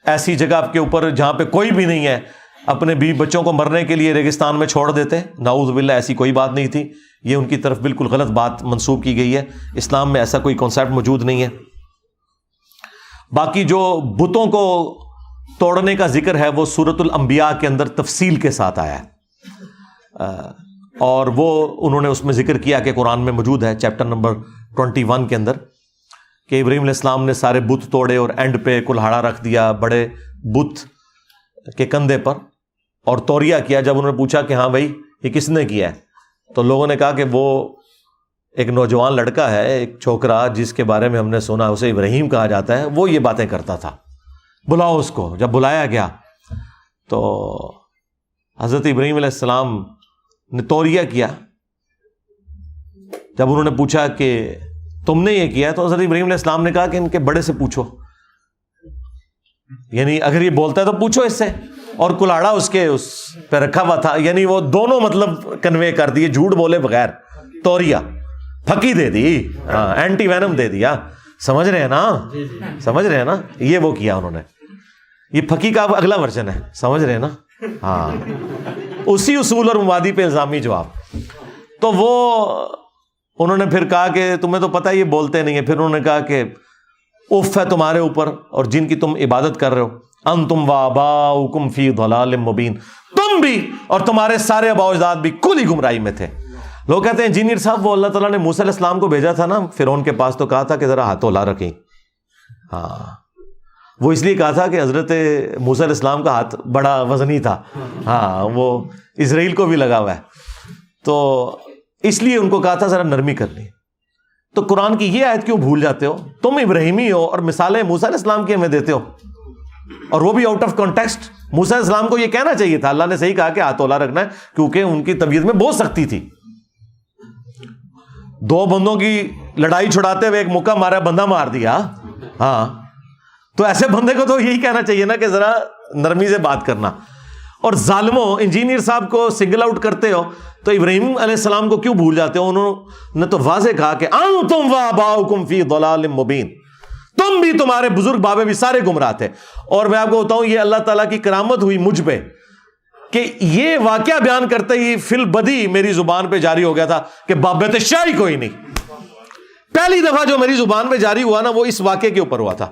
ایسی جگہ کے اوپر جہاں پہ کوئی بھی نہیں ہے اپنے بیوی بچوں کو مرنے کے لیے ریگستان میں چھوڑ دیتے. نعوذ باللہ, ایسی کوئی بات نہیں تھی. یہ ان کی طرف بالکل غلط بات منسوب کی گئی ہے. اسلام میں ایسا کوئی کانسیپٹ موجود نہیں ہے. باقی جو بتوں کو توڑنے کا ذکر ہے وہ سورۃ الانبیاء کے اندر تفصیل کے ساتھ آیا ہے, اور وہ انہوں نے اس میں ذکر کیا کہ قرآن میں موجود ہے چیپٹر نمبر 21 کے اندر, کہ ابراہیم علیہ السلام نے سارے بت توڑے اور اینڈ پہ کلہاڑا رکھ دیا بڑے بت کے کندھے پر, اور توریہ کیا. جب انہوں نے پوچھا کہ ہاں بھائی یہ کس نے کیا ہے, تو لوگوں نے کہا کہ وہ ایک نوجوان لڑکا ہے, ایک چھوکرا جس کے بارے میں ہم نے سنا اسے ابراہیم کہا جاتا ہے, وہ یہ باتیں کرتا تھا, بلاؤ اس کو. جب بلایا گیا تو حضرت ابراہیم علیہ السلام نے توریہ کیا. جب انہوں نے پوچھا کہ تم نے یہ کیا, تو حضرت ابراہیم علیہ السلام نے کہا کہ ان کے بڑے سے پوچھو, یعنی اگر یہ بولتا ہے تو پوچھو اس سے. اور کلاڑا اس کے اس پہ رکھا ہوا تھا, یعنی وہ دونوں مطلب کنوے کر دیے, جھوٹ بولے بغیر. توریہ پھکی دے دی, اینٹی وینم دے دیا. سمجھ رہے ہیں نا, سمجھ رہے ہیں نا, یہ وہ کیا انہوں نے. یہ پھکی کا اگلا ورژن ہے, سمجھ رہے ہیں نا. ہاں, اسی اصول اور مبادی پہ الزامی جواب. تو وہ انہوں نے پھر کہا کہ تمہیں تو پتہ یہ بولتے نہیں ہیں. پھر انہوں نے کہا کہ اف ہے تمہارے اوپر اور جن کی تم عبادت کر رہے ہو, انتم وآباؤکم فی ضلال مبین, تم بھی اور تمہارے سارے آباء و اجداد بھی کلی گمراہی میں تھے. لوگ کہتے ہیں انجینئر صاحب وہ اللہ تعالیٰ نے موسیٰ علیہ السلام کو بھیجا تھا نا فرعون کے پاس, تو کہا تھا کہ ذرا ہاتھوں لا رکھیں. ہاں, وہ اس لیے کہا تھا کہ حضرت موسیٰ علیہ السلام کا ہاتھ بڑا وزنی تھا. ہاں, وہ اسرائیل کو بھی لگا ہوا ہے, تو اس لیے ان کو کہا تھا ذرا نرمی کرنی. تو قرآن کی یہ آیت کیوں بھول جاتے ہو؟ تم ابراہیمی ہو اور مثالیں موسیٰ علیہ السلام کی ہمیں دیتے ہو, اور وہ بھی آؤٹ آف کانٹیکسٹ. موسیٰ علیہ السلام کو یہ کہنا چاہیے تھا, اللہ نے صحیح کہا کہ ہاتھ اولا رکھنا ہے, کیونکہ ان کی طبیعت میں بہت سختی تھی. 2 بندوں کی لڑائی چھڑاتے ہوئے ایک مکہ مارا, بندہ مار دیا. ہاں, تو ایسے بندے کو تو یہی کہنا چاہیے نا کہ ذرا نرمی سے بات کرنا. اور ظالموں, انجینئر صاحب کو سنگل آؤٹ کرتے ہو تو ابراہیم علیہ السلام کو کیوں بھول جاتے ہو؟ انہوں نے تو واضح کہا کہ انتم وآباؤکم فی ضلال مبین, تم بھی تمہارے بزرگ بابے بھی سارے گمراہ تھے. اور میں آپ کو بتاؤں یہ اللہ تعالیٰ کی کرامت ہوئی مجھ پہ کہ یہ واقعہ بیان کرتے ہی فی البدی میری زبان پہ جاری ہو گیا تھا کہ بابت شاہی کوئی نہیں. پہلی دفعہ جو میری زبان پہ جاری ہوا نا وہ اس واقعے کے اوپر ہوا تھا.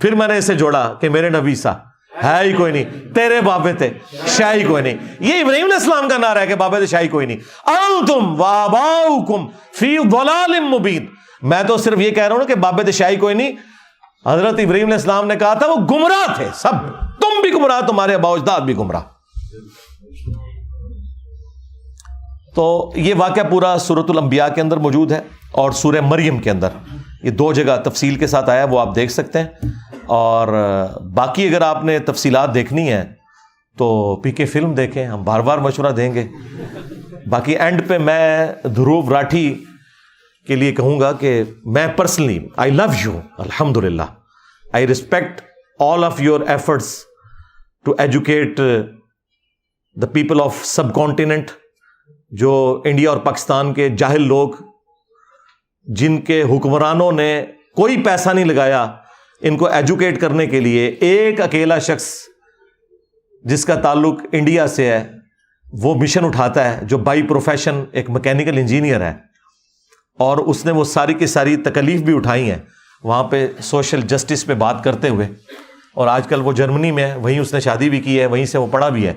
پھر میں نے اسے جوڑا کہ میرے نبی سا ہے ہی کوئی نہیں, تیرے بابے تھے شاہی کوئی نہیں. یہ ابراہیم علیہ السلام کا نعرہ ہے کہ بابے تھے شاہی کوئی نہیں. انتم وآباؤکم فی ضلال مبین, میں تو صرف یہ کہہ رہا ہوں کہ بابے تھے شاہی کوئی نہیں. حضرت ابراہیم علیہ السلام نے کہا تھا وہ گمراہ تھے سب, تم بھی گمراہ, تمہارے آباء و اجداد بھی گمراہ. تو یہ واقعہ پورا سورۃ الانبیاء کے اندر موجود ہے اور سورہ مریم کے اندر, یہ 2 جگہ تفصیل کے ساتھ آیا, وہ آپ دیکھ سکتے ہیں. اور باقی اگر آپ نے تفصیلات دیکھنی ہیں تو پی کے فلم دیکھیں, ہم بار بار مشورہ دیں گے. باقی اینڈ پہ میں دھروو راٹھی کے لیے کہوں گا کہ میں پرسنلی آئی لو یو, الحمدللہ, I respect all of your efforts to educate the people of subcontinent. جو انڈیا اور پاکستان کے جاہل لوگ, جن کے حکمرانوں نے کوئی پیسہ نہیں لگایا ان کو ایجوکیٹ کرنے کے لیے, ایک اکیلا شخص جس کا تعلق انڈیا سے ہے وہ مشن اٹھاتا ہے, جو بائی پروفیشن ایک میکینیکل انجینئر ہے, اور اس نے وہ ساری کی ساری تکلیف بھی اٹھائی ہیں وہاں پہ سوشل جسٹس پہ بات کرتے ہوئے. اور آج کل وہ جرمنی میں ہے, وہیں اس نے شادی بھی کی ہے, وہیں سے وہ پڑھا بھی ہے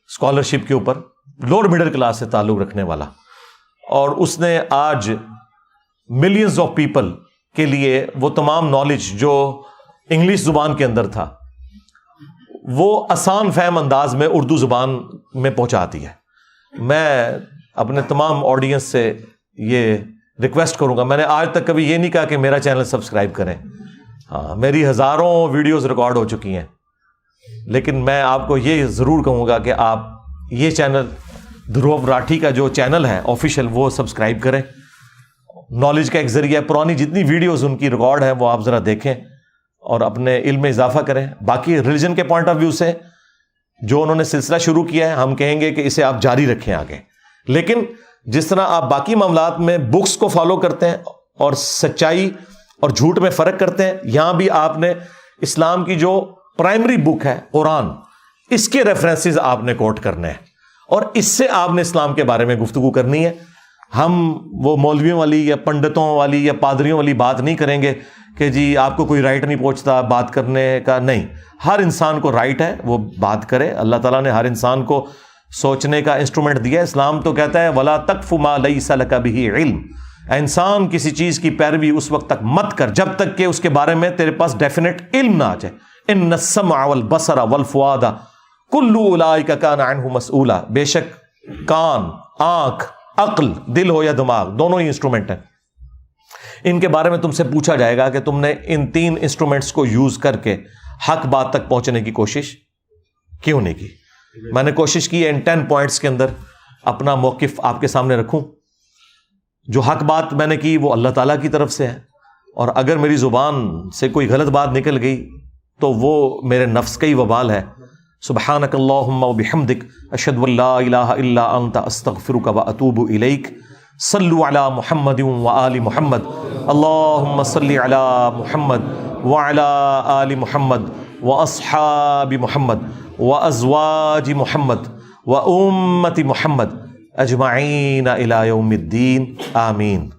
اسکالرشپ کے اوپر, لوور مڈل کلاس سے تعلق رکھنے والا. اور اس نے آج ملینز آف پیپل کے لیے وہ تمام نالج جو انگلش زبان کے اندر تھا وہ آسان فہم انداز میں اردو زبان میں پہنچاتی ہے. میں اپنے تمام آڈینس سے یہ ریکویسٹ کروں گا, میں نے آج تک کبھی یہ نہیں کہا کہ میرا چینل سبسکرائب کریں, ہاں میری ہزاروں ویڈیوز ریکارڈ ہو چکی ہیں, لیکن میں آپ کو یہ ضرور کہوں گا کہ آپ یہ چینل دھروو راٹھی کا جو چینل ہے آفیشیل وہ سبسکرائب کریں. نالج کا ایک ذریعہ, پرانی جتنی ویڈیوز ان کی ریکارڈ ہے وہ آپ ذرا دیکھیں اور اپنے علم میں اضافہ کریں. باقی ریلیجن کے پوائنٹ آف ویو سے جو انہوں نے سلسلہ شروع کیا ہے, ہم کہیں گے کہ اسے آپ جاری رکھیں آگے. لیکن جس طرح آپ باقی معاملات میں بکس کو فالو کرتے ہیں اور سچائی اور جھوٹ میں فرق کرتے ہیں, یہاں بھی آپ نے اسلام کی جو پرائمری بک ہے قرآن, اس کے ریفرنسز آپ نے کوٹ کرنے ہیں اور اس سے آپ نے اسلام کے بارے میں گفتگو کرنی ہے. ہم وہ مولویوں والی یا پنڈتوں والی یا پادریوں والی بات نہیں کریں گے کہ جی آپ کو کوئی رائٹ نہیں پہنچتا بات کرنے کا. نہیں, ہر انسان کو رائٹ ہے وہ بات کرے. اللہ تعالیٰ نے ہر انسان کو سوچنے کا انسٹرومنٹ دیا ہے. اسلام تو کہتا ہے وَلَا تَقْفُ مَا لَيْسَ لَكَ بِهِ عِلْم, انسان کسی چیز کی پیروی اس وقت تک مت کر جب تک کہ اس کے بارے میں تیرے پاس ڈیفینیٹ علم نہ آ جائے. اِنَّ السَّمْعَ وَالْبَصَرَ وَالْفُؤَادَ كُلُّ أُولَٰئِكَ كَانَ عَنْهُ مسؤولا. بے شک کان, آنکھ, عقل, دل ہو یا دماغ, دونوں ہی انسٹرومنٹ ہیں, ان کے بارے میں تم سے پوچھا جائے گا کہ تم نے ان تین انسٹرومنٹس کو یوز کر کے حق بات تک پہنچنے کی کوشش کیوں نہیں کی. میں نے کوشش کی ہے ان 10 پوائنٹس کے اندر اپنا موقف آپ کے سامنے رکھوں. جو حق بات میں نے کی وہ اللہ تعالیٰ کی طرف سے ہے, اور اگر میری زبان سے کوئی غلط بات نکل گئی تو وہ میرے نفس کا ہی وبال ہے. سبحانک اللہم و بحمدک اشہد ان لا الہ الا انت استغفرک و اتوب الیک. صلو علی محمد و آل محمد. اللہم صلی علی محمد وعلی آل محمد و اصحاب محمد و ازواج محمد و امت محمد اجمعین الی یوم الدین. آمین.